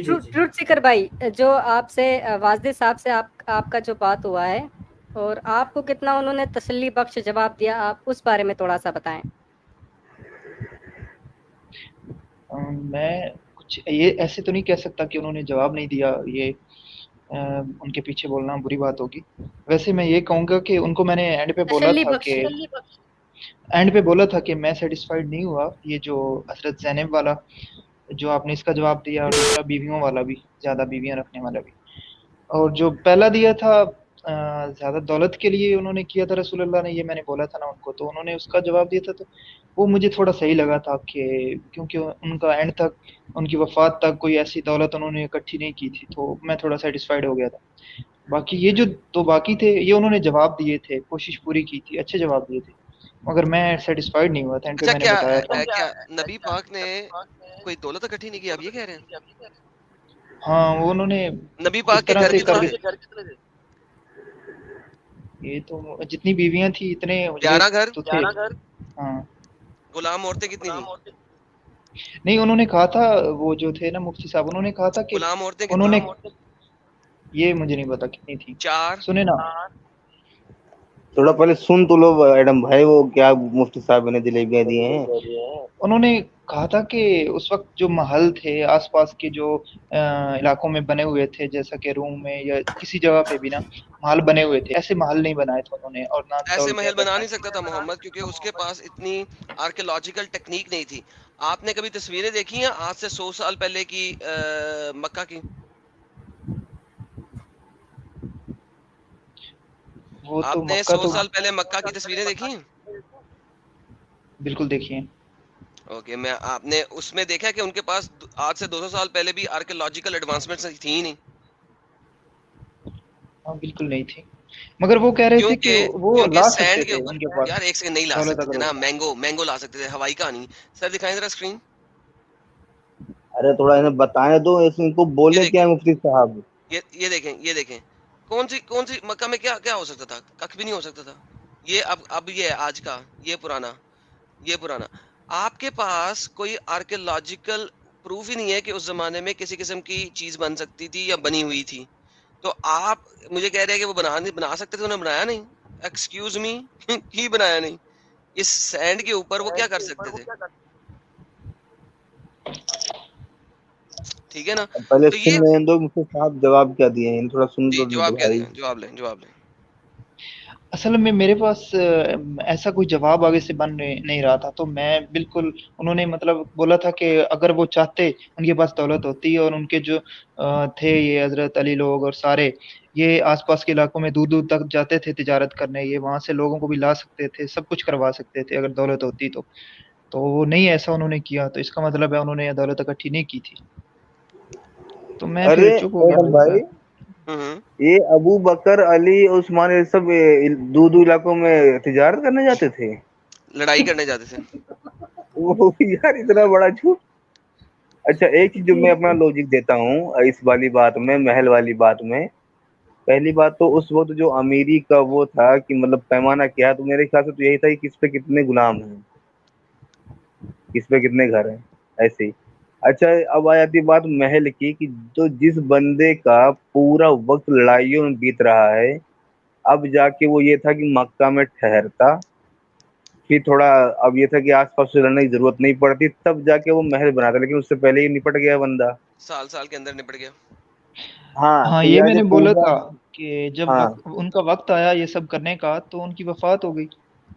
Truth Sikar भाई, जो आपसे वाजिद साहब से आपका जो बात हुआ है और आपको कितना उन्होंने तसल्ली बख्श जवाब दिया, आप उस बारे में थोड़ा सा बताएं। मैं कुछ ये ऐसे तो नहीं कह सकता कि उन्होंने जवाब नहीं दिया, ये उनके पीछे बोलना बुरी बात होगी। वैसे मैं ये कहूँगा कि उनको मैंने तसल्ली बख्श। एंड पे बोला था कि मैं सेटिस्फाइड नहीं हुआ, ये जो हज़रत ज़ैनब वाला जो आपने इसका जवाब दिया, और दूसरा बीवियों वाला भी, ज़्यादा बीवियाँ रखने वाला भी। और जो पहला दिया था ज़्यादा दौलत के लिए उन्होंने किया था रसूलुल्लाह ने, ये मैंने बोला था ना उनको, तो उन्होंने उसका जवाब दिया था, तो वो मुझे थोड़ा सही लगा था कि क्योंकि उनका एंड तक, उनकी वफ़ात तक कोई ऐसी दौलत उन्होंने इकट्ठी नहीं की थी, तो मैं थोड़ा सैटिस्फाइड हो गया था। बाकी ये जो 2 बाकी थे, ये उन्होंने जवाब दिए थे, कोशिश पूरी की थी, अच्छे जवाब दिए थे, मगर मैं सैटिस्फाइड नहीं हुआ था। एंड पे अच्छा, मैंने बताया था। क्या नबी पाक ने कोई दौलत इकट्ठी नहीं की, आप ये कह रहे हैं? हाँ, वो उन्होंने नबी पाक इस के तरह घर से कितने कर, थे? ये तो जितनी बीवियां थी इतने उजरे 11 घर। तो थे। हाँ, गुलाम औरतें कितनी थी? नहीं उन्होंने कहा था, वो जो थे ना मुफ्ती साहब, उन्होंने कहा था कि गुलाम औरतें कितनी उन्होंने, थी? ये मुझे नहीं पता कितनी थी, 4। सुने ना। थोड़ा पहले सुन तो लो एडम भाई, वो क्या मुफ्ती साहब ने जलेबियां दिए हैं। उन्होंने कहा था कि उस वक्त जो महल थे आसपास के जो इलाकों में बने हुए थे, जैसा कि रूम में या किसी जगह पे भी ना महल बने हुए थे, ऐसे महल नहीं बनाए थे उन्होंने, और ना ऐसे दौलतें महल बना नहीं बनाई सकता था मोहम्मद, क्योंकि उसके पास इतनी आर्कियोलॉजिकल टेक्निक नहीं थी। आपने कभी तस्वीरें देखी हैं आज से 100 साल पहले की मक्का की? वो तो आपने मक्का 100 तो साल पहले मक्का की तस्वीरें देखी हैं? बिल्कुल देखिए। ओके, मैं आपने उसमें देखा है कि उनके पास आज से 200 साल पहले भी आर्कियोलॉजिकल एडवांसमेंट्स थी ही नहीं। हाँ बिल्कुल नहीं थी, मगर वो कह रहे थे कि वो क्योंकि ला सकते सैंड के थे ऊपर, उनके पास यार एक सेकंड, नहीं ला दौलत सकते अगर थे ना, होती। मैंगो ला सकते थे, हवाई कहानी। सर दिखाएं जरा स्क्रीन। अरे थोड़ा इन्हें बताने दो, इनको ये बोले क्या देखें, है मुफ्ती साहब। ये देखें, कौन सी मक्का में क्या क्या हो सकता था? कख भी नहीं हो सकता था। ये अब ये है आज का, ये पुराना। आपके पास कोई आर्कियोलॉजिकल प्रूफ ही नहीं है कि उस जमाने में किसी किस्म की चीज बन सकती थी या बनी हुई थी। तो आप मुझे कह रहे हैं कि वो बना सकते थे, उन्होंने बनाया नहीं? एक्सक्यूज मी की बनाया नहीं? इस सैंड के ऊपर वो क्या कर सकते थे? ठीक है ना? पहले तो सुन ये लेने दो मुफ्ती साहब जवाब क्या दिए हैं, थोड़ा सुन जी, लो जवाब क्या भाई। दिया? जवाब लें। असल में मेरे पास ऐसा कोई जवाब आगे से बन नहीं रहा था, तो मैं बिल्कुल, उन्होंने मतलब बोला था कि अगर वो चाहते, उनके पास दौलत होती, और उनके जो थे ये हजरत अली लोग और सारे, ये आसपास के इलाकों में दूर दूर तक जाते थे तिजारत करने, ये वहां से लोगों को भी ला सकते थे, सब कुछ करवा सकते थे अगर दौलत होती तो वो नहीं, ऐसा उन्होंने किया, तो इसका मतलब है उन्होंने दौलत इकट्ठी नहीं की थी, तो मैं अरे फिर चुप हो गया एडम भाई भाई, साहब। ये अबू बकर अली उस्मान ये सब दो दो इलाकों में तिजारत करने जाते थे। लड़ाई करने जाते थे। वो यार इतना बड़ा झूठ। अच्छा एक चीज जो मैं अपना लॉजिक देता हूँ इस वाली बात में, महल वाली बात में। पहली बात तो उस वक्त जो अमीरी का वो था कि मतलब पैमाना क्या है, तो मेरे ख्याल से तो यही था कि किस पे कितने गुलाम हैं, किस पे कितने घर हैं, ऐसे ही। अच्छा अब आ जाती बात महल की, कि जो जिस बंदे का पूरा वक्त लड़ाइयों में बीत रहा है, अब जाके वो ये था कि मक्का में ठहरता, फिर थोड़ा अब ये था कि आसपास से लड़ने की जरूरत नहीं पड़ती, तब जाके वो महल बनाता, लेकिन उससे पहले ही निपट गया बंदा। साल के अंदर निपट गया। हाँ हाँ, तो ये यानी मैंने बोला पूरा। था कि जब हाँ। उनका वक्त आया ये सब करने का, तो उनकी वफात हो गई,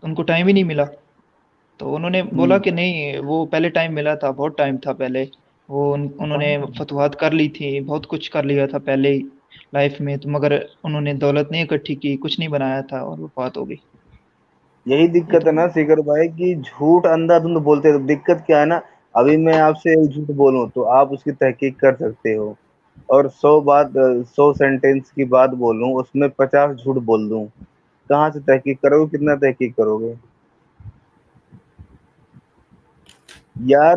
उनको टाइम ही नहीं मिला, तो उन्होंने बोला हम्म। कि नहीं, वो पहले टाइम मिला था, बहुत टाइम था पहले, वो उन्होंने फतवाहत कर ली थी, बहुत कुछ कर लिया था पहले ही लाइफ में, तो मगर उन्होंने दौलत नहीं इकट्ठी की, कुछ नहीं बनाया था, और वफात हो गई। यही ये दिक्कत तो है ना शिखर भाई, कि झूठ अंधाधुंध बोलते हैं, तो दिक्कत क्या है ना। अभी मैं आपसे एक झूठ बोलूं तो आप उसकी तहकीक कर सकते हो, और 100 सेंटेंस की बात बोलूं उसमें 50 झूठ बोल दूं, कहाँ से तहकीक करोगे, कितना तहकीक करोगे यार।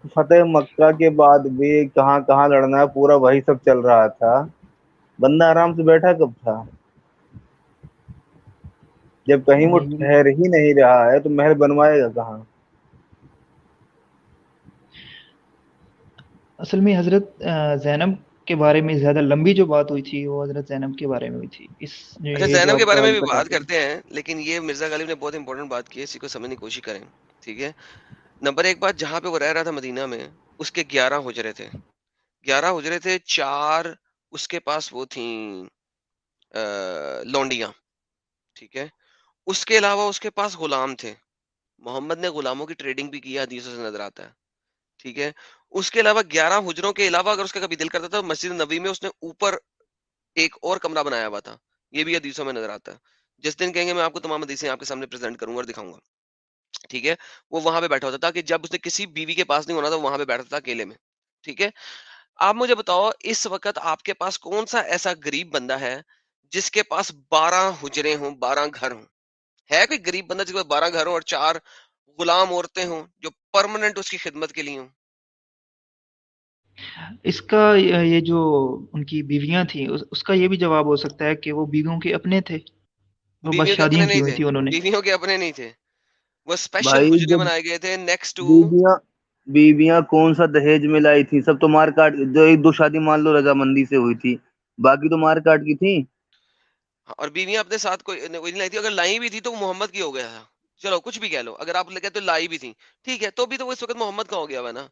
फतेह मक्का के बाद भी कहाँ कहाँ लड़ना है, पूरा वही सब चल रहा था। बंदा आराम से बैठा कब था, जब कहीं वो यही ठहर ही नहीं रहा है तो महल बनवाएगा कहाँ। اصل میں حضرت زینب کے بارے میں زیادہ لمبی جو بات ہوئی تھی وہ حضرت زینب کے بارے میں ہوئی تھی. اچھا یہ جو زینب کے آپ بارے میں سوال بھی کر رہے بات تھے. کرتے ہیں، لیکن یہ مرزا غالب نے بہت امپورٹنٹ بات کی ہے، اسی کو سمجھنے کی کوشش کریں. ٹھیک ہے، نمبر ایک بات، جہاں پہ وہ رہ رہا تھا مدینہ میں، اس کے 11 حجرے تھے. 11 حجرے تھے، 4 اس کے پاس وہ تھیں لونڈیاں. ٹھیک ہے، اس کے علاوہ اس کے پاس غلام تھے. محمد نے غلاموں کی ٹریڈنگ بھی کی ہے، حدیثوں سے نظر آتا ہے. ٹھیک ہے، اس کے علاوہ 11 حجروں کے علاوہ اگر اس کا کبھی دل کرتا تھا، مسجد نبی میں اس نے اوپر ایک اور کمرہ بنایا ہوا تھا. یہ بھی حدیثوں میں نظر آتا ہے. جس دن کہیں گے میں آپ کو تمام حدیثیں آپ کے سامنے پریزنٹ کروں گا اور دکھاؤں گا. ٹھیک ہے، وہ وہاں پہ بیٹھا ہوتا تھا کہ جب اس نے کسی بیوی کے پاس نہیں ہونا تھا، وہاں پہ بیٹھا تھا اکیلے میں. ٹھیک ہے، آپ مجھے بتاؤ اس وقت آپ کے پاس کون سا ایسا غریب بندہ ہے جس کے پاس 12 حجرے ہوں، 12 گھر ہوں؟ ہے کوئی غریب بندہ جس کے پاس 12 گھر ہوں اور 4 غلام عورتیں ہوں جو پرماننٹ اس کی خدمت کے لیے ہوں؟ اس کا یہ جو ان کی بیویاں تھیں اس کا یہ بھی جواب ہو سکتا ہے کہ وہ بیویوں کے اپنے تھے، وہ بس بیویوں کے اپنے شادیاں کی نہیں ہوئی تھے، تھی انہوں نے. بیویوں کے اپنے نہیں تھے، وہ اسپیشل بھائی حجرے جب بنائے گئے تھے نیکسٹ ٹو. بیویاں کون سا دہیج میں لائی تھی؟ سب تو مار کاٹ، جو 1-2 شادی مان لو رضامندی سے ہوئی تھی، باقی تو مار کاٹ کی تھی. اور بیویاں اپنے ساتھ کوئی نہیں لائی تھی، اگر لائی بھی تھی تو وہ محمد کی ہو گیا تھا. چلو کچھ بھی کہہ لو، اگر آپ کہتے تو لائی بھی تھی، ٹھیک ہے، تو بھی تو وہ اس وقت محمد کا ہو گیا ہوا نا.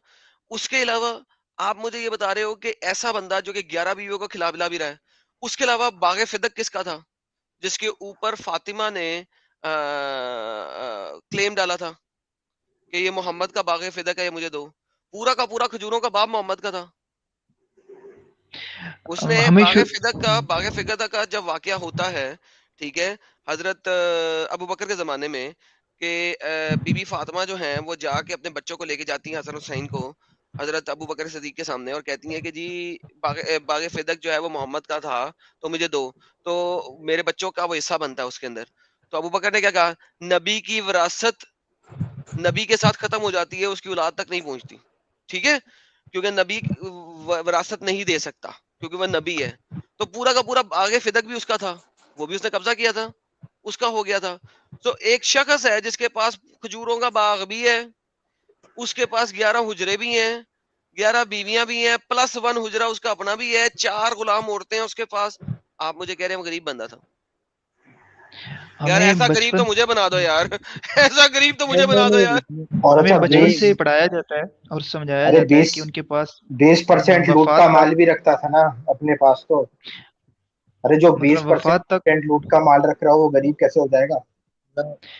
اس کے علاوہ آپ مجھے یہ بتا رہے ہو کہ ایسا بندہ جو کہ 11 بیویوں کو کھلا پلا بھی رہا ہے، اس کے علاوہ باغ فدق کس کا تھا جس کے اوپر فاطمہ نے کلیم ڈالا تھا کہ یہ محمد کا باغ فدق ہے، یہ مجھے دو. پورا کا پورا کھجوروں کا باغ محمد کا تھا. اس نے ہمیں باغ فدق کا جب واقعہ ہوتا ہے، ٹھیک ہے، حضرت ابو بکر کے زمانے میں، کہ بی بی فاطمہ جو ہیں وہ جا کے اپنے بچوں کو لے کے جاتی ہیں حسن حسین کو حضرت ابو بکر صدیق کے سامنے اور کہتی ہیں کہ جی باغ فدق جو ہے وہ محمد کا تھا تو مجھے دو، تو میرے بچوں کا وہ حصہ بنتا ہے اس کے اندر. تو ابو بکر نے کیا کہا، نبی کی وراثت نبی کے ساتھ ختم ہو جاتی ہے، اس کی اولاد تک نہیں پہنچتی. ٹھیک ہے، کیونکہ نبی وراثت نہیں دے سکتا کیونکہ وہ نبی ہے. تو پورا کا پورا باغ فدق بھی اس کا تھا، وہ بھی اس نے قبضہ کیا تھا، اس کا ہو گیا تھا. تو ایک شخص ہے جس کے پاس کھجوروں کا باغ بھی ہے، اس کے پاس 11 حجرے بھی ہیں، 11 بیویاں بھی ہیں، پلس 1 حجرہ اس کا اپنا بھی ہے، 4 غلام عورتیں ہیں اس کے پاس. آپ مجھے کہہ رہے ہیں وہ غریب بندہ تھا؟ یار ہمیں ایسا غریب بچپن تو مجھے بنا دو یار ایسا غریب تو مجھے نہیں بنا نہیں دو یار. نہیں، اور ہمیں اچھا بچپن سے پڑھایا جاتا ہے اور سمجھایا ارے جاتا ہے کہ ان کے پاس 20% لوٹ کا وفات مال تک، بھی رکھتا تھا نا اپنے پاس. تو ارے جو مطلب وفات تک 20% لوٹ کا مال رکھ رہا ہو وہ غریب کیسے ہو جائے گا؟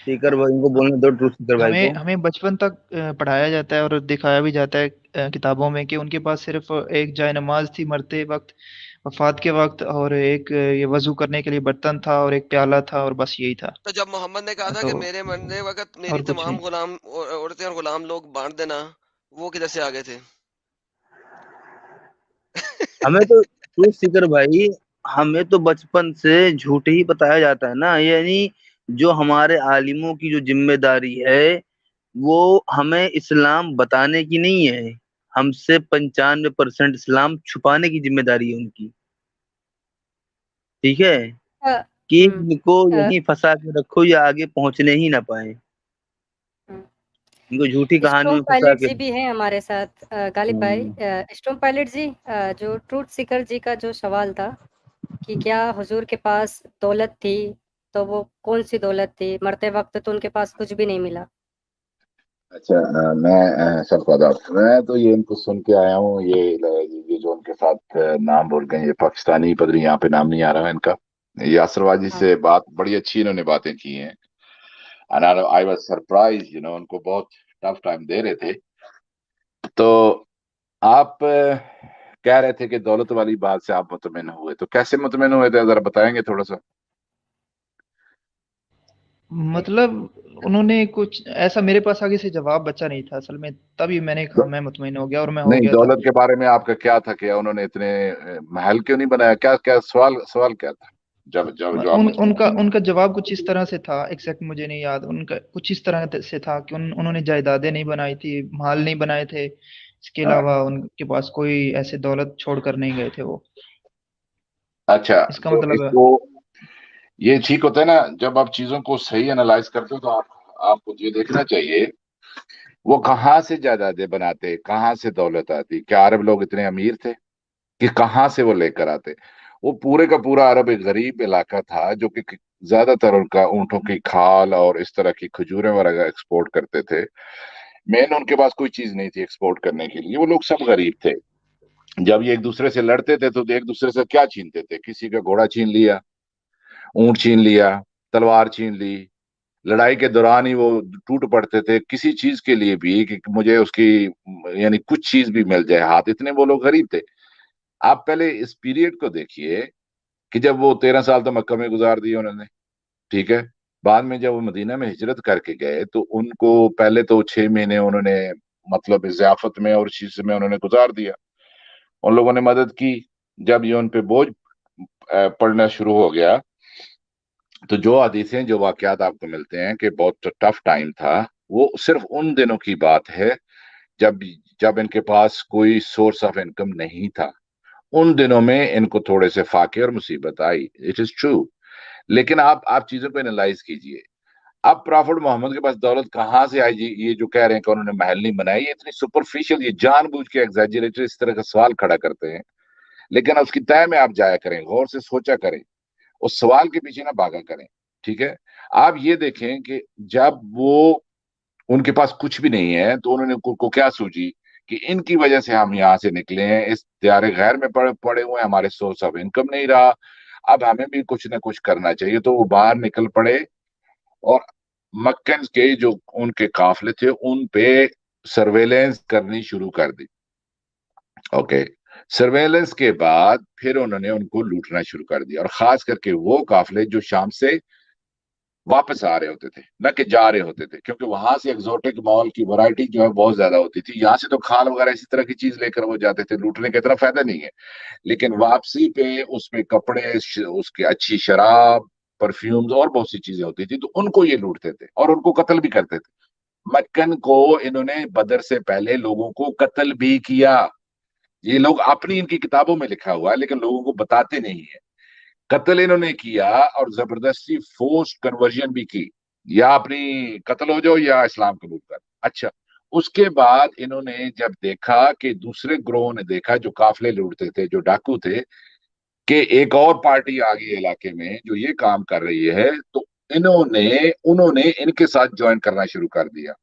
سیکر بھائی ان کو بولنے دو، ٹروتھ سیکر بھائی کو. ہمیں بچپن تک پڑھایا جاتا ہے اور دکھایا بھی جاتا ہے کتابوں میں کہ ان کے پاس صرف ایک جائے نماز تھی مرتے وقت، وفات کے وقت، اور ایک یہ وضو کرنے کے لیے برتن تھا اور ایک پیالہ تھا، اور بس یہی تھا. تو جب محمد نے کہا تھا تو کہ میرے مرنے وقت اور میری کچھ تمام نہیں. غلام عورتیں اور غلام لوگ بانٹ دینا، وہ کدھر سے آگے تھے؟ ہمیں تو ٹروتھ سیکر بھائی، ہمیں تو بچپن سے جھوٹ ہی بتایا جاتا ہے نا. یعنی جو ہمارے عالموں کی جو ذمہ داری ہے وہ ہمیں اسلام بتانے کی نہیں ہے، ہم سے 95% اسلام چھپانے کی ذمہ داری ہے ان کی. ٹھیک ہے، کہ ان کو یہیں پھنسا کے رکھو یا آگے پہنچنے ہی نہ پائیں، ان کو جھوٹی کہانیوں اسٹوم میں پھنسا پائلٹ کے. جی بھی ہیں ہمارے ساتھ غالب بھائی. اسٹوم پائلٹ جی، جو ٹروتھ سیکر جی کا جو سوال تھا کہ کیا حضور کے پاس دولت تھی، تو وہ کون سی دولت تھی؟ مرتے وقت تو ان کے پاس کچھ بھی نہیں ملا. اچھا، میں سب کو آداب. میں تو یہ ان کو سن کے آیا ہوں، یہ جو ان کے ساتھ نام بول گئے، یہ پاکستانی پدری، یہاں پہ نام نہیں آ رہا ہے ان کا. یاسر واجی سے بات بڑی اچھی انہوں نے باتیں کی ہیں. And I was surprised, ان کو بہت ٹف ٹائم دے رہے تھے. تو آپ کہہ رہے تھے کہ دولت والی بات سے آپ مطمئن ہوئے، تو کیسے مطمئن ہوئے تھے، ذرا بتائیں گے تھوڑا سا؟ مطلب انہوں نے کچھ ایسا میرے پاس آگے سے جواب بچا نہیں تھا اصل میں، تبھی میں نے کہا میں مطمئن ہو گیا، اور میں ہو نہیں، گیا تھا. دولت کے بارے میں آپ کا کیا تھا کہ انہوں نے اتنے محل کیوں نہیں بنایا؟ کیا سوال کیا تھا جب جو آپ ان کا جواب کچھ اس طرح سے تھا، ایگزیکٹ مجھے نہیں یاد، ان کا کچھ اس طرح سے تھا کہ انہوں نے جائیدادیں نہیں بنائی تھی، محل نہیں بنائے تھے، اس کے علاوہ ان کے پاس کوئی ایسے دولت چھوڑ کر نہیں گئے تھے وہ. اچھا، اس کا تو مطلب اس کو یہ ٹھیک ہوتا ہے نا، جب آپ چیزوں کو صحیح انالائز کرتے ہو تو آپ کو یہ دیکھنا چاہیے वो कहाँ से जायदादें बनाते, कहाँ से दौलत आती? क्या अरब लोग इतने अमीर थे कि कहाँ से वो लेकर आते? वो पूरे का पूरा अरब एक गरीब इलाका था जो कि ज्यादातर उनका ऊंटों की खाल और इस तरह की खजूरें वगैरह एक्सपोर्ट करते थे। मेन उनके पास कोई चीज नहीं थी एक्सपोर्ट करने के लिए, वो लोग सब गरीब थे। जब ये एक दूसरे से लड़ते थे तो एक दूसरे से क्या छीनते थे? किसी का घोड़ा छीन लिया, ऊंट छीन लिया, तलवार छीन ली। लड़ाई के दौरान ही वो टूट पड़ते थे किसी चीज के लिए भी, कि मुझे उसकी यानी कुछ चीज भी मिल जाए हाथ, इतने वो लोग गरीब थे। आप पहले इस पीरियड को देखिए कि जब वो 13 साल तो मक्का में गुजार दिए उन्होंने, ठीक है। बाद में जब वो मदीना में हिजरत करके गए तो उनको पहले तो 6 महीने उन्होंने मतलब ज़ियाफत में और चीज में उन्होंने गुजार दिया। उन लोगों ने मदद की। जब ये उन पे बोझ पड़ना शुरू हो गया तो जो हदीसें जो वाकयात आपको मिलते हैं कि बहुत टफ टाइम था, वो सिर्फ उन दिनों की बात है जब जब इनके पास कोई सोर्स ऑफ इनकम नहीं था। उन दिनों में इनको थोड़े से फाके और मुसीबत आई, इट इज ट्रू। लेकिन आप चीजों को एनालाइज कीजिए। अब प्रॉफिट मोहम्मद के पास दौलत कहाँ से आई? जी, ये जो कह रहे हैं कि उन्होंने महल नहीं बनाए, ये इतनी सुपरफिशियल, ये जानबूझ के एग्जैजरेटेड इस तरह का सवाल खड़ा करते हैं। लेकिन उसकी तय में आप जाया करें, गौर से सोचा करें, उस सवाल के पीछे ना भागा करें, ठीक है। आप ये देखें कि जब वो उनके पास कुछ भी नहीं है तो उन्होंने को क्या सूझी कि इनकी वजह से हम यहाँ से निकले हैं, इस दियारे गैर में पड़े हुए हैं, हमारे सोर्स ऑफ इनकम नहीं रहा, अब हमें भी कुछ ना कुछ करना चाहिए। तो वो बाहर निकल पड़े और मक्कन के जो उनके काफिले थे उन पे सर्वेलेंस करनी शुरू कर दी। ओके, सर्वेलेंस के बाद फिर उन्होंने उनको लूटना शुरू कर दिया, और खास करके वो काफिले जो शाम से वापस आ रहे होते थे, न कि जा रहे होते थे, क्योंकि वहां से एग्जोटिक माल की वैरायटी जो है बहुत ज्यादा होती थी। यहाँ से तो खाल वगैरह इसी तरह की चीज लेकर वो जाते थे, लूटने का इतना फायदा नहीं है। लेकिन वापसी पे उसमें कपड़े, उसकी अच्छी शराब, परफ्यूम्स और बहुत सी चीजें होती थी, तो उनको ये लूटते थे और उनको कत्ल भी करते थे। मक्कन को इन्होंने बदर से पहले लोगों को कत्ल भी किया। ये लोग अपनी इनकी किताबों में लिखा हुआ है लेकिन लोगों को बताते नहीं है। कत्ल इन्होंने किया और जबरदस्ती फोर्स कन्वर्जन भी की, या अपनी कत्ल हो जाओ या इस्लाम कबूल कर। अच्छा, उसके बाद इन्होंने जब देखा कि दूसरे ग्रोह ने देखा जो काफिले लूटते थे, जो डाकू थे, कि एक और पार्टी आ गई इलाके में जो ये काम कर रही है, तो इन्होंने उन्होंने इनके साथ ज्वाइन करना शुरू कर दिया।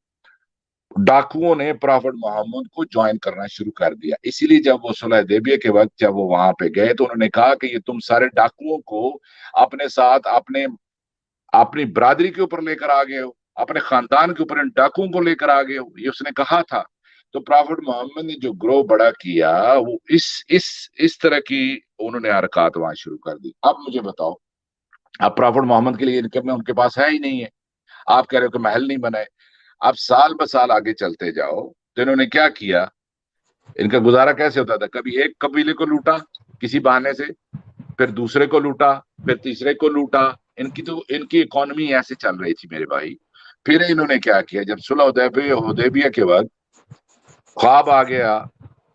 डाकुओं ने प्रॉफिट मोहम्मद को ज्वाइन करना शुरू कर दिया। इसीलिए जब वो सुलह हुदैबिया के वक्त जब वो वहां पे गए तो उन्होंने कहा कि ये तुम सारे डाकुओं को अपने साथ अपने अपनी बरादरी के ऊपर लेकर आ गए हो, अपने खानदान के ऊपर इन डाकुओं को लेकर आ गए हो, ये उसने कहा था। तो प्रॉफिट मोहम्मद ने जो ग्रोह बड़ा किया वो इस तरह की उन्होंने हरकत वहां शुरू कर दी। अब मुझे बताओ, अब प्रॉफिट मोहम्मद के लिए इनकम में उनके पास है ही नहीं है। आप कह रहे हो कि महल नहीं बनाए। अब साल ब साल आगे चलते जाओ तो इन्होंने क्या किया, इनका गुजारा कैसे होता था? कभी एक कबीले को लूटा किसी बहाने से, फिर दूसरे को लूटा, फिर तीसरे को लूटा। इनकी इकोनॉमी ऐसे चल रही थी मेरे भाई। फिर इन्होंने क्या किया, जब सुलह हुदैबिया के वक्त ख्वाब आ गया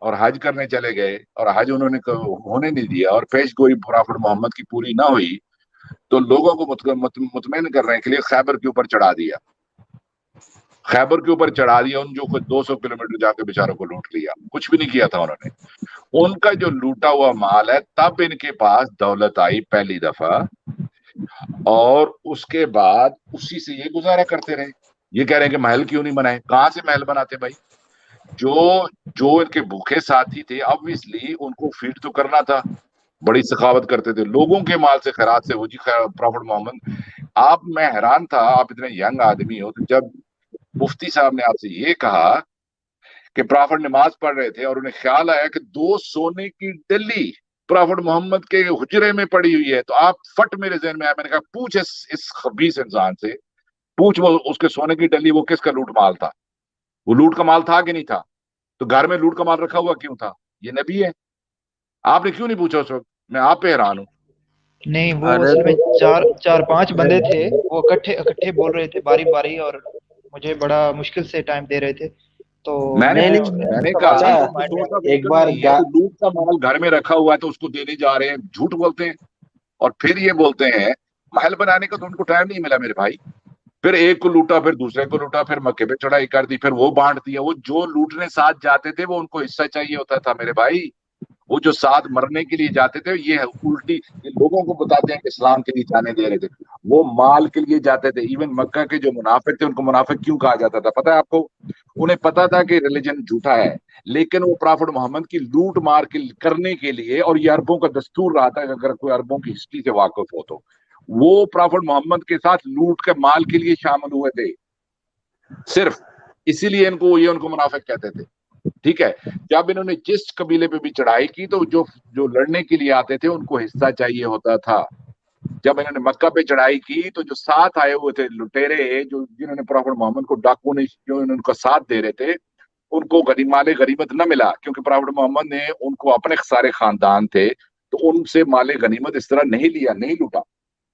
और हज करने चले गए और हज उन्होंने होने नहीं दिया और पेश गोई प्रॉफिट मोहम्मद की पूरी ना हुई, तो लोगों को मुतमईन करने के लिए खैबर के ऊपर चढ़ा दिया। खैबर के ऊपर चढ़ा दिया, उन जो कुछ 200 किलोमीटर जाके बेचारों को लूट लिया। कुछ भी नहीं किया था उन्होंने। उनका जो लूटा हुआ माल है, तब इनके पास दौलत आई पहली दफा, और उसके बाद उसी से ये गुजारा करते रहे। ये कह रहे हैं कि महल क्यों नहीं बनाए? कहां से महल बनाते भाई? जो जो इनके भूखे साथी थे, ऑब्वियसली उनको फीड तो करना था। बड़ी सखावत करते थे, लोगों के माल से खैरात से। वो जी प्रॉफिट मोहम्मद, मैं हैरान था, आप इतने यंग आदमी हो, तो जब मुफ्ती साहब ने आपसे ये कहा कि प्रॉफिट नमाज पढ़ रहे थे और उन्हें ख्याल आया कि 2 सोने की डली प्रॉफिट मोहम्मद के हुजरे में पड़ी हुई है, तो आप फट मेरे जहन में आया। मैंने कहा पूछ इस खबीस इंसान से, पूछ वो उसके सोने की डली वो किसका लूट माल था? वो लूट का माल था कि नहीं था? तो घर में लूट का माल रखा हुआ क्यों था? ये नबी है, आपने क्यों नहीं पूछा उस वक्त? मैं आप पे हैरान हूं। नहीं, वो अरे असल में चार पांच बंदे थे, वो इकट्ठे इकट्ठे बोल रहे थे बारी बारी, और मुझे बड़ा मुश्किल से टाइम दे रहे थे। तो मैंने मैं मैंने सवाल कहा था, कि सोर्स ऑफ एक इनकम बार नहीं है तो लूट का माल घर में रखा हुआ है तो उसको देने जा रहे हैं, झूठ बोलते हैं। और फिर ये बोलते हैं महल बनाने का तो उनको टाइम नहीं मिला मेरे भाई। फिर एक को लूटा, फिर दूसरे को लूटा, फिर मक्के पे चढ़ाई कर दी, फिर वो बांट दिया। वो जो लूटने साथ जाते थे वो उनको हिस्सा चाहिए होता था मेरे भाई। वो जो साथ मरने के लिए जाते थे, ये उल्टी ये लोगों को बताते हैं कि इस्लाम के लिए जाने दे रहे थे, वो माल के लिए जाते थे। इवन मक्का के जो मुनाफिक थे उनको मुनाफिक क्यों कहा जाता था पता है आपको? उन्हें पता था कि रिलीजन झूठा है, लेकिन वो प्रॉफिट मोहम्मद की लूट मार के करने के लिए, और ये अरबों का दस्तूर रहा था कि अगर कोई अरबों की हिस्ट्री से वाकिफ हो तो वो प्रॉफिट मोहम्मद के साथ लूट के माल के लिए शामिल हुए थे सिर्फ। इसीलिए इनको ये उनको मुनाफिक कहते थे। ठीक है, जब इन्होंने जिस कबीले पे भी चढ़ाई की तो जो जो लड़ने के लिए आते थे उनको हिस्सा चाहिए होता था। जब इन्होंने मक्का पे चढ़ाई की तो जो साथ आए हुए थे लुटेरे, जो जिन्होंने प्रॉफिट मोहम्मद को डाकू ने जो उनका साथ दे रहे थे, उनको माले गनीमत न मिला, क्योंकि प्रॉफिट मोहम्मद ने उनको अपने सारे खानदान थे तो उनसे माले गनीमत इस तरह नहीं लिया, नहीं लूटा।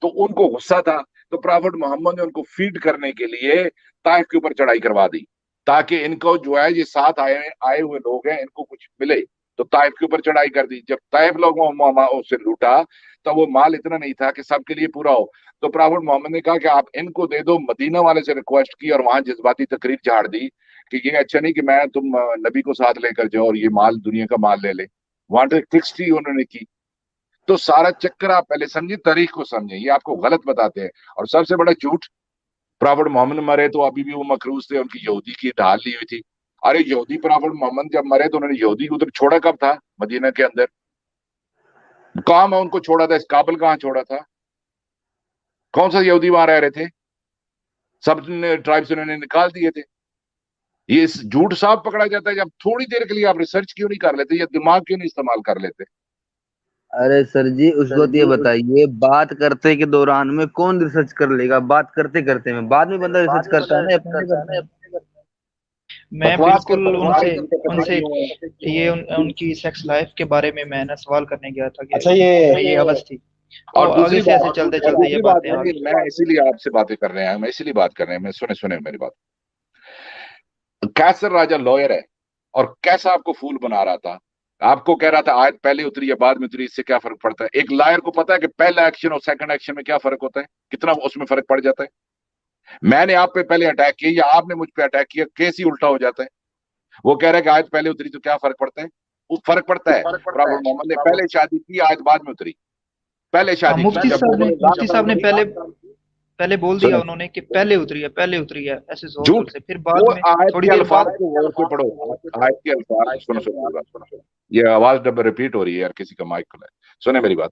तो उनको गुस्सा था, तो प्रॉफिट मोहम्मद ने उनको फीड करने के लिए ताइफ के ऊपर चढ़ाई करवा दी, ताकि इनको जो है ये साथ आए आए हुए लोग हैं इनको कुछ मिले। तो ताइफ के ऊपर चढ़ाई कर दी। जब ताइफ लोगों से लूटा तो वो माल इतना नहीं था कि सबके लिए पूरा हो। तो प्रॉफिट मोहम्मद ने कहा कि आप इनको दे दो। मदीना वाले से रिक्वेस्ट की और वहां जज्बाती तकरीर झाड़ दी कि ये अच्छा नहीं कि मैं तुम नबी को साथ लेकर जाओ और ये माल दुनिया का माल ले ले। वहां तो फिक्स थी उन्होंने की। तो सारा चक्कर आप पहले समझिए, तारीख को समझिए, ये आपको गलत बताते हैं। और सबसे बड़ा झूठ, प्रॉफिट मोहम्मद मरे तो अभी भी वो मकरूज थे, उनकी यहूदी की ढाल ली हुई थी। अरे यहूदी प्रॉफिट मोहम्मद जब मरे तो उन्होंने यहूदी को उधर छोड़ा कब था? मदीना के अंदर। कहाँ में उनको छोड़ा था? इस काबल कहाँ छोड़ा था? कौन सा यहूदी वहां रह रहे थे? सब ट्राइब से उन्होंने निकाल दिए थे। ये झूठ साफ पकड़ा जाता है जब थोड़ी देर के लिए आप रिसर्च क्यों नहीं कर लेते या दिमाग क्यों नहीं इस्तेमाल कर लेते? अरे सर जी, उस वक्त ये बताइए, बात करते के दौरान में कौन रिसर्च कर लेगा? बात करते करते में बाद में बंदा रिसर्च करता है ना, पहले करता है। मैं बकवास बिल्कुल करता हूँ भाई, उनसे ये उनकी सेक्स लाइफ के बारे में मैं ना सवाल करने गया था कि अच्छा ये आवाज थी। और और आगे दूसरी से ऐसे बात, चलते चलते ये दूसरी बात बातें है आ कि गई। मैं इसीलिए आपसे बातें कर रहे हैं, मैं इसीलिए बात कर रहे हैं, मैं सुने सुने मेरी बात। कैसर राजा लॉयर है और कैसा आपको फूल बना रहा था। आपको कह रहा था आयत पहले उतरी या बाद में उतरी, इससे क्या फर्क पड़ता है? एक लायर को पता है कि पहला एक्शन और सेकंड एक्शन में क्या फर्क होता है, कितना उसमें फर्क पड़ जाता है। मैंने आप पे पहले अटैक किया या आपने मुझ पे अटैक किया, केस ही उल्टा हो जाता है। वो कह रहा है कि आयत पहले उतरी तो क्या फर्क पड़ता है? वो फर्क पड़ता है। प्रॉफिट मोहम्मद ने पहले शादी की, आयत बाद में उतरी। पहले हाँ, शादी की जब मुफ्ती साहब ने पहले बोल दिया सुने, उन्होंने कि पहले उतरी है ऐसे जोर जोर झूठ। से, फिर बाद वो में आयत थोड़ी के देर अल्फाज बाद को गौर से पढ़ो। आयत के अल्फाज सुनो, सुनो मेरी बात सुनो। ये आवाज डबल रिपीट हो रही है यार, किसी का माइक खुला है। सुने मेरी बात,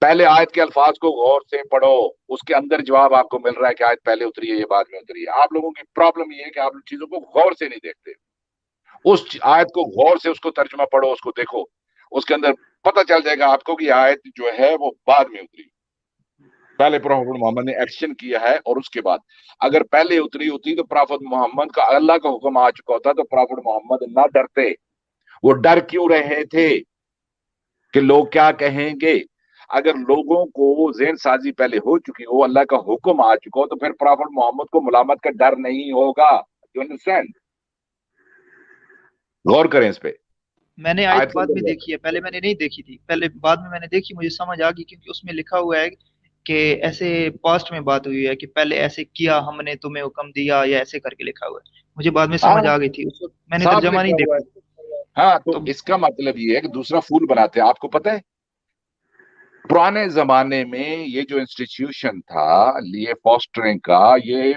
पहले आयत के अल्फाज को गौर से पढ़ो, उसके अंदर जवाब आपको मिल रहा है कि आयत पहले उतरी है ये बाद में उतरी है। आप लोगों की प्रॉब्लम ये है कि आप लोग चीजों को गौर से नहीं देखते। उस आयत को गौर से उसको तर्जुमा पढ़ो, उसको देखो, उसके अंदर पता चल जाएगा आपको कि आयत जो है वो बाद में उतरी। पहले प्रॉफिट मोहम्मद ने एक्शन किया है और उसके बाद अगर पहले उतरी होती तो प्रॉफिट मोहम्मद का अल्लाह का हुक्म आ चुका होता तो प्रॉफिट मोहम्मद ना डरते। वो डर क्यों रहे थे कि लोग क्या कहेंगे? अगर लोगों को ज़हन साजी पहले हो चुकी हो, अल्लाह का हुक्म आ चुका हो, तो फिर प्रॉफिट मोहम्मद को मुलामत का डर नहीं होगा। You understand? गौर करें इस पे। मैंने आयत आयत के बाद अंदर में गौर देखी है, पहले मैंने नहीं देखी थी, पहले बाद में मैंने देखी, मुझे समझ आ गई, क्योंकि उसमें लिखा हुआ है कि ऐसे पास्ट में बात हुई है कि पहले ऐसे किया, हमने तुम्हें हुक्म दिया, या ऐसे करके लिखा हुआ है। मुझे बाद में समझ हाँ, आ गई थी, उस वक्त मैंने साफ तर्जमा नहीं लिखा हुआ देखा। है। हाँ, तो तो इसका मतलब ये है कि दूसरा फूल बनाते हैं। आपको पता है पुराने जमाने में ये जो इंस्टीट्यूशन था लिए फॉस्टरिंग का, ये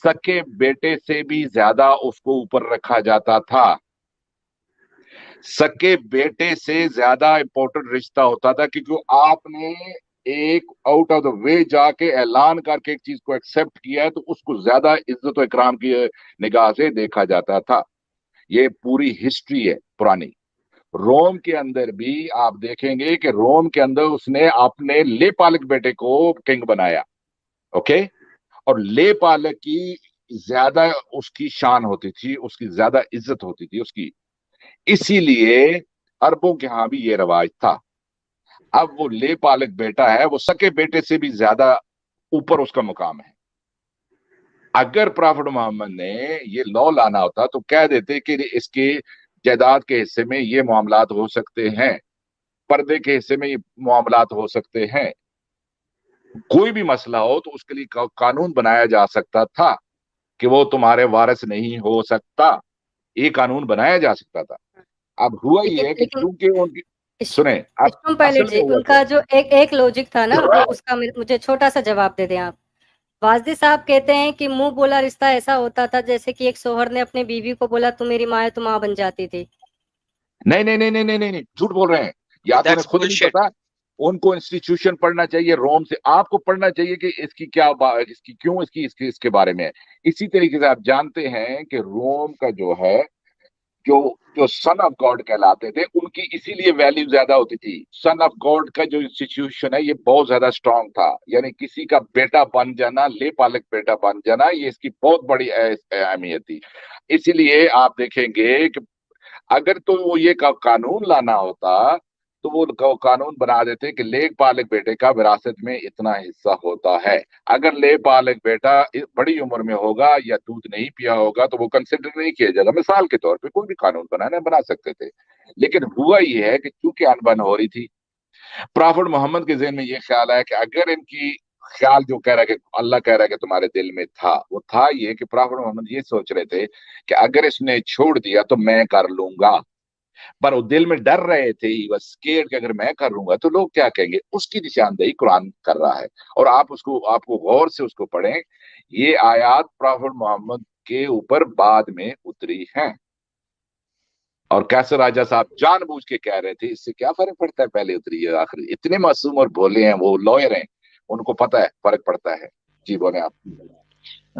सके बेटे से भी ज्यादा उसको ऊपर रखा जाता था। सके बेटे से ज्यादा इंपॉर्टेंट रिश्ता होता था, क्योंकि आपने एक आउट ऑफ द वे जाके ऐलान करके एक चीज को एक्सेप्ट किया है तो उसको ज्यादा इज्जत और इकराम की निगाह से देखा जाता था। ये पूरी हिस्ट्री है पुरानी। रोम के अंदर भी आप देखेंगे कि रोम के अंदर उसने अपने लेपालक बेटे को किंग बनाया। ओके, और लेपालक की ज्यादा उसकी शान होती थी, उसकी ज्यादा इज्जत होती थी उसकी। इसीलिए अरबों के यहां भी ये रवाज था। अब वो लेपालक बेटा है, वो सके बेटे से भी ज्यादा ऊपर उसका मुकाम है। अगर प्रॉफिट मोहम्मद ने ये लॉ लाना होता तो कह देते कि इसके जायदाद के हिस्से में ये मामलात हो सकते हैं, पर्दे के हिस्से में ये मामलात हो सकते हैं। कोई भी मसला हो तो उसके लिए कानून बनाया जा सकता था कि वो तुम्हारे वारिस नहीं हो सकता, ये कानून बनाया जा सकता था। अब हुआ ये लेकिन है कि लेकिन चूंकि उनकी, इस- सुने, अब स्टोम पायलट असल में जी, हुआ उनका जो एक एक लॉजिक था ना, वो उसका मुझे छोटा सा जवाब दे दें आप। वाजदी साहब कहते हैं कि मुंह बोला रिश्ता ऐसा होता था जैसे कि एक शोहर ने अपनी बीवी को बोला तू मेरी माँ है, तू माँ बन जाती थी। नहीं नहीं नहीं नहीं नहीं नहीं नहीं, झूठ बोल रहे हैं, या तो उन्हें दैट्स खुद नहीं बुलशिट। पता। उनको इंस्टीट्यूशन पढ़ना चाहिए रोम से, आपको पढ़ना चाहिए कि इसकी क्या इसकी क्यों इसकी इसके बारे में है। इसी तरीके से आप जानते हैं कि रोम का जो है, जो जो सन ऑफ गॉड कहलाते थे, उनकी इसीलिए वैल्यू ज्यादा होती थी। सन ऑफ गॉड का जो इंस्टीट्यूशन है ये बहुत ज्यादा स्ट्रांग था, यानी किसी का बेटा बन जाना, ले पालक बेटा बन जाना, ये इसकी बहुत बड़ी अहमियत थी। इसीलिए आप देखेंगे कि अगर तो वो ये कानून लाना होता तो वो कानून बना देते कि लेख पालक बेटे का विरासत में इतना हिस्सा होता है। अगर ले पालक बेटा बड़ी उम्र में होगा या दूध नहीं पिया होगा तो वो कंसिडर नहीं किया जाएगा। मिसाल के तौर पे कोई भी कानून बना सकते थे। लेकिन हुआ ये है कि चूंकि अनबन हो रही थी, प्रॉफिट मोहम्मद के ज़हन में ये ख्याल आया कि अगर इनकी ख्याल जो कह रहा है कि अल्लाह कह रहा है कि तुम्हारे दिल में था, वो था ये कि प्रॉफिट मोहम्मद ये सोच रहे थे कि अगर इसने छोड़ दिया तो मैं कर लूंगा, पर वो दिल में डर रहे थे, बस स्केर्ड कि अगर मैं कर लूंगा तो लोग क्या कहेंगे। उसकी निशानदेही कुरान कर रहा है, और आपको गौर से उसको पढ़ें। ये आयात प्रॉफिट मोहम्मद के ऊपर बाद में उतरी हैं, और कैसर राजा साहब जानबूझ के कह रहे थे, इससे क्या फर्क पड़ता है पहले उतरी है आखिरी। इतने मासूम और भोले हैं, वो लॉयर हैं, उनको पता है फर्क पड़ता है। जी बोले आप।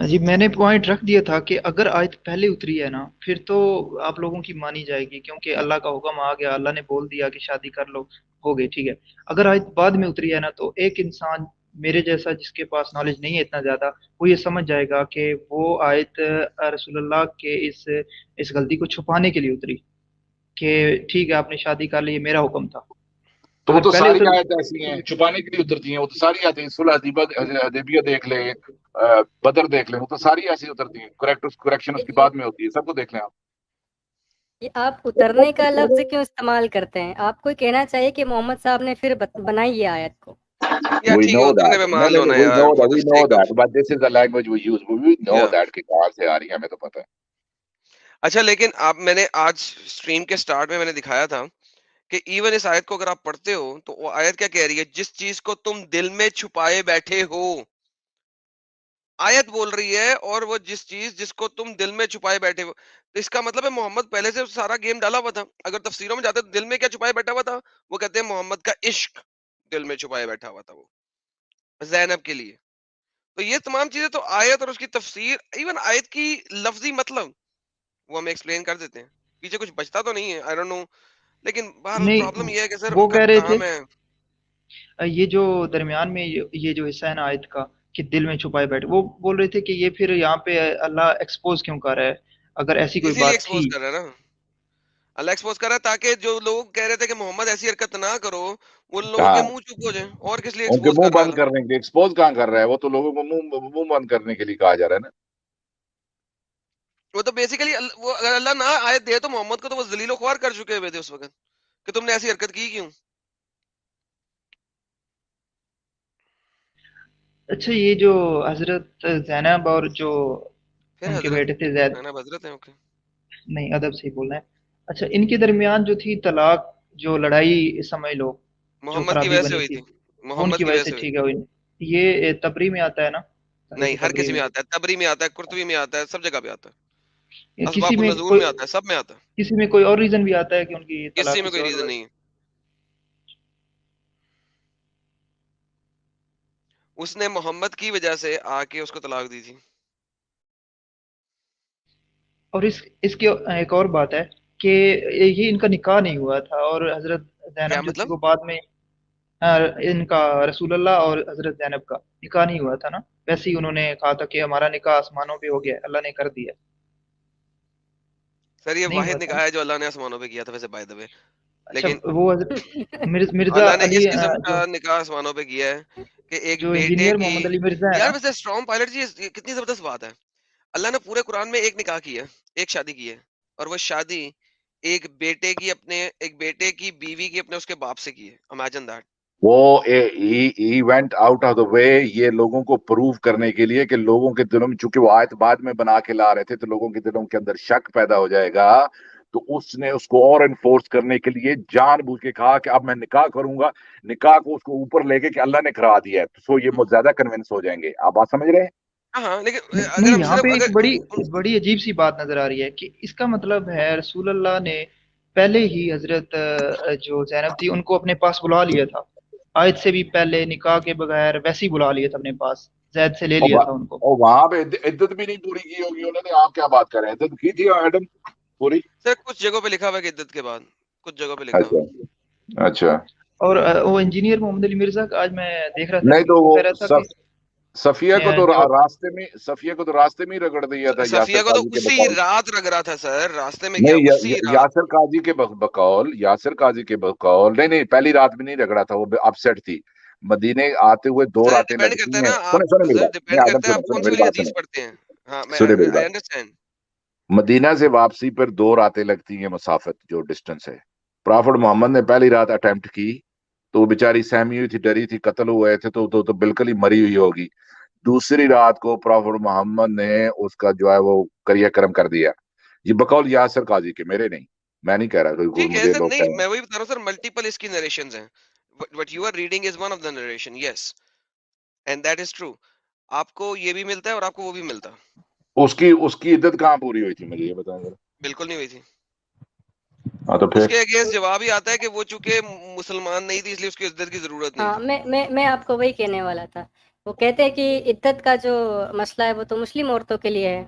जी, मैंने पॉइंट रख दिया था कि अगर आयत पहले उतरी है ना, फिर तो आप लोगों की मानी जाएगी, क्योंकि अल्लाह का हुक्म आ गया, अल्लाह ने बोल दिया कि शादी कर लो, हो गई, ठीक है। अगर आयत बाद में उतरी है ना, तो एक इंसान मेरे जैसा जिसके पास नॉलेज नहीं है इतना ज्यादा, वो ये समझ जाएगा कि वो आयत रसूलुल्लाह के इस गलती को छुपाने के लिए उतरी, कि ठीक है आपने शादी कर ली, ये मेरा हुक्म था। तो वो अगर तो पहले सारी उतर आयतें ऐसी हैं छुपाने के लिए उतरती हैं, वो तो सारी आयतें, सुलह हदीबिया देख ले, बदर देख ले, वो तो सारी ऐसी उतरती हैं। करेक्शन उसकी ये बाद में होती है, सबको देख लें आप। ये आप उतरने का लफ्ज क्यों इस्तेमाल करते हैं? आपको ही कहना चाहिए कि मोहम्मद साहब ने फिर बनाई ये आयत को। या We ठीक है, know उतरने that. पे No, मान no, लो no. ना We know यार, that. For the We know sake that. Of, But this is the language we use. We know या that कि कहाँ से आ रही है, हमें तो पता है। अच्छा। लेकिन आप, मैंने आज स्ट्रीम के स्टार्ट में मैंने दिखाया था कि इवन इस आयत को अगर आप पढ़ते हो तो वो आयत क्या कह रही है, जिस चीज को तुम दिल में छुपाए बैठे हो, आयत बोल रही है, और वो जिसको तुम दिल में छुपाए बैठे हो, तो इसका मतलब है मोहम्मद पहले से सारा गेम डाला हुआ था। अगर तफसीरों में जाते तो दिल में क्या छुपाए बैठा हुआ था, वो कहते हैं मोहम्मद का इश्क दिल में छुपाए बैठा हुआ था वो जैनब के लिए। तो ये तमाम चीजें तो आयत और उसकी तफसीर, इवन आयत की लफ्जी मतलब, वो हमें एक्सप्लेन कर देते हैं। पीछे कुछ बचता तो नहीं है, आई डोंट नो। लेकिन बहरहाल प्रॉब्लम नहीं, ये है कि सर वो उनका कह रहे थे काम है। ये जो दरमियान में ये जो हिस्सा है ना आयत का, कि दिल में छुपाए बैठे, वो बोल रहे थे कि ये फिर यहाँ पे अल्लाह एक्सपोज क्यों कर रहा है, अगर ऐसी कोई इसीलिए बात थी। एक्सपोज कर रहा है ना, अल्लाह एक्सपोज कर रहा है, ताकि जो लोग कह रहे थे कि मोहम्मद ऐसी हरकत ना करो, उन लोगों के हाँ, मुंह चुप हो जाए। और किस लिए उनके एक्सपोज मुंह कर रहा है बंद अल्लाह? करने के लिए। एक्सपोज कहाँ कर रहा है, वो तो लोगों को मुंह बंद करने के लिए कहा जा रहा है ना। वो तो बेसिकली वो अगर अल्लाह ना आयत दे तो मोहम्मद को तो वो जलीलो ख्वार कर चुके हुए थे उस वक्त, कि तुमने ऐसी हरकत की क्यों। अच्छा, ये जो हजरत जैनब और जो फिर उनके हजरत, बेटे थे जैद, ना हजरत है, ओके। नहीं अदब से ही बोलना है। अच्छा, इनके दरमियान जो थी तलाक, जो लड़ाई समझ लो, जो मोहम्मद की खराबी वजह से बनी हुई थी, थी, मोहम्मद उनकी की वजह वजह से, से हुई ठीक थी। है ये तबरी में आता है ना, नहीं, तारीख हर तबरी किसी में में, आता है, तबरी में आता है, कुर्तुबी में आता है, सब जगह पे आता है, किसी असबाब में नजूल कोई, में आता है, सब में आता है। किसी में कोई और रीजन भी आता है कि उनकी किसी तलाक में किसी कोई और रीजन वजह नहीं से। है। उसने मोहम्मद की वजह से आके उसको तलाक दी थी। और इसके एक और बात है कि ये इनका निकाह नहीं हुआ था, और हजरत क्या जैनब जो थी मतलब? वो बाद में, इनका रसूलुल्लाह और हजरत जैनब का निकाह नहीं हुआ था ना। वैसे ही उन्होंने कहा था कि हमारा निकाह आसमानों पे हो गया, अल्लाह ने कर दिया। सर ये नहीं हुआ वाहिद था ना। निकाह है जो अल्लाह ने आसमानों पे किया था, वैसे बाय द वे। अच्छा, लेकिन वो मिर्जा अल्लाह ने अली इस किस्म का जो निकाह आसमानों पे किया है कि एक जो बेटे इंजीनियर की। मोहम्मद अली मिर्जा है यार ना। वैसे स्ट्रॉन्ग पायलट जी, ये कितनी जबरदस्त बात है। अल्लाह ने पूरे कुरान में एक निकाह किया है, एक शादी की है, और वो शादी एक बेटे की बीवी की अपने उसके बाप से की है। Imagine that. وہ he went out of the way یہ لوگوں کو پروو کرنے کے لیے کہ لوگوں کے دلوں میں، چونکہ وہ آیت بعد میں بنا کے لا رہے تھے تو لوگوں کے دلوں کے اندر شک پیدا ہو جائے گا، تو اس نے اس کو اور انفورس کرنے کے لیے جان بوجھ کے کہا کہ اب میں نکاح کروں گا، نکاح کو اس کو اوپر لے کے کہ اللہ نے کرا دیا ہے، تو یہ زیادہ کنونس ہو جائیں گے. آپ بات سمجھ رہے ہیں؟ ہاں لیکن اگر نہیں، ہم یہاں صرف پہ ایک اگر بڑی عجیب سی بات نظر آ رہی ہے کہ اس کا مطلب ہے رسول اللہ نے پہلے ہی حضرت جو زینب تھی ان کو اپنے پاس بلا لیا تھا، آیت سے بھی پہلے نکاح کے بغیر ویسے ہی بلا لیا تھا اپنے پاس، زید سے لے لیا تھا ان کو. اور وہاں پہ عدت بھی نہیں پوری کی ہوگی انہوں نے. آپ کیا بات کر رہے ہیں؟ عدت کی تھی ایڈم پوری؟ سر کچھ جگہوں پہ لکھا ہوا ہے کہ عدت کے بعد، کچھ جگہوں پہ لکھا ہوا ہے. اچھا اچھا. اور وہ انجینئر محمد علی مرزا کا آج میں دیکھ رہا تھا نہیں کہ تو وہ وہ کہہ رہا تھا کہ صفیہ کو تو جو راستے میں ہی رگڑ دیا تھا صفیہ یاسر کو تو قاضی کے اسی بقول. رات لگ رہا تھا سر، راستے میں کیا نہیں اسی رات. یاسر قاضی کے بقول، نہیں پہلی رات میں نہیں رگڑا تھا، وہ اپسیٹ تھی. مدینے آتے ہوئے 2 سر راتیں ڈیپینڈ لگتی کرتا ہے ہیں. نا آپ، سنیں میری سر بات، نہیں ڈیپینڈ آدم کرتا ہے آپ کون سی میری والی بات حدیث سنیں، پڑھتے ہیں. ہاں میں سنیں میری آئی بات. انڈرسٹینڈ. مدینہ سے واپسی پر 2 راتیں لگتی ہیں مسافت جو ڈسٹنس ہے. پرافٹ محمد نے پہلی رات اٹیمپٹ کی تو وہ بیچاری سہمی ہوئی تھی، ڈری تھی، قتل ہوئے تھے تو بالکل ہی مری ہوئی ہوگی. دوسری رات کو پرافٹ محمد نے اس کا جو ہے وہ کریہ کرم کر دیا. یہ بقول یاسر قاضی کے، میرے نہیں، میں نہیں کہہ رہا کوئی ٹھیک ہے مجھے سر، لوگ نہیں کہیں. میں وہی بتا رہا ہوں سر، ملٹیپل اس کی نریشنز ہیں. What you are reading is one of the narration, yes and that is true. آپ کو یہ بھی ملتا ہے اور آپ کو وہ بھی ملتا. اس کی عدت کہاں پوری ہوئی تھی، مجھے یہ بتائیں ذرا. بالکل نہیں ہوئی تھی. ہاں تو اس پھر کے اگینسٹ جواب ہی آتا ہے کہ وہ چونکہ مسلمان نہیں تھی اس لیے اس کی عزت کی ضرورت نہیں ہاں تھی. میں آپ کو وہی کہنے والا تھا. وہ کہتے ہیں کہ عدت کا جو مسئلہ ہے وہ تو مسلم عورتوں کے لیے ہے،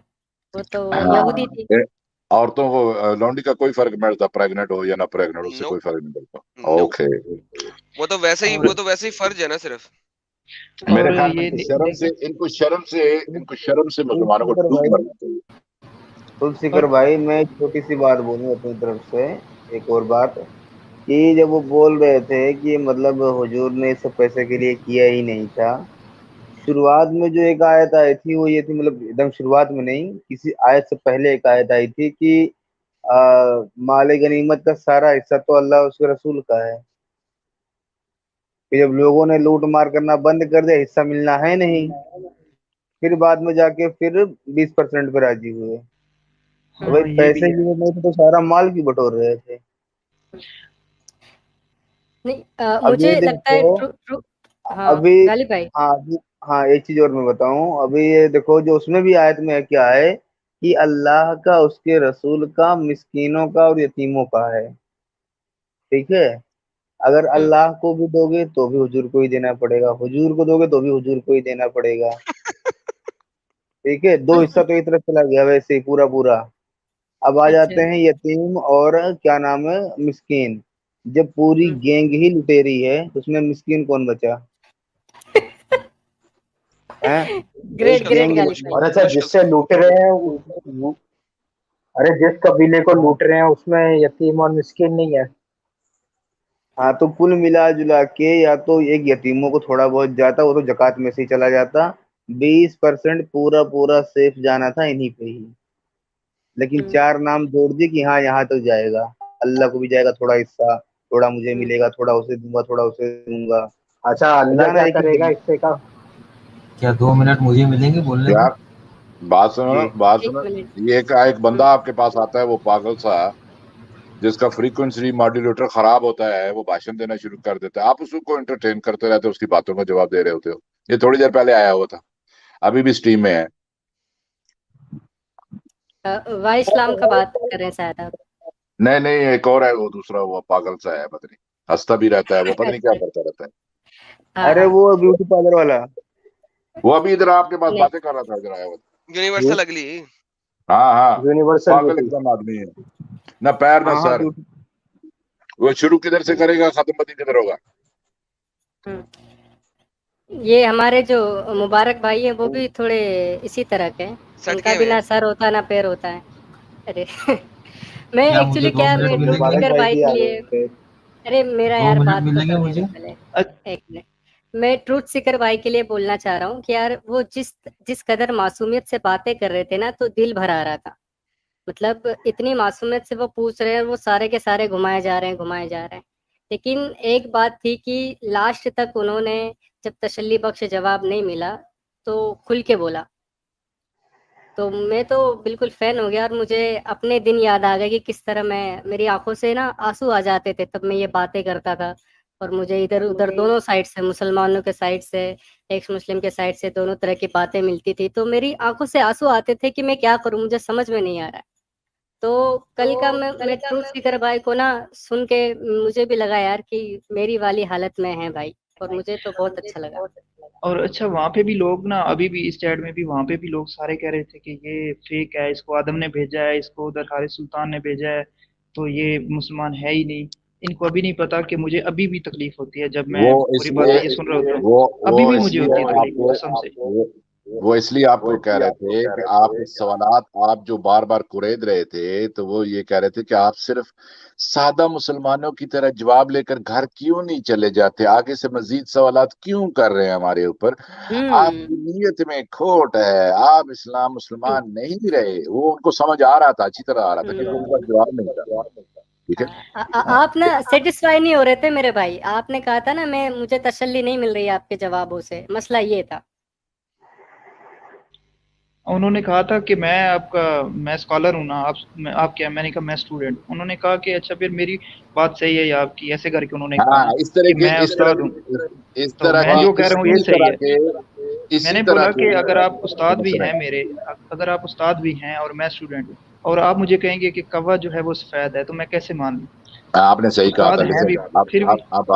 وہ تو یہودی تھی. عورتوں کو لونڈی کا کوئی فرق نہیں پڑتا، پریگنٹ ہو یا نہ پریگنٹ، اس سے نو کوئی فرق نہیں پڑتا. نو، اوکے. وہ تو ویسے ہی فرض ہے نا صرف. میرے اور خیال میں یہ ان کو شرم سے مسلمانوں کو ڈوب مرنا چاہیے. تلسیکر بھائی میں چھوٹی سی بات بولوں اپنی طرف سے، ایک اور بات کہ جب وہ بول رہے تھے کہ مطلب حضور نے اس پیسے کے لیے کیا ہی نہیں تھا، شروعات میں جو ایک آیت آئی تھی وہ یہ تھی، مطلب ایک دم شروعات میں نہیں، کسی آیت سے پہلے ایک آیت آئی تھی کہ مال غنیمت کا سارا حصہ تو اللہ اس کے رسول کا ہے. کہ جب لوگوں نے لوٹ مار کرنا بند کر دیا، حصہ ملنا ہے نہیں، پھر بعد میں جا کے پھر 20% پہ راضی ہوئے. تو بھائی یہ بھی پیسے ہے. کی نہیں تھے تو سارا مال کی بٹور رہے تھے. نہیں اب یہ مجھے لگتا ہے دیکھو ہاں ابھی، غالب بھائی. ہاں ایک چیز اور میں بتاؤں. ابھی یہ دیکھو جو اس میں بھی آیت میں کیا ہے کہ اللہ کا، اس کے رسول کا، مسکینوں کا اور یتیموں کا ہے. ٹھیک ہے، اگر اللہ کو بھی دو گے تو بھی حضور کو ہی دینا پڑے گا، حضور کو دو گے تو بھی حضور کو ہی دینا پڑے گا. ٹھیک ہے، 2 حصہ تو ایک طرف چلا گیا ویسے ہی پورا. اب آ اچھا. جاتے ہیں یتیم اور کیا نام ہے، مسکین. جب پوری گینگ ہی لٹیری ہے تو اس میں مسکین کون بچا ہے؟ گریٹ ایک گریٹ گینگ غالب لٹی. بھائی. اور اچھا جس سے لوٹ رہے ہیں ارے جس قبیلے کو لوٹ رہے ہیں اس میں یتیم اور مسکین نہیں ہے. ہاں تو کل ملا جلا کے یا تو ایک یتیموں کو تھوڑا بہت جاتا، وہ تو زکوٰۃ میں سے ہی چلا جاتا. 20% پورا سیف جانا تھا انہی پہ ہی. لیکن 4 نام جوڑ دی کہ ہاں یہاں تک جائے گا، اللہ کو بھی جائے گا تھوڑا حصہ، تھوڑا مجھے ملے گا، تھوڑا اسے دوں گا، تھوڑا اسے دوں گا. اچھا اللہ جانا کیا ایک ہی کرے گا جگہ. اس سے کا؟ کیا 2 منٹ مجھے ملیں گے بولنے کو؟ یار بات ایک سنو. منٹ. یہ ایک بندہ آپ کے پاس آتا ہے، وہ پاگل سا جس کا فریکوینسی ماڈولیٹر خراب ہوتا ہے، وہ بھاشن دینا شروع کر دیتا ہے. آپ اس کو انٹرٹین کرتے رہتے ہو، اس کی باتوں کا جواب دے رہے ہوتے ہو. یہ تھوڑی دیر پہلے آیا ہوا تھا، ابھی بھی اسٹریم میں ہے. وائی اسلام کا بات کر رہے ہیں شاید آپ. نہیں ایک اور ہے، وہ دوسرا، وہ پاگل سا ہے، پتہ نہیں ہنستا بھی رہتا ہے، وہ پتہ نہیں کیا اچھا. کرتا رہتا ہے. ہاں ارے ہاں. وہ بیوٹی پارلر والا. وہ ابھی ادھر آپ کے پاس نہیں باتیں کر رہا تھا، ادھر آیا ہوا تھا. یونیورسل اگلی. ہاں یونیورسل پاگل بیوٹی. ایک دم آدمی ہے، نہ پیر نہ ہاں سر. بیوٹی. وہ شروع کدھر سے کرے گا، ختم پتی کدھر ہوگا. یہ ہمارے جو مبارک بھائی ہیں وہ بھی تھوڑے اسی طرح کے ہیں. ان سٹ کا کے بھی ہوئے نہ ہیں. سر ہوتا نہ پیر ہوتا ہے. ارے میں کیا مجھے ایکچولی 2 کیا منٹ میں ملیں ٹروتھ گے؟ مبارک سیکر بھائی بھائی بھی کے آ لیے. گئے. ارے میرا 2 یار منٹ بات تو ملیں گے کرنے دو مجھے؟ پہلے. ایک منٹ. میں ٹروتھ سیکر بھائی کے لیے بولنا چاہ رہا ہوں کہ یار وہ جس قدر معصومیت سے باتیں کر رہے تھے نا تو دل بھر آ رہا تھا. مطلب اتنی معصومیت سے وہ پوچھ رہے ہیں، وہ سارے کے سارے گھمائے جا رہے ہیں. لیکن ایک بات تھی کہ لاسٹ تک انہوں نے جب تسلی بخش جواب نہیں ملا تو کھل کے بولا، تو میں تو بالکل فین ہو گیا، اور مجھے اپنے دن یاد آ گئے کہ کس طرح میری آنکھوں سے نا آنسو آ جاتے تھے تب میں یہ باتیں کرتا تھا، اور مجھے ادھر ادھر دونوں سائڈ سے، مسلمانوں کے سائڈ سے، ایکس مسلم کے سائڈ سے، دونوں طرح کی باتیں ملتی تھی، تو میری آنکھوں سے آنسو آتے تھے کہ میں کیا کروں، مجھے سمجھ میں نہیں آ رہا ہے۔ تو کل کا میں ٹروتھ سیکر بھائی کو نا سن کے مجھے بھی لگا یار کہ میری والی حالت میں ہے بھائی، اور مجھے تو بہت اچھا لگا۔ اور اچھا وہاں پہ بھی لوگ نا ابھی بھی اس چیٹ میں بھی وہاں پہ بھی لوگ سارے کہہ رہے تھے کہ یہ فیک ہے، اس کو آدم نے بھیجا ہے، اس کو ادھر حارث سلطان نے بھیجا ہے، تو یہ مسلمان ہے ہی نہیں۔ ان کو ابھی نہیں پتا کہ مجھے ابھی بھی تکلیف ہوتی ہے جب میں وہ اس پوری لیے باتیں یہ سن رہا ہوتا ہوں، وہ ابھی وہ بھی اس مجھے لیے ہوتی ہے آپ تکلیف کو قسم سے۔ وہ اس لیے آپ کو کہہ رہے تھے کہ آپ اس سوالات آپ جو بار بار قرید رہے تھے، تو وہ یہ کہہ رہے تھے کہ آپ صرف سادہ مسلمانوں کی طرح جواب لے کر گھر کیوں نہیں چلے جاتے، آگے سے مزید سوالات کیوں کر رہے ہیں ہمارے اوپر، آپ کی نیت میں کھوٹ ہے، آپ اسلام مسلمان نہیں رہے۔ وہ ان کو سمجھ آ رہا تھا، اچھی طرح آ رہا تھا، کیونکہ ان کا جواب نہیں تھا، ٹھیک ہے۔ آپ نا سیٹسفائی نہیں ہو رہے تھے میرے بھائی، آپ نے کہا تھا نا مجھے تسلی نہیں مل رہی آپ کے جوابوں سے، مسئلہ یہ تھا۔ انہوں نے کہا تھا کہ میں اسکالر ہوں نا، آپ کیا؟ میں نے کہا میں اسٹوڈنٹ۔ انہوں نے کہا کہ اچھا پھر میری بات صحیح ہے یا آپ کی، ایسے کر کے انہوں نے کہا ہاں، اس طرح کہ کے میں استاد ہوں، اس تو طرح میں کی جو کہہ رہا ہوں یہ صحیح ہے۔ میں اسی نے طرح بولا کی کہ اگر آپ استاد بھی سنیں، ہیں میرے، اگر آپ استاد بھی ہیں اور میں اسٹوڈنٹ ہوں، اور آپ مجھے کہیں گے کہ کوا جو ہے وہ سفید ہے، تو میں کیسے مان لوں؟ آپ نے صحیح کہا استاد تھا، ہیں لیکن بھی پھر بھی۔ آپ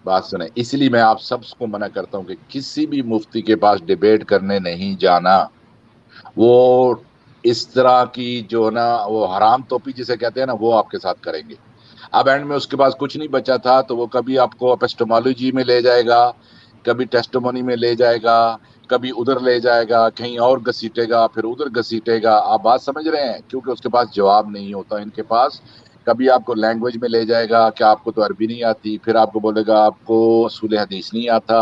بات سنیں، اسی لیے میں آپ سب کو منع کرتا ہوں کہ کسی بھی مفتی کے پاس ڈیبیٹ کرنے نہیں جانا۔ وہ اس طرح کی جو نا وہ حرام توپی جسے کہتے ہیں نا، وہ آپ کے ساتھ کریں گے۔ اب اینڈ میں اس کے پاس کچھ نہیں بچا تھا تو وہ کبھی آپ کو اپسٹمالوجی میں لے جائے گا، کبھی ٹیسٹمونی میں لے جائے گا، کبھی ادھر لے جائے گا، کہیں اور گھسیٹے گا، پھر ادھر گھسیٹے گا۔ آپ بات سمجھ رہے ہیں؟ کیونکہ اس کے پاس جواب نہیں ہوتا ان کے پاس۔ کبھی آپ کو لینگویج میں لے جائے گا کہ آپ کو تو عربی نہیں آتی، پھر آپ کو بولے گا آپ کو اصول حدیث نہیں آتا،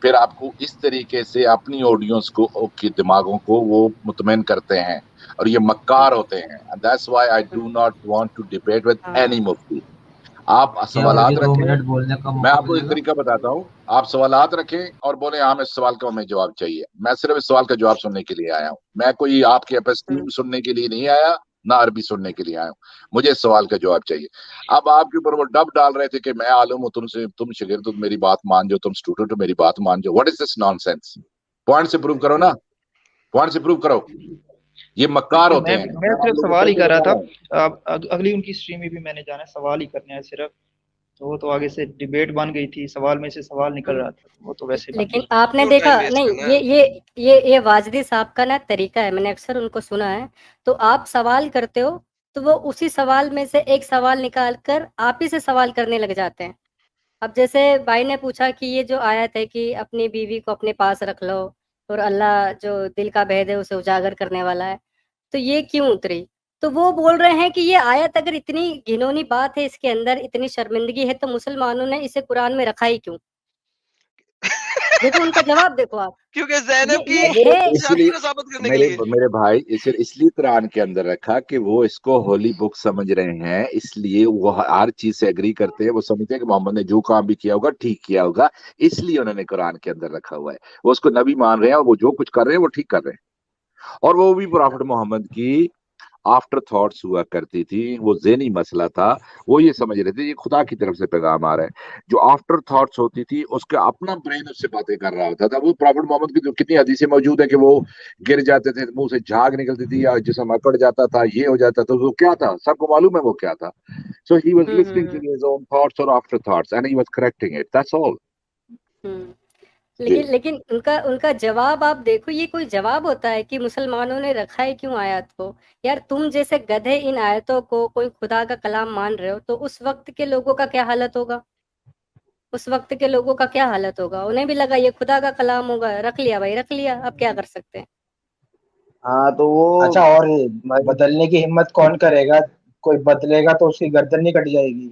پھر آپ کو اس طریقے سے اپنی آڈینس کو کی دماغوں کو وہ مطمئن کرتے ہیں، اور یہ مکار ہوتے ہیں۔ And that's why I do not want to debate with any mufti۔ آپ کیا مجھے سوالات 2 رکھیں، منٹ بولنے کا میں موقع آپ کو ملے ایک گا؟ طریقہ بتاتا ہوں، آپ سوالات رکھیں اور بولیں ہاں اس سوال کا ہمیں جواب چاہیے۔ میں صرف اس سوال کا جواب سننے کے لیے آیا ہوں، میں کوئی آپ کے اپسٹیم سننے کے لیے نہیں آیا، نہ عربی سننے کے لیے آیا ہوں، مجھے اس سوال کا جواب چاہیے۔ اب آپ کے اوپر وہ ڈب ڈال رہے تھے کہ میں عالم ہوں، تم شاگرد ہو، میری بات مان جاؤ، تم اسٹوڈنٹ ہو، میری بات مان جاؤ۔ What is this naan sense? Point سے پروو کرو نا، پوائنٹ سے پروو کرو۔ یہ مکار ٹھیک ہے، ہوتے ہیں۔ میں آپ صرف لوگوں کو سوال ہی کیسے کر رہا بتا تھا، رہا ہوں؟ اگلی ان کی اسٹریم میں بھی میں نے جانا ہے، سوال ہی کرنے ہیں صرف، تو وہ تو آگے سے ڈیبیٹ بن گئی تھی، سوال میں سے سوال نکل رہا تھا، وہ تو ویسے بن لیکن گئی۔ آپ نے کیوں دیکھا ٹائم ویسٹ نہیں، کرنا ہے؟ یہ واجدی صاحب کا نا طریقہ ہے، میں نے اکثر ان کو سنا ہے، تو آپ سوال کرتے ہو تو وہ اسی سوال میں سے ایک سوال نکال کر آپ ہی سے سوال کرنے لگ جاتے ہیں۔ اب جیسے بھائی نے پوچھا کہ یہ جو آیت ہے کہ اپنی بیوی کو اپنے پاس رکھ لو اور اللہ جو دل کا بھید ہے اسے اجاگر کرنے والا ہے، تو یہ کیوں اتری؟ تو وہ بول رہے ہیں کہ یہ آیت اگر اتنی گھنونی بات ہے، اس کے اندر اتنی شرمندگی ہے، تو مسلمانوں نے اسے قرآن میں رکھا ہی کیوں؟ دیکھو ان کا جواب، دیکھو آپ، کیونکہ زینب کی یہ ہے۔ اس شادی لیے کو ثابت کرنے کے لیے۔ میرے بھائی اس لیے قرآن کے اندر رکھا کہ وہ اس کو ہولی بک سمجھ رہے ہیں، اس لیے وہ ہر چیز سے ایگری کرتے ہیں، وہ سمجھتے ہیں کہ محمد نے جو کام بھی کیا ہوگا ٹھیک کیا ہوگا، اس لیے انہوں نے قرآن کے اندر رکھا ہوا ہے۔ وہ اس کو نبی مان رہے ہیں، اور وہ جو کچھ کر رہے ہیں وہ ٹھیک کر رہے ہیں، اور وہ بھی پرافٹ محمد کی آفٹر تھاٹس ہوا کرتی تھی، وہ ذہنی مسئلہ تھا، وہ یہ سمجھ رہے تھے یہ خدا کی طرف سے پیغام آ رہا ہے۔ جو آفٹر تھاٹس ہوتی تھی اس کا اپنا برین اس سے باتیں کر رہا ہوتا تھا۔ وہ پرافٹ محمد کی جو کتنی حدیثیں موجود ہے کہ وہ گر جاتے تھے، منہ سے جھاگ نکلتی تھی، یا جسم اکڑ جاتا تھا، یہ ہو جاتا تھا، وہ کیا تھا سب کو معلوم ہے وہ کیا تھا۔ So he was listening to his own thoughts اور after thoughts and he was correcting it, that's all. جی، لیکن ان کا جواب آپ دیکھو، یہ کوئی جواب ہوتا ہے کہ مسلمانوں نے رکھا ہے کیوں آیات کو؟ یار تم جیسے گدھے ان آیتوں کو کوئی خدا کا کلام مان رہے ہو، تو اس وقت کے لوگوں کا کیا حالت ہوگا؟ اس وقت کے لوگوں کا کیا حالت ہوگا؟ انہیں بھی لگا یہ خدا کا کلام ہوگا، رکھ لیا بھائی، رکھ لیا، اب کیا کر سکتے ہیں؟ ہاں تو وہ اچھا، اور بدلنے کی ہمت کون کرے گا؟ کوئی بدلے گا تو اس کی گردن نہیں کٹ جائے گی؟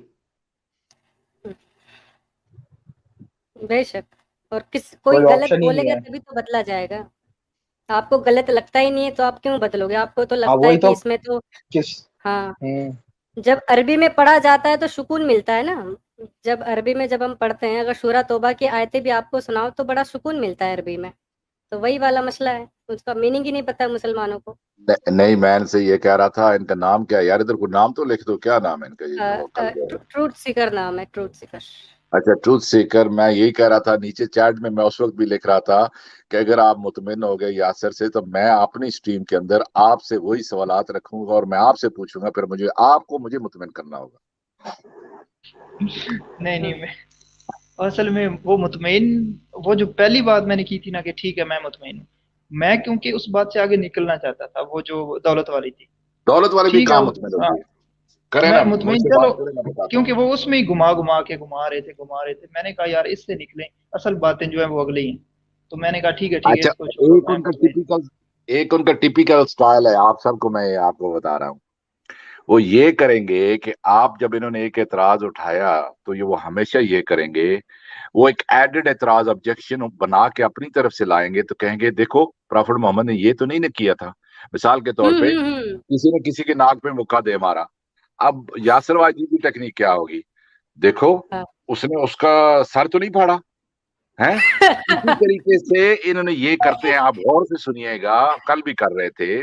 بے شک، اور کوئی کوئی غلط آپشن ہی بولے نہیں گا ہے۔ تبھی تو بدلا جائے گا۔ آپ کو غلط لگتا ہی نہیں ہے تو آپ کیوں بدلو گے؟ آپ کو تو ہاں لگتا ہے وہی کہ تو، اس میں تو کس ہاں جب عربی میں پڑھا جاتا ہے تو سکون ملتا ہے نا. جب عربی میں جب ہم پڑھتے ہیں اگر سورہ توبہ کی آیتیں بھی آپ کو سناؤ تو بڑا سکون ملتا ہے عربی میں. تو وہی والا مسئلہ ہے, اس کا میننگ ہی نہیں پتا ہے مسلمانوں کو. نہیں میں ان سے یہ کہہ رہا تھا ان کا نام کیا ہے یار, ادھر کوئی نام تو لکھ دو, کیا نام ہے ان کا یہ جو کل گئے ہیں؟ ٹروتھ سیکر نام ہے, ٹروتھ سیکر. اچھا ٹروتھ سیکر. میں یہی کہہ رہا تھا نیچے چیٹ میں اس وقت بھی لکھ رہا تھا کہ اگر آپ مطمئن ہو گئے یاسر سے تو میں اپنی سٹریم کے اندر آپ سے وہی سوالات رکھوں گا اور میں آپ سے پوچھوں گا, پھر آپ کو مجھے مطمئن کرنا ہوگا. نہیں میں اصل میں وہ مطمئن, وہ جو پہلی بات میں نے کی تھی نا کہ ٹھیک ہے میں مطمئن ہوں, میں کیونکہ اس بات سے آگے نکلنا چاہتا تھا, وہ جو دولت والی تھی. دولت والے بھی ٹھیک ہے کہاں مطمئن ہاں, ہوگی, کریں میں نا مجھ مطمئن سے چلو, بات کریں, میں بتاتا کیونکہ ہوں. وہ اس میں ہی گھما رہے تھے. میں نے کہا یار اس سے نکلیں, اصل باتیں جو ہیں وہ اگلی ہیں. تو میں نے کہا ٹھیک ہے اچھا اس کو چھوڑو, میں مطمئن. ایک ان کا ٹیپیکل سٹائل ہے, آپ سب کو میں آپ کو بتا رہا ہوں. وہ یہ کریں گے کہ آپ جب انہوں نے ایک اعتراض اٹھایا تو یہ وہ ہمیشہ یہ کریں گے, وہ ایک ایڈڈ اعتراض آبجیکشن بنا کے اپنی طرف سے لائیں گے, تو کہیں گے دیکھو پرافٹ محمد نے یہ تو نہیں کیا تھا. مثال کے طور پہ کسی نے کسی کے ناک پہ مکہ دے مارا, اب یاسر واجی کی ٹیکنیک کیا ہوگی, دیکھو اس نے اس کا سر تو نہیں پھاڑا ہے. اسی طریقے سے انہوں نے یہ کرتے ہیں, آپ غور سے سنیے گا, کل بھی کر رہے تھے.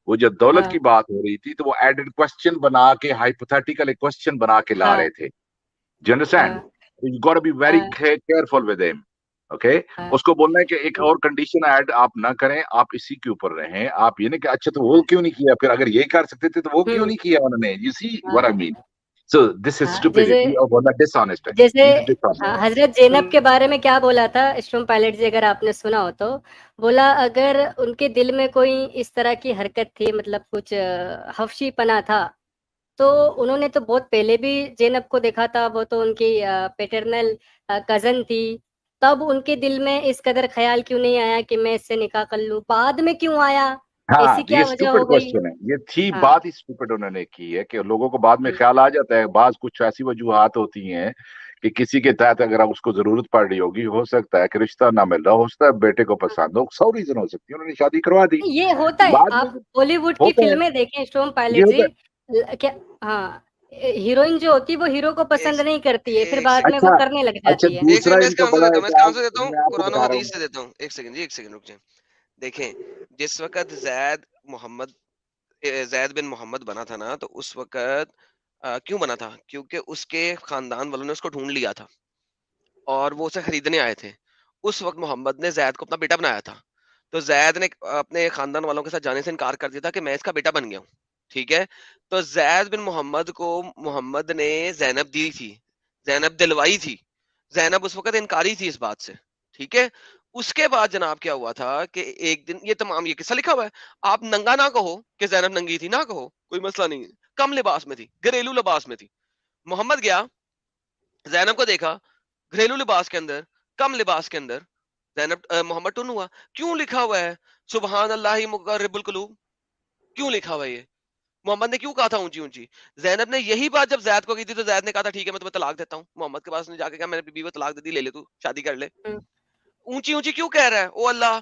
وہ جب دولت کی بات ہو رہی تھی تو وہ ایڈڈ کوسچن بنا کے ہائپوتھیٹیکل ایک کوسچن بنا کے لا رہے تھے. Do you understand, you got to be very careful with him. Okay, اس کو بولنا ہے کہ ایک اور کنڈیشن ایڈ آپ نہ کریں, آپ اسی کے اوپر رہیں. آپ یہ نہیں کہ اچھا تو وہ کیوں نہیں کیا, پھر اگر یہ کر سکتے تھے تو وہ کیوں نہیں کیا انہوں نے. یو سی واٹ آئی مین. سو دس از اسٹوپڈیٹی اور ڈس آنےسٹ. جیسے حضرت زینب کے بارے میں کیا بولا تھا اسٹروم پائلٹ جی, اگر آپ نے سنا ہو تو بولا اگر ان کے دل میں کوئی اس طرح کی حرکت تھی, مطلب کچھ حفشی پنا تھا, تو انہوں نے تو بہت پہلے بھی زینب کو دیکھا تھا, وہ تو ان کی پیٹرنل کزن تھی. تب ان کے دل میں اس قدر خیال کیوں نہیں آیا کہ میں اس سے نکاح کر لوں, بعد میں کیوں آیا, ہاں ایسی یہ کیا وجہ اسٹوپڈ ہو گئی؟ کوشچن ہے, یہ تھی بات ہی اسٹوپڈ انہوں نے کی ہے کہ لوگوں کو بعد میں خیال آ جاتا ہے. بعض کچھ ایسی وجوہات ہوتی ہیں کہ کسی کے تحت اگر اس کو ضرورت پڑ رہی ہوگی, ہو سکتا ہے کہ رشتہ نہ مل رہا, ہو سکتا ہے بیٹے کو پسند ہو, 100 ریزن ہو سکتی ہے, انہوں نے شادی کروا دی. یہ ہوتا ہے, بعد آپ میں بالی ووڈ کی ہوتا ہے, فلمیں دیکھیں اسٹروم یہ پائلٹ ہوتا جی, ہے. کیا ہاں ہیروئن جو ہوتی ہے وہ ہیرو کو پسند نہیں کرتی ہے, پھر ایک بعد میں سیکنڈ وہ اچھا کرنے لگ اچھا جاتی ہے. ایک دوسرا سیکنڈ میں ان اس کا کا آنسر بڑا دیتا ہے ہوں, اس کہ کا آنسر دیتا ہوں, میں آپ کو قرآن و بتا رہا حدیث سے ہوں. دیتا ہوں. ایک سیکنڈ رک جائیں. دیکھیں جس وقت زید بن محمد بنا تھا نا, تو اس وقت کیوں بنا تھا, کیونکہ اس کے خاندان والوں نے اس کو ڈھونڈ لیا تھا اور وہ اسے خریدنے آئے تھے. اس وقت محمد نے زید کو اپنا بیٹا بنایا تھا, تو زید نے اپنے خاندان والوں کے ساتھ جانے سے انکار کر دیا تھا کہ میں اس کا بیٹا بن گیا ہوں. ٹھیک ہے, تو زید بن محمد کو محمد نے زینب دی تھی, زینب دلوائی تھی. زینب اس وقت انکاری تھی اس بات سے. ٹھیک ہے, اس کے بعد جناب کیا ہوا تھا کہ ایک دن, یہ تمام یہ قصہ لکھا ہوا ہے, آپ ننگا نہ کہو کہ زینب ننگی تھی, نہ کہو, کوئی مسئلہ نہیں ہے, کم لباس میں تھی, گھریلو لباس میں تھی. محمد گیا, زینب کو دیکھا گھریلو لباس کے اندر, کم لباس کے اندر, زینب محمد ٹن ہوا. کیوں لکھا ہوا ہے سبحان اللہ مقرب القلوب, کیوں لکھا ہوا ہے یہ؟ محمد نے کیوں کہا تھا اونچی اونچی؟ زینب نے یہی بات جب زید کو کی تھی تو زید نے کہا تھا ٹھیک ہے میں تمہیں طلاق دیتا ہوں. محمد کے پاس نے جا کے کہا میں نے بیوی کو طلاق دے دی, لے لے تو شادی کر لے. اونچی اونچی کیوں کہہ رہا ہے؟ او اللہ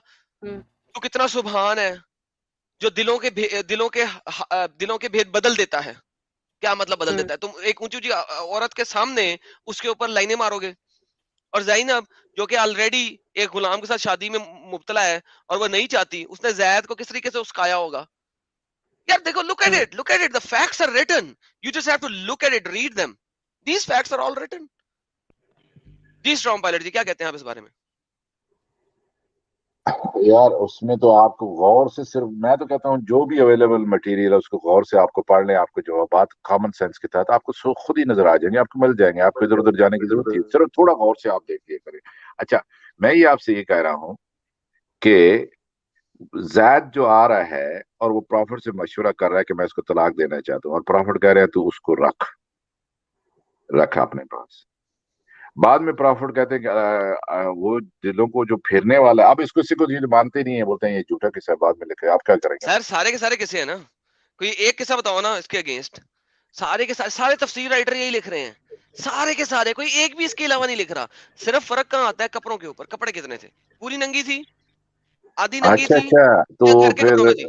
تو کتنا سبحان ہے جو دلوں کے بھید بدل دیتا ہے. کیا مطلب بدل دیتا ہے؟ تم ایک اونچی اونچی عورت کے سامنے اس کے اوپر لائنیں مارو گے, اور زینب جو کہ آلریڈی ایک غلام کے ساتھ شادی میں مبتلا ہے اور وہ نہیں چاہتی, اس نے زید کو کس طریقے سے اسکایا ہوگا؟ یار دیکھو, look at it, the facts are written, you just have to look at it, read them, these facts are all written. جی اسٹرام پائلٹ جی کیا کہتے ہیں آپ اس بارے میں؟ یار اس میں تو آپ کو غور سے, صرف میں تو کہتا ہوں جو بھی اویلیبل مٹیریل ہے اس کو غور سے آپ کو پڑھ لیں, آپ کو جوابات کامن سینس کے تحت آپ کو خود ہی نظر آ جائیں گے, آپ کو مل جائیں گے, آپ کو ادھر ادھر جانے کی ضرورت نہیں, صرف تھوڑا غور سے آپ دیکھ لیا کریں. اچھا میں یہ آپ سے یہ کہہ رہا ہوں کہ زید جو آ رہا ہے اور وہ پروفٹ سے مشورہ کر رہا ہے کہ میں اس کو طلاق دینا چاہتا ہوں, اور پروفٹ کہہ رہے ہیں تو اس کو رکھ اپنے پاس. بعد میں پرافٹ کہتے ہیں کہ وہ دلوں کو جو پھیرنے والا ہے, اب اس کو کسی کو مانتے نہیں ہیں, بولتے ہیں یہ جھوٹا قصہ ہے, بعد میں لکھے, آپ کیا کریں گے؟ سر سارے کے سارے قصے ہیں نا, کوئی ایک قصہ بتاؤ نا اس کے اگینسٹ. سارے کے سارے تفسیر رائٹر یہی لکھ رہے ہیں, سارے کے سارے, کوئی ایک بھی اس کے علاوہ نہیں لکھ رہا. صرف فرق کہاں آتا ہے کپڑوں کے اوپر, کپڑے کتنے تھے, پوری ننگی تھی, آدھی ننگی اچھا تھی, اچھا, تو یا گھر کے کپڑوں پھر میں تھی؟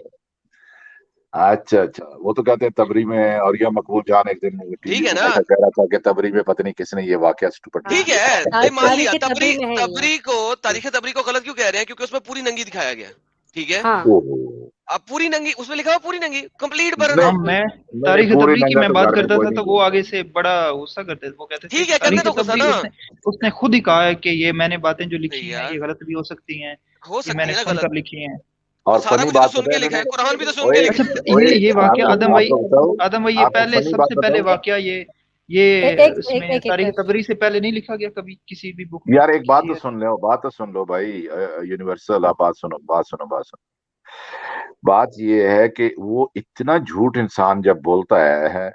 अच्छा अच्छा, वो तो कहते हैं तबरी में, और यह मकबूल जान एक दिन टीवी ठीक है में ना, बैठा कह रहा था कि तबरी में पता नहीं किसने ये वाकया स्टूपिड हाँ, ठीक लिख है, दिया। नहीं मान लिया तारीख तबरी, तबरी में है ये। तारीख तबरी को गलत क्यों कह रहे हैं, क्योंकि उसमें पूरी नंगी दिखाया गया, ठीक है। हाँ ओहो, अब पूरी नंगी उसमें लिखा हुआ, पूरी नंगी कंप्लीट नहीं बरना, हाँ, मैं नहीं तारीख पूरी तबरी की नंगा मैं तो बात घर में करता कोई था नहीं तो वो बोलता। आगे से बड़ा गुस्सा करते थे। वो कहते थे ठीक कि है, करने तारीख तो गुस्सा तबरी ना, उसने खुद ही कहा है कि ये मैंने बातें जो लिखी हैं यार ये गलत भी हो सकती हैं, हो ये सकती मैंने है ना सुनकर गलत, लिखी हैं। और और सारा फनी कुछ तो बात सुन पता है के लिखा इन्होंने, है, कुरान भी तो सुन ओए के अच्छा, लिखा है। ओए, ये वाकया आदम भाई, आपको बताऊं, आदम भाई, ये आपको पहले फनी बात सबसे पहले बताऊं वाकया ये एक एक इसमें एक एक तारीख तबरी से पहले नहीं लिखा गया कभी किसी भी बुक में यार, एक बात किसी। तो सुन लो, बात तो सुन लो भाई, यूनिवर्सल, आप बात सुनो, बात सुनो, बात सुनो। बात ये है कि वो इतना झूठ इंसान जब बोलता है,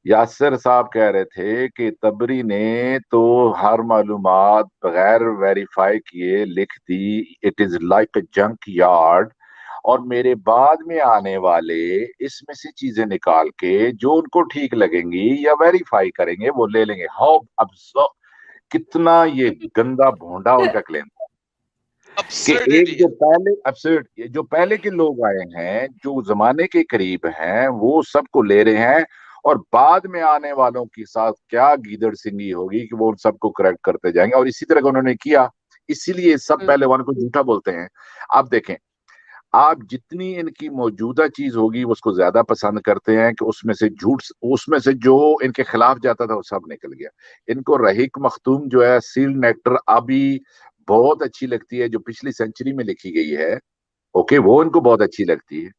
यासिर साहब कह रहे थे कि तबरी ने तो हर मालूमात बगैर वेरीफाई किए लिख दी, it is like a junkyard, और मेरे बाद में आने वाले इसमें से चीजें निकाल के जो उनको ठीक लगेंगी या वेरीफाई करेंगे वो ले लेंगे। हाउ अब कितना ये गंदा भोंडा उनका क्लेम कि एक अब्सर्डिटी है। जो पहले absurd, ये जो पहले के लोग आए हैं जो जमाने के करीब हैं वो सबको ले रहे हैं, और बाद में आने वालों के साथ क्या गीदड़ सिंगी होगी कि वो उन सबको करेक्ट करते जाएंगे, और इसी तरह का उन्होंने किया। इसीलिए सब पहले वालों को झूठा बोलते हैं। आप देखें, आप जितनी इनकी मौजूदा चीज होगी वो उसको ज्यादा पसंद करते हैं कि उसमें से झूठ, उसमें से जो इनके खिलाफ जाता था वो सब निकल गया। इनको रहीक मखतूम जो है सील्ड नेक्टर अभी बहुत अच्छी लगती है, जो पिछली सेंचुरी में लिखी गई है, ओके, वो इनको बहुत अच्छी लगती है।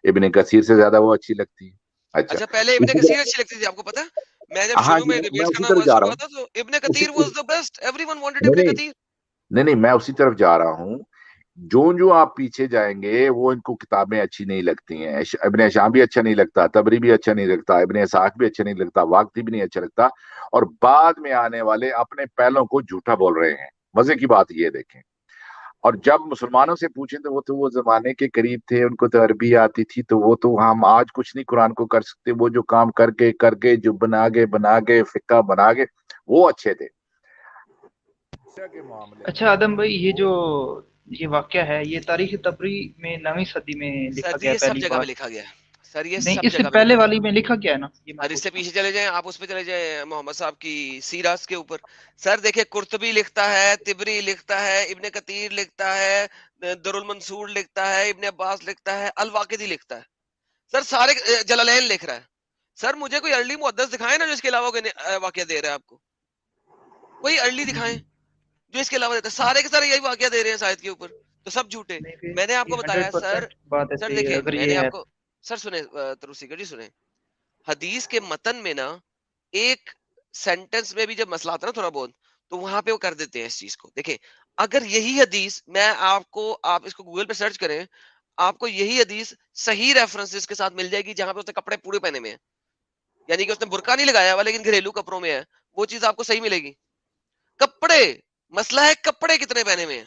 इब्ने कसीर से ज्यादा वो अच्छी लगती है। अच्छा, अच्छा, पहले इब्ने इसी कसीर तरह, अच्छी लगती थी, आपको पता है? मैं जब हाँ शुरू जी, में मैं डिबेट्स उसी करना तरफ जा शुरू रहा हुआ हूँ। था तो इब्ने उसी कतीर was the best, everyone wanted नहीं इब्ने नहीं कतीर। नहीं नहीं, मैं उसी तरफ जा रहा हूँ। जो जो आप पीछे जाएंगे वो इनको किताबें अच्छी नहीं लगती हैं। इब्ने शाम भी अच्छा नहीं लगता, तबरी भी अच्छा नहीं लगता, इब्ने इसाक भी अच्छा नहीं लगता, वाक़दी भी नहीं अच्छा लगता, और बाद में आने वाले अपने पहलों को झूठा बोल रहे हैं। मजे की बात ये देखें, और जब मुसलमानों से पूछे तो वो जमाने के करीब थे, उनको तो अरबी आती थी, तो वो तो हम आज कुछ नहीं कुरान को कर सकते, वो जो काम करके जो बना के फिक्का बना के वो अच्छे थे। शिक्षा के मामले अच्छा में आदम भाई, वो, ये वाकया है ये तारीख तबरी में 9वीं सदी में लिखा सर जी गया ये सब पहली जगह में बार। लिखा गया है, सर ये नहीं, सब इससे जगह में पहले लिखा गया वाली में लिखा गया है ना, ये मैं और इससे पूछ रहा हूँ। पीछे चले जाएं, आप उस पे चले जाएं मोहम्मद साहब की सीरास के ऊपर। सर देखिए, कुर्तुबी लिखता है, तिबरी लिखता है, इब्ने कतीर लिखता है, दुरुल मंसूर लिखता है, इब्ने अब्बास लिखता है, अल वाकिदी लिखता है। सर सारे जलालैन लिख रहा है। सर मुझे कोई अर्ली मुहद्दस दिखाए ना जो इसके अलावा कोई वाकया दे रहा है आपको, कोई अर्ली दिखाएं जो इसके अलावा देता है। सारे के सारे यही वाकया दे रहे हैं शायद के ऊपर, तो सब झूठे। नहीं, फिर मैंने ये आपको बताया सर, 100% बात सर ऐसी है देखिए अगर मैंने ये है। आपको, सर सुने तरुसीकर जी सुने, हदीस के मतन में ना एक सेंटेंस में भी जब मसला आता है ना थोड़ा बहुत, तो वहां पे वो कर देते हैं इस चीज को। देखिए, अगर यही हदीस मैं आपको, आप इसको गूगल पे सर्च करें, आपको यही हदीस सही रेफरेंसेस के साथ मिल जाएगी जहां पे उसने कपड़े पूरे पहने में है, यानी कि उसने बुरका नहीं लगाया हुआ लेकिन घरेलू कपड़ों में है, वो चीज आपको सही मिलेगी। कपड़े, मसला है कपड़े कितने पहने में है,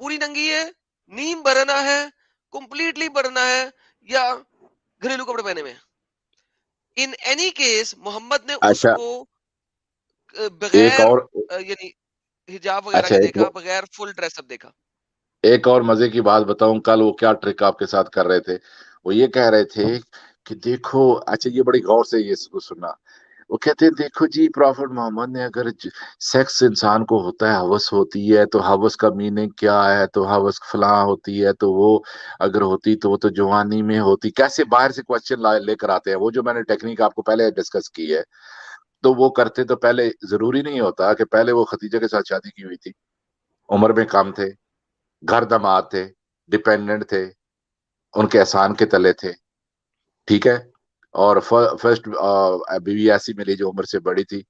पूरी नंगी है, नीम भरना है, कंप्लीटली भरना है, या घरेलू कपड़े पहने में है। इन एनी केस मोहम्मद ने अच्छा, उसको एक बगैर और, यानी हिजाब वगैरह अच्छा के एक देखा, बगैर फुल ड्रेसअप देखा। एक और मजे की बात बताऊं, कल वो क्या ट्रिक आपके साथ कर रहे थे। वो ये कह रहे थे कि देखो, अच्छा ये बड़ी गौर से ये इसको सुनना, वो कहते हैं देखो जी, प्रॉफिट मोहम्मद ने अगर सेक्स इंसान को होता है, हवस होती है, तो हवस का मीनिंग क्या है, तो हवस फलां होती है, तो वो अगर होती तो वो तो जवानी में होती, कैसे बाहर से क्वेश्चन लेकर आते हैं। वो जो मैंने टेक्निक आपको पहले डिस्कस की है, तो वो करते तो पहले जरूरी नहीं होता कि पहले वो खदीजा के साथ शादी की हुई थी, उम्र में कम थे, घर दमाद थे, डिपेंडेंट थे, उनके एहसान के तले थे, ठीक है, और फर्स्ट बीवी ऐसी मिली जो उम्र से बड़ी थी,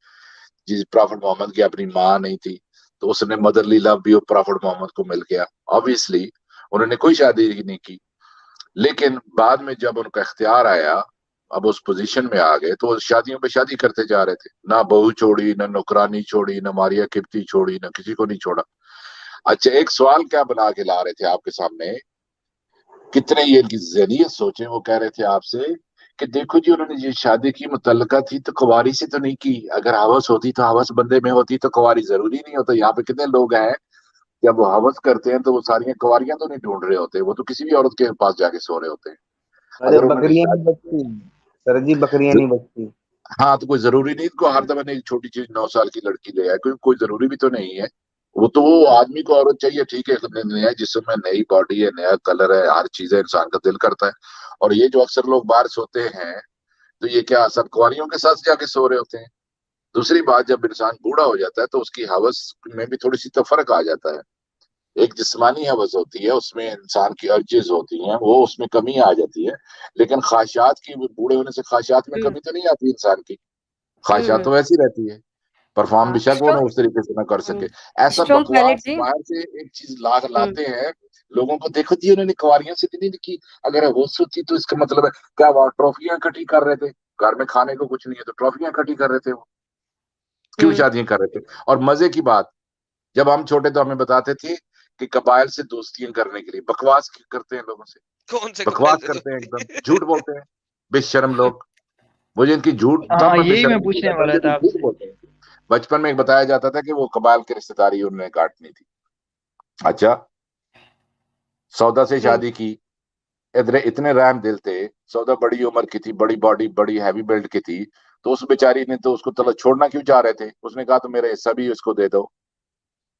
जिस प्रॉफिट मोहम्मद की अपनी माँ नहीं थी, तो उसने मदरली लव भी प्रॉफिट मोहम्मद को मिल गया। ऑब्वियसली उन्होंने कोई शादी नहीं की, लेकिन बाद में जब उनका इख्तियार आया, अब उस पोजीशन में आ गए, तो वो शादियों पे शादी करते जा रहे थे, ना बहू छोड़ी, ना नौकरानी छोड़ी, ना मारिया किप्ती छोड़ी, ना किसी को नहीं छोड़ा। अच्छा, एक सवाल क्या बना के ला रहे थे आपके सामने, कितने ये इनकी जहनियत सोचे, वो कह रहे थे आपसे कि देखो जी, उन्होंने ये शादी की मुतल्लका थी तो कुंवारी से तो नहीं की, अगर हवस होती तो हवस बंदे में होती तो कुंवारी जरूरी नहीं होता। यहाँ पे कितने लोग हैं, जब वो हवस करते हैं तो वो सारी कुंवारियां तो नहीं ढूंढ रहे होते, वो तो किसी भी औरत के पास जाके सो रहे होते हैं। अरे अगर उन्होंने बकरियां नहीं शादी, बचती सर जी, बकरियां नहीं बचती। हाँ तो कोई जरूरी नहीं को हर दफा नहीं छोटी चीज 9 साल की लड़की ले आए, कोई जरूरी भी तो नहीं है। वो आदमी को औरत चाहिए, ठीक है, नया जिस्म है, नई बॉडी है, नया कलर है, हर चीज है, इंसान का दिल करता है। और ये जो अक्सर लोग बाहर सोते हैं, तो ये क्या सब कुंवारियों के साथ जाके सो रहे होते हैं? दूसरी बात, जब इंसान बूढ़ा हो जाता है तो उसकी हवस में भी थोड़ी सी तो फर्क आ जाता है। एक जिस्मानी हवस होती है, उसमें इंसान की अर्जेज होती हैं, वो उसमें कमी आ जाती है। लेकिन ख्वाहिशात की, बूढ़े होने से ख्वाहिशात में हम्म कमी तो नहीं आती इंसान की, ख्वाहिशात हम्म तो वैसी रहती है। परफॉर्म बेशक वो ना स्ट्रॉन्ग उस तरीके से ना कर सके। ऐसा स्ट्रॉन्ग पायलट बकवास जी। बाहर से एक चीज हम्म लाते हैं, लोगों को देखो जी उन्होंने कुंवारियों से नहीं लिखी, अगर वो सोची तो इसका मतलब है क्या वो ट्रॉफियां इकट्ठी कर रहे थे? घर में खाने को कुछ नहीं है तो ट्रॉफियां इकट्ठी कर रहे थे वो, क्यों हम्म शादियां कर रहे थे? और मजे की बात, जब हम छोटे तो हमें बताते थे कि कबाइल से दोस्तियां करने के लिए बकवास करते हैं लोगों से, कौन से कबाइल बकवास से करते हैं, एकदम दोस्ती? झूठ बोलते हैं, बेशर्म लोग। वो जिनकी झूठ, हाँ तब मैं यही मैं बेशर्मी की पूछने बात है, वाला जो था झूठ आपसे। बोलते हैं। बचपन में एक बताया जाता था कि वो कबाइल की रिश्तेदारी उन्होंने काटनी थी। अच्छा, सौदा से हम्म शादी की, इतने इतने रैम दिल थे, सौदा बड़ी उम्र की थी, बड़ी बॉडी, बड़ी हैवी बिल्ड की थी, तो उस बेचारी ने तो उसको तलब छोड़ना क्यों चाह रहे थे? उसने कहा तो मेरा हिस्सा भी उसको दे दो।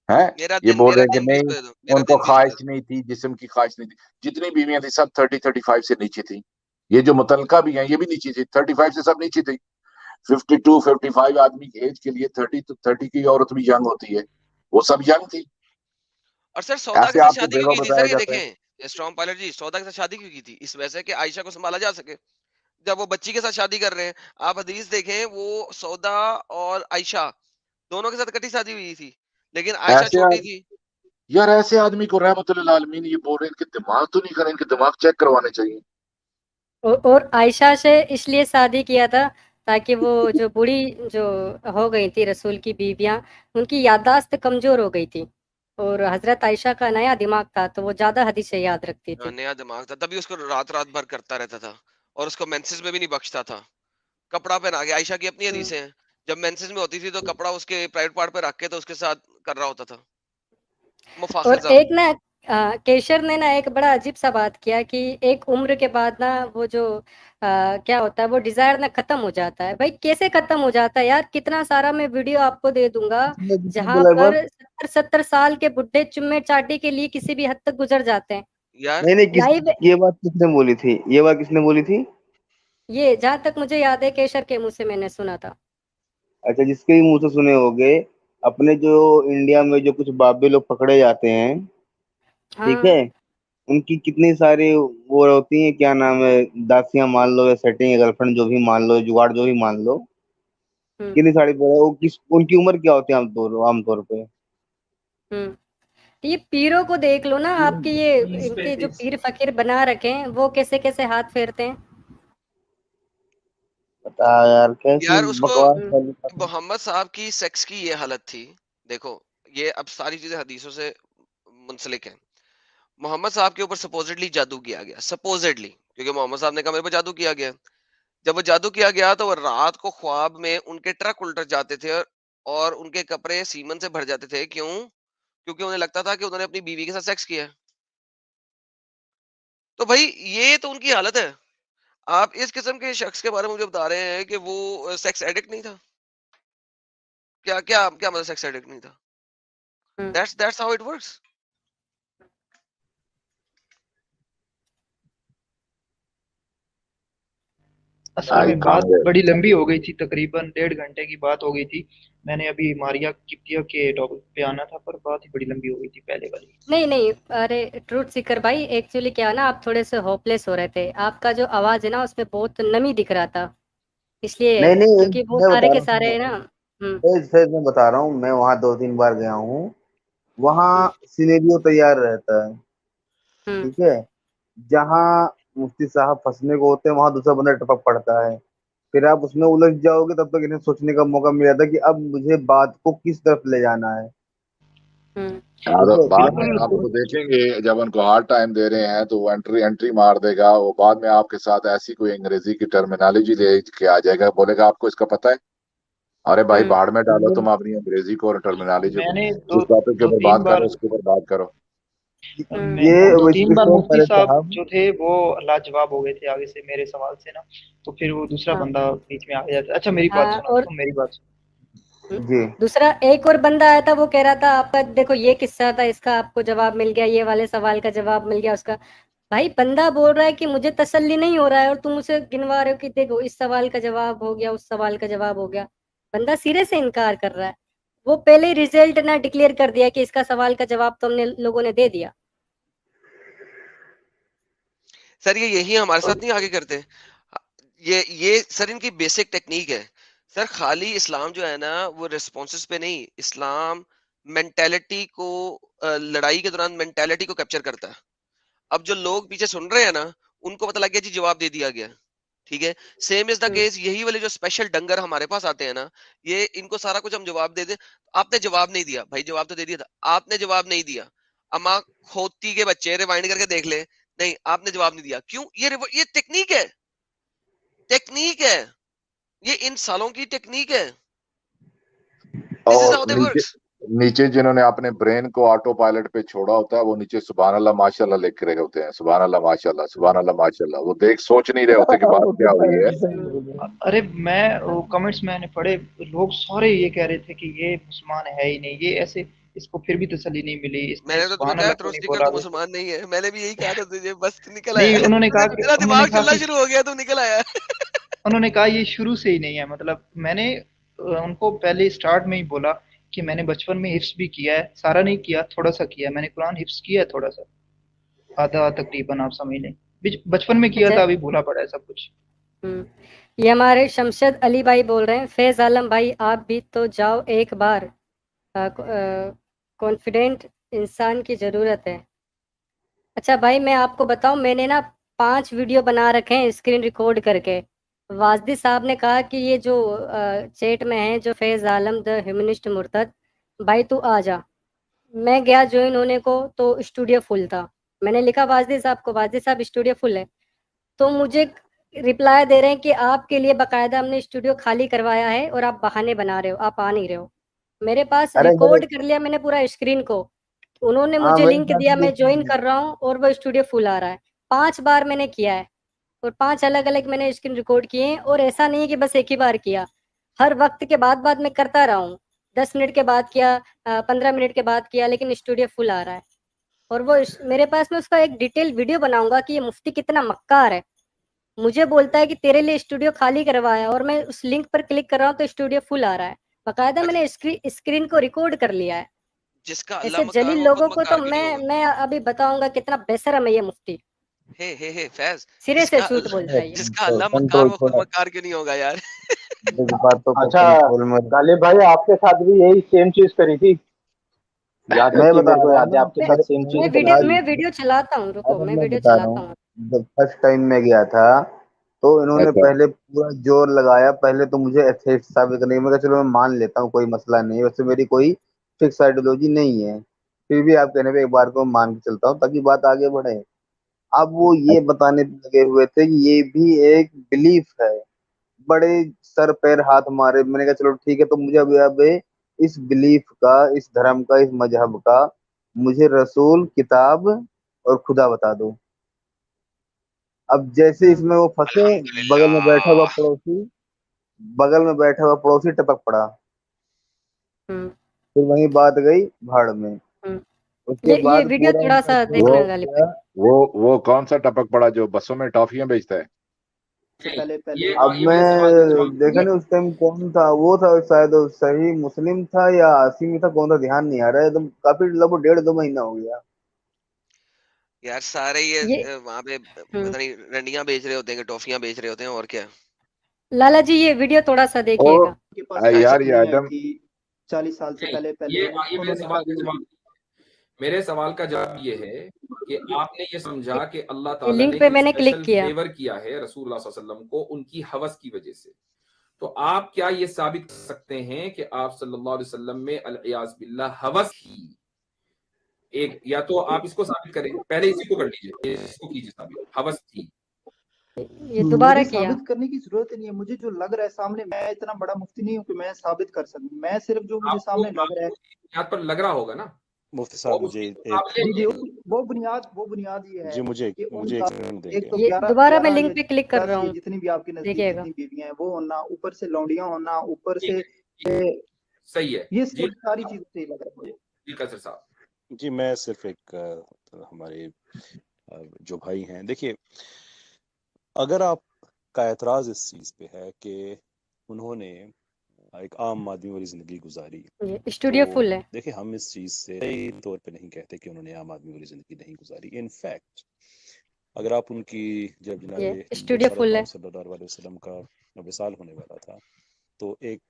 है, ये बोल मेरा रहे हैं कि दिन भी नहीं, उसको दे दो, मेरा उनको दिन भी ख्वाहिश चले। नहीं थी, जिस्म की ख्वाहिश नहीं थी। जितनी बीवियां थी सब 30-35 से नीचे थी। ये जो मुतलका भी हैं ये भी नीचे थी, 35 से सब नीचे थी। 52-55 आदमी की एज के लिए 30 की औरत भी यंग होती है, वो सब यंग थी। और सर सौदा के ऐसे साथ आपको शादी क्यों बेवा की थी बताया सर, ये जाता है। देखें स्ट्रॉन्ग पायलट जी, सौदा के साथ शादी क्यों की थी? इस वजह से कि आयशा को संभाला जा सके। जब वो बच्ची के साथ शादी कर रहे हैं, आप हदीस देखें, वो सौदा और आयशा दोनों के साथ इकट्ठी शादी हुई थी, लेकिन आयशा ऐसे छोटी थी। यार ऐसे आदमी को रहमतुल्लिल आलमीन ये बोल रहे हैं, इनके दिमाग तो नहीं, करें इनके दिमाग चेक करवाने चाहिए। और आयशा से इसलिए शादी किया था ताकि वो जो बूढ़ी जो हो गई थी रसूल की बीवियां, उनकी याददाश्त कमजोर हो गई थी, और हजरत आयशा का नया दिमाग था तो वो ज्यादा हदीसें याद रखती थी। नया दिमाग था तभी उसको रात रात भर करता रहता था, और उसको मेंसेस में भी नहीं बख्शता था। कपड़ा पहना के, आयशा की अपनी हम्म। हदीसें हैं, जब मेंसेस में होती थी तो कपड़ा उसके प्राइवेट पार्ट पे रख के तो उसके साथ कर रहा होता था, और मुफाखिजा। एक ना केशर ने ना एक बड़ा अजीब सा बात किया कि एक उम्र के बाद ना वो जो क्या होता है वो डिजायर ना खत्म हो जाता है। भाई कैसे खत्म हो जाता है यार? कितना सारा मैं वीडियो आपको दे दूंगा किसने जहां बोला है पर बस? 70-70 साल के बुढ़े चुम्मे चाटी के लिए किसी भी हद तक गुजर जाते हैं। यार नहीं नहीं, लाइव, ये बात किसने बोली थी? ये बात किसने बोली थी? ये जहां तक मुझे याद है केशर के मुंह से मैंने सुना था। अच्छा, जिसके भी मुंह से सुने होंगे। अपने जो इंडिया में जो कुछ बाबे लोग पकड़े जाते हैं, ठीक है, हाँ। उनकी कितनी सारी वो होती हैं, क्या नाम है, दासियां मान लो या सेटिंग गर्लफ्रेंड जो भी मान लो, जुगाड़ जो भी मान लो, हम्म कितनी सारी वो किस उनकी उम्र क्या होती है आमतौर पे? हम्म ये पीरों को देख लो ना, आपके ये इनके जो पीर फकीर बना रखे हैं वो कैसे कैसे हाथ फेरते हैं। बता यार, कैसी यार उसको, बकवास हम्म वाली बात मोहम्मद साहब की सेक्स की ये हालत थी। देखो, ये अब सारी चीजें हदीसों से मुंसलिक है। मोहम्मद साहब के ऊपर सपोजिटली जादू किया गया, सपोजिटली, क्योंकि मोहम्मद साहब ने कहा मेरे पे जादू किया गया। जब वो जादू किया गया तो वो रात को ख्वाब में उनके ट्रक उल्ट जाते थे, और उनके कपड़े सीमन से भर जाते थे। क्यों? क्योंकि उन्हें लगता था कि उन्होंने अपनी बीवी के साथ सेक्स किया है। तो भाई ये तो उनकी हालत है। आप इस किस्म के शख्स के बारे में मुझे बता रहे हैं कि वो सेक्स एडिक्ट नहीं था? क्या क्या क्या मतलब सेक्स एडिक्ट नहीं था? हम्म दैट्स हाउ इट वर्क्स। असल आई में बात कहांगे। बड़ी लंबी हो गई थी, तकरीबन 1.5 घंटे की बात हो गई थी। मैंने अभी मारिया किप्तिया के टॉपिक पे आना था, पर बात ही बड़ी लंबी हो गई थी पहले वाली। नहीं नहीं, अरे ट्रूथ सीकर भाई, एक्चुअली क्या है ना, आप थोड़े से होपलेस हो रहे थे, आपका जो आवाज है ना उसमें बहुत नमी दिख रहा था, इसलिए, नहीं नहीं, क्योंकि वो मैं सारे बता के रहा सारे हूँ, ना। हम्म सर मैं बता रहा हूँ, मैं वहाँ 2-3 बार गया हूँ। वहाँ हम्म सिनेरियो तैयार रहता है, हम्म ठीक है। जहाँ मुफ्ती साहब फंसने को होते हैं वहां दूसरा बंदा टपक पड़ता है, फिर आप उसमें उलझ जाओगे, तब तक इन्हें सोचने का मौका मिल जाता है कि अब मुझे बात को किस तरफ ले जाना है। हम्म हाँ ठीक तो है, फिर बाद में आप आप तो देखेंगे, जब उनको हार्ड टाइम दे रहे हैं तो वो एंट्री एंट्री मार देगा, वो बाद में आपके साथ ऐसी कोई अंग्रेजी की टर्मिनोलॉजी ले के आ जाएगा, बोलेगा आपको इसका पता है? अरे भाई हम्म बाहर में डालो तुम अपनी अंग्रेजी को और टर्मिनोलॉजी को, मैंने जिस टॉपिक के दो ऊपर तीन बात कर रहे बार हो उसके ऊपर बात करो। یہ دو اس تین بار سے مفتی پہلے صاحب صاحب جو تھے وہ لاجواب ہو گئے تھے آگے سے میرے سوال سے نا، تو پھر وہ دوسرا ہاں بندہ بیچ میں آ گیا تھا۔ اچھا میری بات سنو، اور تم میری بات سنو۔ جی دوسرا ایک اور بندہ آیا تھا، وہ کہہ رہا تھا آپ کا دیکھو یہ قصہ تھا، اس کا آپ کو جواب مل گیا، یہ والے سوال کا جواب مل گیا اس کا۔ بھائی بندہ بول رہا ہے کہ مجھے تسلی نہیں ہو رہا ہے، اور تم اسے گنوا رہے ہو کہ دیکھو اس سوال کا جواب ہو گیا، اس سوال کا جواب ہو گیا۔ بندہ سرے سے انکار کر رہا ہے، وہ پہلے ہی ریزلٹ نہ ڈکلیئر کر دیا کہ اس کا سوال کا جواب تو ہم نے لوگوں نے دے دیا۔ سر یہ یہی ہمارے ساتھ نہیں آگے کرتے، یہ سر ان کی بیسک ٹیکنیک ہے سر۔ خالی اسلام جو ہے نا وہ ریسپونسز پہ نہیں، اسلام مینٹالٹی کو لڑائی کے دوران مینٹالٹی کو کیپچر کرتا ہے۔ اب جو لوگ پیچھے سن رہے ہیں نا ان کو پتہ لگ گیا جی جواب دے دیا گیا، ٹھیک ہے۔ سیم از دا کیس، یہی والے جو اسپیشل ڈنگر ہمارے پاس آتے ہیں نا، یہ ان کو سارا کچھ ہم جواب دے دیں۔ آپ نے جواب نہیں دیا بھائی، جواب تو دے دیا تھا، آپ نے جواب نہیں دیا۔ اما کھوتی کے بچے ریوائنڈ کر کے دیکھ لے، نہیں آپ نے جواب نہیں دیا، کیوں؟ یہ ٹیکنیک ہے، ٹیکنیک ہے، یہ ان سالوں کی ٹیکنیک ہے۔ دس از اور ہاؤ دے نیچے ورکس۔ نیچے جنہوں نے اپنے برین کو آٹو پائلٹ پہ چھوڑا ہوتا ہے وہ نیچے سبحان اللہ ماشاء اللہ لکھ رہے ہوتے ہیں، سبحان اللہ ماشاء اللہ، سبحان اللہ ماشاء اللہ، وہ سوچ نہیں رہے ہوتے کہ وہ بات تو کیا ہوئی ہے۔ صحیح بول رہے ہیں۔ ارے میں کمنٹس میں نے پڑھے، لوگ سارے یہ کہہ رہے تھے کہ یہ مسلمان ہے ہی نہیں، یہ ایسے اس کو پھر بھی تسلی نہیں ملی، اس میں نے نے تو تمہیں سبحان کہا اللہ تھرو کیوں نہیں اسٹیکر بولا۔ تو مسلمان نہیں ہے، میں نے بھی یہی کہا تھا تجھے، بس نکل آیا نہیں انہوں نے کہا کہ تیرا انہوں نے دماغ کہا چلنا کہ شروع ہو گیا تو نکل آیا۔ انہوں نے کہا یہ شروع سے ہی نہیں ہے، مطلب میں نے ان کو پہلے سٹارٹ میں ہی بولا کہ میں نے بچپن میں حفظ بھی کیا ہے، سارا نہیں کیا، تھوڑا سا کیا ہے، میں نے قرآن حفظ کیا ہے تھوڑا سا، آدھا تقریباً آپ سمجھ لیں، بچپن میں کیا اچھا تھا، ابھی بھولا پڑا ہے سب کچھ۔ یہ ہمارے شمشد علی بھائی بول رہے ہیں، فیض عالم بھائی آپ بھی تو جاؤ ایک بار، کانفیڈنٹ انسان کی ضرورت ہے۔ اچھا بھائی میں آپ کو بتاؤں، میں نے نا 5 ویڈیو بنا رکھے ہیں اسکرین ریکارڈ کر کے۔ واجدی صاحب نے کہا کہ یہ جو چیٹ میں ہے جو فیض عالم دا ہیومنسٹ مرتد، بھائی تو آ جا۔ میں گیا جوائن ہونے کو تو اسٹوڈیو فل تھا، میں نے لکھا واجدی صاحب کو، واجدی صاحب اسٹوڈیو فل ہے، تو مجھے رپلائی دے رہے ہیں کہ آپ کے لیے باقاعدہ ہم نے اسٹوڈیو خالی کروایا ہے اور آپ بہانے بنا رہے ہو، آپ آ نہیں رہے ہو۔ میرے پاس ارے میرے ریکارڈ کر لیا میں نے پورا اسکرین کو، انہوں نے ہاں مجھے میرے لنک ساتھ دیا، بھی میں جوائن یہی کر رہا ہوں اور وہ اسٹوڈیو فل آ رہا ہے۔ 5 بار میں نے کیا ہے اور 5 الگ الگ میں نے اسکرین ریکارڈ کیے ہیں، اور ایسا نہیں کہ بس ایک ہی بار کیا، ہر وقت کے بعد میں کرتا رہا ہوں، 10 منٹ کے بعد کیا، 15 منٹ کے بعد کیا، لیکن اسٹوڈیو فل آ رہا ہے۔ اور وہ میرے پاس میں اس کا ایک ڈیٹیل ویڈیو بناؤں گا کہ یہ مفتی کتنا مکار ہے، مجھے بولتا ہے کہ تیرے لیے اسٹوڈیو خالی کروایا اور میں اس لنک پر کلک کر رہا ہوں تو اسٹوڈیو فل آ رہا ہے، باقاعدہ میں نے اسکرین کو ریکارڈ کر لیا ہے۔ جس کا اللہ ایسے مکار جلیل وہ خود لوگوں کو تو مکار کیوں نہیں ہوگا؟ میں ابھی بتاؤں گا کتنا بےشرم ہے یہ مفتی، ہے فیض، سرے سے جھوٹ بولتا ہے یہ۔ جس کا اللہ مکار کنٹرول وہ خود تھوڑا مکار کیوں نہیں ہوگا یار؟ باتوں کو اچھا کنٹرول میں۔ غالب بھائی آپ کے ساتھ بھی یہی سیم چیز کری تھی، یاد میں رکھیے، بتا میرے کو رہا ہوں یاد ہے نا، آپ کے ساتھ سیم چیز کری تھی۔ میں ویڈیو چلاتا ہوں، رکو اگر میں میں ویڈیو بتا رہا چلاتا ہوں، ہوں۔ جب فرسٹ ٹائم میں گیا تھا تو انہوں نے اچھا پہلے پورا زور لگایا، پہلے تو مجھے ایتھیسٹ ثابت کرنے کی، میں کہا چلو میں مان لیتا ہوں کوئی مسئلہ نہیں ہے، ویسے میری کوئی فکس آئیڈیولوجی نہیں ہے، پھر بھی آپ کہنے پہ ایک بار کو مان کے چلتا ہوں تاکہ بات آگے بڑھے۔ اب وہ یہ بتانے لگے ہوئے تھے کہ یہ بھی ایک بلیف ہے، بڑے سر پیر ہاتھ مارے، میں نے کہا چلو ٹھیک ہے، تو مجھے اب اس بلیف کا، اس دھرم کا، اس مذہب کا مجھے رسول، کتاب اور خدا بتا دو۔ اب جیسے اس میں وہ پھنسے، بغل میں بیٹھا ہوا الحمدللہ۔ پڑوسی بغل میں بیٹھا ہوا پڑوسی ٹپک پڑا، ہوں، پھر وہیں بات گئی بھاڑ میں۔ ہوں۔ اس کے یہ بعد ویڈیو پورا ان تھوڑا کا سا جو وہ دیکھنا غالب بھائی۔ وہ کون سا ٹپک پڑا جو بسوں میں ٹافیاں بیچتا ہے؟ سے پہلے اب میں دیکھا نہیں اس ٹائم کون تھا، وہ تھا شاید صحیح مسلم تھا یا آسیمی تھا، کون تھا دھیان نہیں آ رہا ہے، ایک دم کافی لگ بھگ 1.5-2 مہینہ ہو گیا۔ یار سارے یہ یہ وہاں پہ پتہ نہیں رنڈیاں بیچ رہے ہوتے ہیں کہ ٹافیاں بیچ رہے ہوتے ہیں، اور کیا۔ لالا جی یہ ویڈیو تھوڑا سا دیکھیے اور گا۔ کے پاس یار کتاب یہ نہیں آئی ایڈم، تھی 40 سال سے پہلے یہ انہوں میرے نے سوال کا جواب، میرے سوال کا جواب یہ ہے کہ آپ نے یہ سمجھا کہ اللہ یہ تعالیٰ لنک نے پہ کوئی میں نے کلک اسپیشل کیا۔ فیور کیا ہے رسول اللہ صلی اللہ علیہ وسلم کو ان کی ہوس کی وجہ سے، تو آپ کیا یہ ثابت کر سکتے ہیں کہ آپ صلی اللہ علیہ وسلم میں العیاذ باللہ ہوس تھی؟ ایک یا تو آپ اس کو ثابت کریں، پہلے اسی کو کر لیجیے، اس کو کیجیے ثابت، ہوس تھی۔ یہ دوبارہ مجھے کیا۔ ثابت کرنے کی ضرورت نہیں ہے، مجھے جو لگ رہا ہے سامنے، میں اتنا بڑا مفتی نہیں ہوں کہ میں ثابت کر سکوں، میں صرف جو مجھے آپ کو سامنے لگ رہا ہے۔ بنیاد پر لگ رہا ہوگا نا، मुफ्ती साहब वो मुझे उसकी एक काबिलियत जी ये जी वो बुनियाद ये जी है मुझे कि मुझे उनका एक सेकंड एक तो देंगे। ये 11 दोबारा मैं 11 लिंक या पे क्लिक कर 10 रहा ये हूँ, जितनी भी आपके नजदीक देखिएगा। जितनी बीवियां हैं वो होना, ऊपर से लौंडियां होना, ऊपर ठीक से है, ए, सही है ये जी सारी चीजें सही लग रहा है मुझे। जी कसर साहब। जी मैं सिर्फ एक हमारे जो भाई हैं, देखिए अगर आपका एतराज इस चीज़ पे है कि उन्होंने एक आम आदमी वाली ज़िंदगी गुजारी, ये तो स्टूडियो फुल है। देखिए हम इस चीज़ से सही तौर पे नहीं कहते कि उन्होंने आम आदमी वाली ज़िंदगी नहीं गुजारी। इनफैक्ट अगर आप उनकी जब ये जनाब स्टूडियो सरकार फुल है। पाक सल्लल्लाहु अलैहि वसल्लम का विसाल होने वाला था, तो एक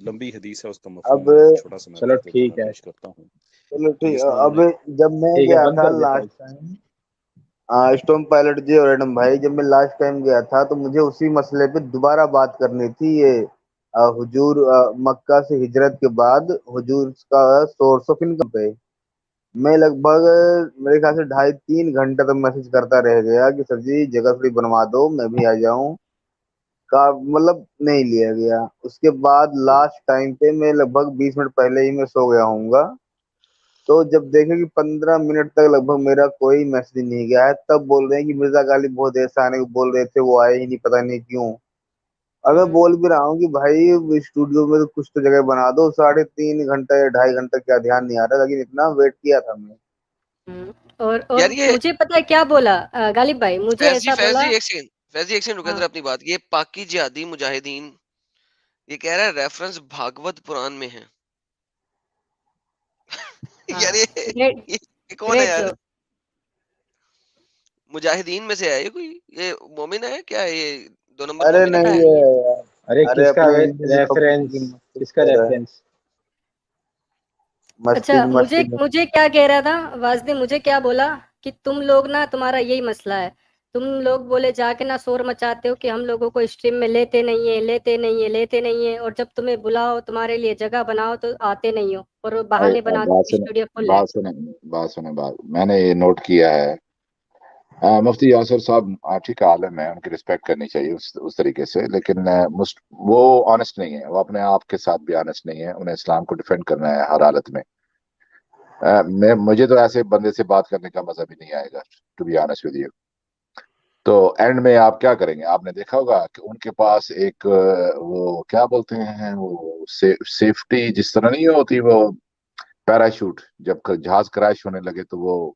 लंबी हदीस है, उसका मफहूम अब मैं छोटा सा मैं चलो पढ़ते हुए ठीक मैं है, पेश करता हूँ चलो कि ठीक। जिसमें अब उन्होंने जब मैं ठीक है, गया बंद था कर देता हूँ। लास्ट टाइम, स्टोम पायलट जी और एडम भाई, जब मैं लास्ट टाइम गया था तो मुझे उसी मसले पे दोबारा बात करनी थी। ये हुजूर मक्का से हिजरत के बाद हुजूर का सोर्स ऑफ इनकम पे मैं लगभग मेरे ख्याल से 2.5-3 घंटे तक मैसेज करता रह गया कि सर जी जगह थोड़ी बनवा दो, मैं भी आ जाऊं का, मतलब नहीं लिया गया। उसके बाद लास्ट टाइम पे मैं लगभग 20 मिनट पहले ही मैं सो गया हूँगा, तो जब देखे कि 15 मिनट तक लगभग मेरा कोई मैसेज नहीं गया है, तब बोल रहे हैं कि मिर्जा गालिब बहुत देर से आने को बोल रहे थे, वो आए ही नहीं, पता नहीं क्यों। और मैं बोल भी रहा हूँ कि भाई स्टूडियो में तो कुछ तो जगह बना दो, 3.5 घंटा या 2.5 घंटा क्या ध्यान नहीं आ रहा, लेकिन इतना वेट किया था मैं। और यार ये मुझे पता है क्या बोला गालिब भाई, मुझे फैज ऐसा जी बोला। फैज जी एक सेकंड रुके हाँ जरा अपनी बात। ये पाकी जिहादी मुजाहिदीन ये कह रहा है रेफरेंस भागवत पुराण में है। यार हाँ, ग्रेट ये कौन है ग्रेट यार? ब्रो। मुजाहिदीन में से है ये कोई? ये मोमिन है क्या? ये 2 नंबर अरे मोमिन है पता क्या नहीं है। ये? ये, अरे अरे किसका अपने इंडियन रिपब्लिक की रेफरेंस, किसका मस्जिद है, रेफरेंस? अच्छा, मस्जिद मुझे मस्जिद। मुझे क्या कह रहा था वाजदी, मुझे क्या बोला कि तुम लोग ना, तुम्हारा यही मसला है, तुम लोग बोले जाके ना शोर मचाते हो कि हम लोगों को स्ट्रीम में लेते नहीं है, लेते नहीं है, लेते नहीं है, और जब तुम्हें बुलाओ, तुम्हारे लिए जगह बनाओ तो आते नहीं हो, और वो बहाने बनाते बात हो कि सुने स्टूडियो फुल है। बात सुने बात सुने बात मैंने ये नोट किया है। मुफ्ती यासर साहब ठीक है, आलम है, उनकी रिस्पेक्ट करनी चाहिए उस तरीके से, लेकिन वो ऑनेस्ट नहीं है, वो अपने आप के साथ भी ऑनेस्ट नहीं है। उन्हें इस्लाम को डिफेंड करना है हर हालत में। मुझे तो ऐसे बंदे से बात करने का मजा भी नहीं आएगा, to be honest with you. तो एंड में आप क्या करेंगे? आपने देखा होगा कि उनके पास एक वो क्या बोलते हैं, वो सेफ्टी जिस तरह नहीं होती, वो पैराशूट, जब जहाज क्रैश होने लगे तो वो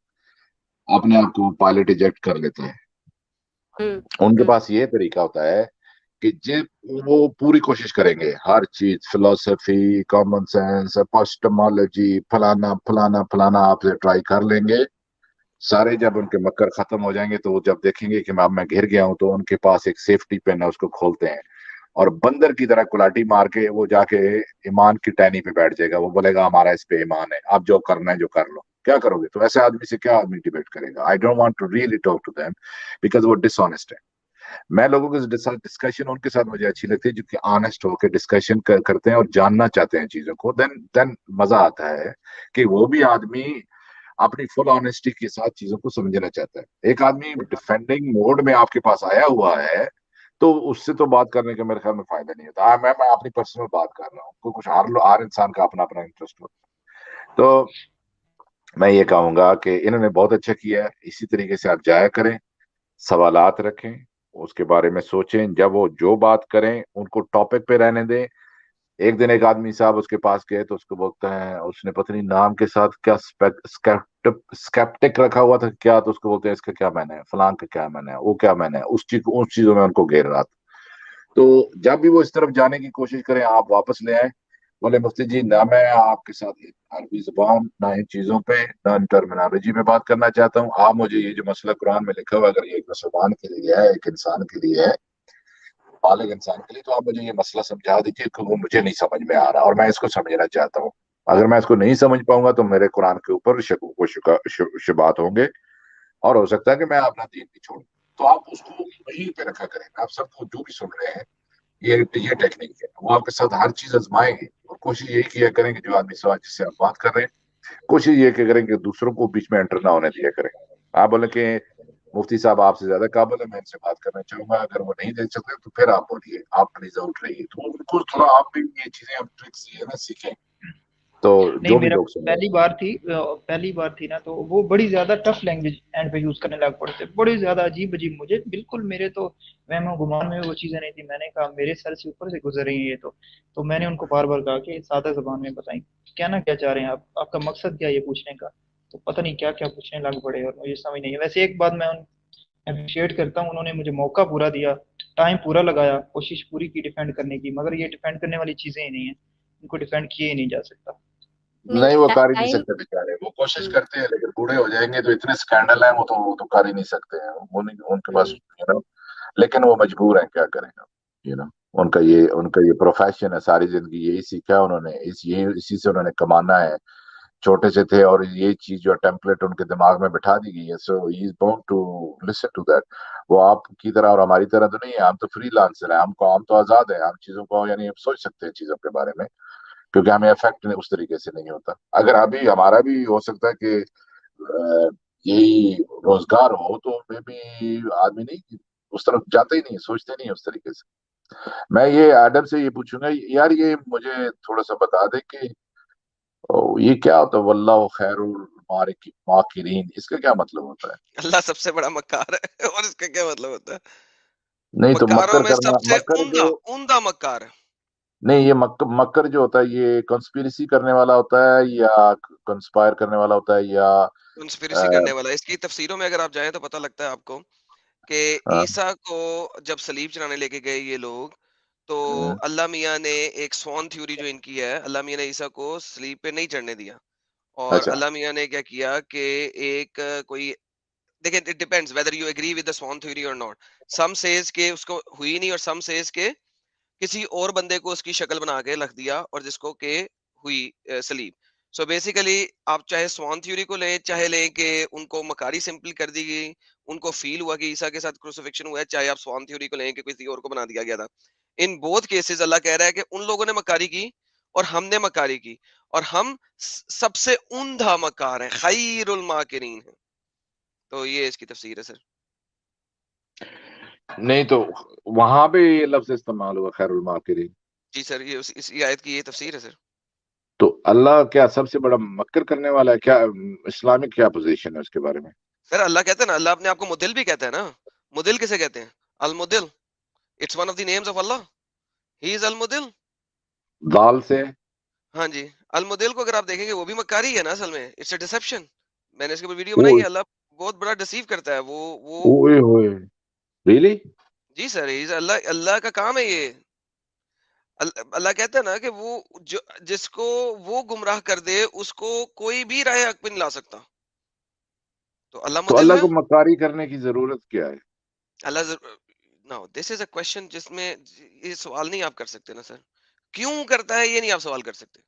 अपने आप को पायलट इजेक्ट कर लेते हैं। उनके पास ये तरीका होता है कि जब वो पूरी कोशिश करेंगे, हर चीज, फिलोसफी, कॉमन सेंस, एपिस्टेमोलॉजी, फलाना फलाना फलाना आपसे ट्राई कर लेंगे सारे। जब उनके मक्कर खत्म हो जाएंगे तो वो जब देखेंगे कि मैं घिर गया हूं, तो उनके पास एक सेफ्टी पिन है, उसको खोलते हैं और बंदर की तरह कुलाटी मार के वो जाके ईमान की टहनी पे बैठ जाएगा। वो बोलेगा हमारा इस पे ईमान है, आप जो करना है जो कर लो। क्या करोगे? तो ऐसे आदमी से क्या आदमी डिबेट करेगा? I don't want to really talk to them because वो डिसऑनेस्ट है। मैं लोगों के साथ डिस्कशन उनके साथ मुझे अच्छी लगती है जो कि ऑनेस्ट होकर डिस्कशन करते हैं और जानना चाहते हैं चीजों को। देन मजा आता है कि वो भी आदमी अपनी फुल ऑनेस्टी के साथ चीजों को समझना चाहता है। एक आदमी डिफेंडिंग मोड में आपके पास आया हुआ है, तो उससे तो बात करने का मेरे ख्याल में फायदा नहीं होता। मैं अपनी पर्सनल बात कर रहा हूँ, कुछ हर इंसान का अपना अपना इंटरेस्ट होता है। तो मैं ये कहूंगा कि इन्होंने बहुत अच्छा किया है, इसी तरीके से आप जाया करें, सवालात रखें, उसके बारे में सोचें, जब वो जो बात करें उनको टॉपिक पे रहने दें। एक दिन एक आदमी साहब उसके पास गए तो उसको बोलता है, उसने पत्नी नाम के साथ क्या स्केप्टिक रखा हुआ था क्या, तो उसको बोलते हैं इसका क्या मैंने है, फलां का क्या मैंने है, वो क्या मैंने है, उस चीजों में उनको घेर रहा था। तो जब भी वो इस तरफ जाने की कोशिश करें, आप वापस ले आए, बोले मुफ्ती जी ना मैं आपके साथ अरबी जुबान ना इन चीजों पे ना इन टर्मिनोलॉजी में बात करना चाहता हूँ। आप मुझे ये जो मसला कुरान में लिखा हुआ है, अगर ये एक मुसलमान के लिए है, एक इंसान के लिए है, बालिग इंसान के लिए, तो आप मुझे ये मसला समझा दीजिए कि वो मुझे नहीं समझ में आ रहा और मैं इसको समझना चाहता हूँ। अगर मैं इसको नहीं समझ पाऊंगा तो मेरे कुरान के ऊपर शुबात होंगे और हो सकता है कि मैं अपना दीन भी छोड़ूं। तो आप उसको वहीं पे रखा करें। आप सबको जो भी सुन रहे हैं, ये टेक्निक है, वो आपके साथ हर चीज आजमाएंगे और कोशिश यही किया करें कि जो आदमी समाज जिससे आप बात कर रहे हैं, कोशिश ये करें कि दूसरों को बीच में एंटर ना होने दिया करें। आप बोले कि मुफ्ती साहब आपसे ज्यादा काबिल है, मैं इनसे बात करना चाहूंगा, अगर वो नहीं दे सकते तो फिर आप बोलिए, आप प्लीज आउट रहिए। तो उनको थोड़ा आप भी ये चीजें, आप ट्रिक्स ये ना सीखें। تو نہیں جو بھی मेरा لوग सुन रहे पहली बार थी ना, तो वो बड़ी ज्यादा टफ लैंग्वेज एंड पे यूज करने लग पड़े थे, बड़ी ज्यादा अजीब अजीब, मुझे बिल्कुल मेरे तो वहम गुमान में वो चीजें नहीं थी। मैंने कहा मेरे सर से ऊपर से गुजर रही है ये तो मैंने उनको बार बार कहा कि सादा जबान में बताएं, कहना क्या चाह रहे हैं आप, आपका मकसद क्या है ये पूछने का। तो पता नहीं क्या क्या पूछने लग पड़े और मुझे समझ नहीं है। वैसे एक बात मैं अप्रिशिएट करता हूँ, उन्होंने मुझे मौका पूरा दिया, टाइम पूरा लगाया, कोशिश पूरी की डिफेंड करने की, मगर ये डिफेंड करने वाली चीजें ही नहीं है, इनको डिफेंड किए ही नहीं जा सकता। नहीं वो कर ही नहीं टाइम सकते बेचारे, वो कोशिश करते हैं लेकिन बूढ़े हो जाएंगे तो इतने स्कैंडल हैं, वो तो कर ही नहीं सकते हैं, वो नहीं उनके पास लेकिन वो मजबूर हैं, क्या करेंगे उनका ये प्रोफेशन है, सारी जिंदगी यही सीखा है उन्होंने, इसी से उन्होंने कमाना है, छोटे से थे और ये चीज जो टेम्पलेट उनके दिमाग में बिठा दी गई है, so he is bound to listen to that. वो आपकी तरह और हमारी तरह तो नहीं है, हम तो फ्रीलांसर है, हम तो आजाद है, हम चीजों को यानी हम सोच सकते हैं चीजों के बारे में, क्योंकि हमें इफेक्ट उस तरीके से नहीं होता। अगर अभी हमारा भी हो सकता है कि यही रोजगार हो तो मे भी आदमी नहीं उस तरफ जाता ही नहीं, सोचते नहीं उस तरीके से। मैं ये एडम से ये पूछूंगा यार, ये मुझे थोड़ा सा बता दे कि ये क्या होता है वल्लाहु खैरुल माकिरीन, इसका क्या मतलब होता है? अल्लाह सबसे बड़ा मक्कार है और इसका क्या मतलब होता है? नहीं तो मक्कारों मक्कर में करना, सबसे मक्कर जो उम्दा मक्कार है। नहीं, ये मक्कर जो होता है ये कंस्पिरेसी करने वाला होता है या कंस्पायर करने वाला होता है या कंस्पिरेसी करने वाला। इसकी तफसीरों में अगर आप जाएं तो पता लगता है आपको कि ईसा को जब सलीब चढ़ाने लेके गए ये लोग, तो अल्लाह मियाँ ने एक स्वॉन थ्योरी जो इनकी है, अल्लाह मियाँ ने ईसा को सलीब पे नहीं चढ़ने दिया, और अच्छा अल्लाह मियाँ ने क्या किया कि एक कोई, देखिए it depends whether you agree with the swan theory और नॉट। सम सेज के उसको हुई नहीं, और सम सेज के किसी और बंदे को उसकी शक्ल बना के रख दिया और जिसको के हुई सलीब। सो बेसिकली आप चाहे स्वान थ्योरी को लें, चाहे लें कि उनको मकारी सिंपल कर दी गई, उनको फील हुआ कि ईसा के साथ क्रूसिफिक्शन हुआ है, चाहे आप स्वान थ्योरी को लें कि किसी और को बना दिया गया था। इन बोथ केसेस अल्लाह कह रहा है कि उन लोगों ने मकारी की और हमने मकारी की, और हम सबसे उम्दा मकार हैं, खैरुल माकिरीन है। तो ये इसकी तफसीर है सर। नहीं तो वहां पे ये लफ्ज इस्तेमाल हुआ खैरुल माकिरीन, जी सर, ये इस आयत की ये तफसीर है सर। तो अल्लाह क्या सबसे बड़ा मक्कर करने वाला है क्या? इस्लामिक क्या पोजीशन है उसके बारे में? सर अल्लाह कहते हैं ना, अल्लाह अपने आप को मुदिल भी कहता है ना। मुदिल किसे कहते हैं? अल मुदिल, it's one of the names of अल्लाह, ही इज अल मुदिल। दाल से हाँ जी, अल मुदिल को अगर आप देखेंगे वो भी मक्कारी है ना, असल में इट्स अ डिसेप्शन। मैंने इसके ऊपर वीडियो बनाई है, अल्लाह बहुत बड़ा डिसीव करता है वो ओए होए, रियली? जी सर, अल्लाह का काम है ये। अल्लाह कहता है ना कि वो जो जिसको वो गुमराह कर दे उसको कोई भी राह हक पे नहीं ला सकता। तो अल्लाह तो मुदिल अल्लाह है। को मकारी करने की जरूरत क्या है? अल्लाह now this is a question जिसमें ये सवाल नहीं आप कर सकते ना सर। क्यों करता है ये नहीं आप सवाल कर सकते।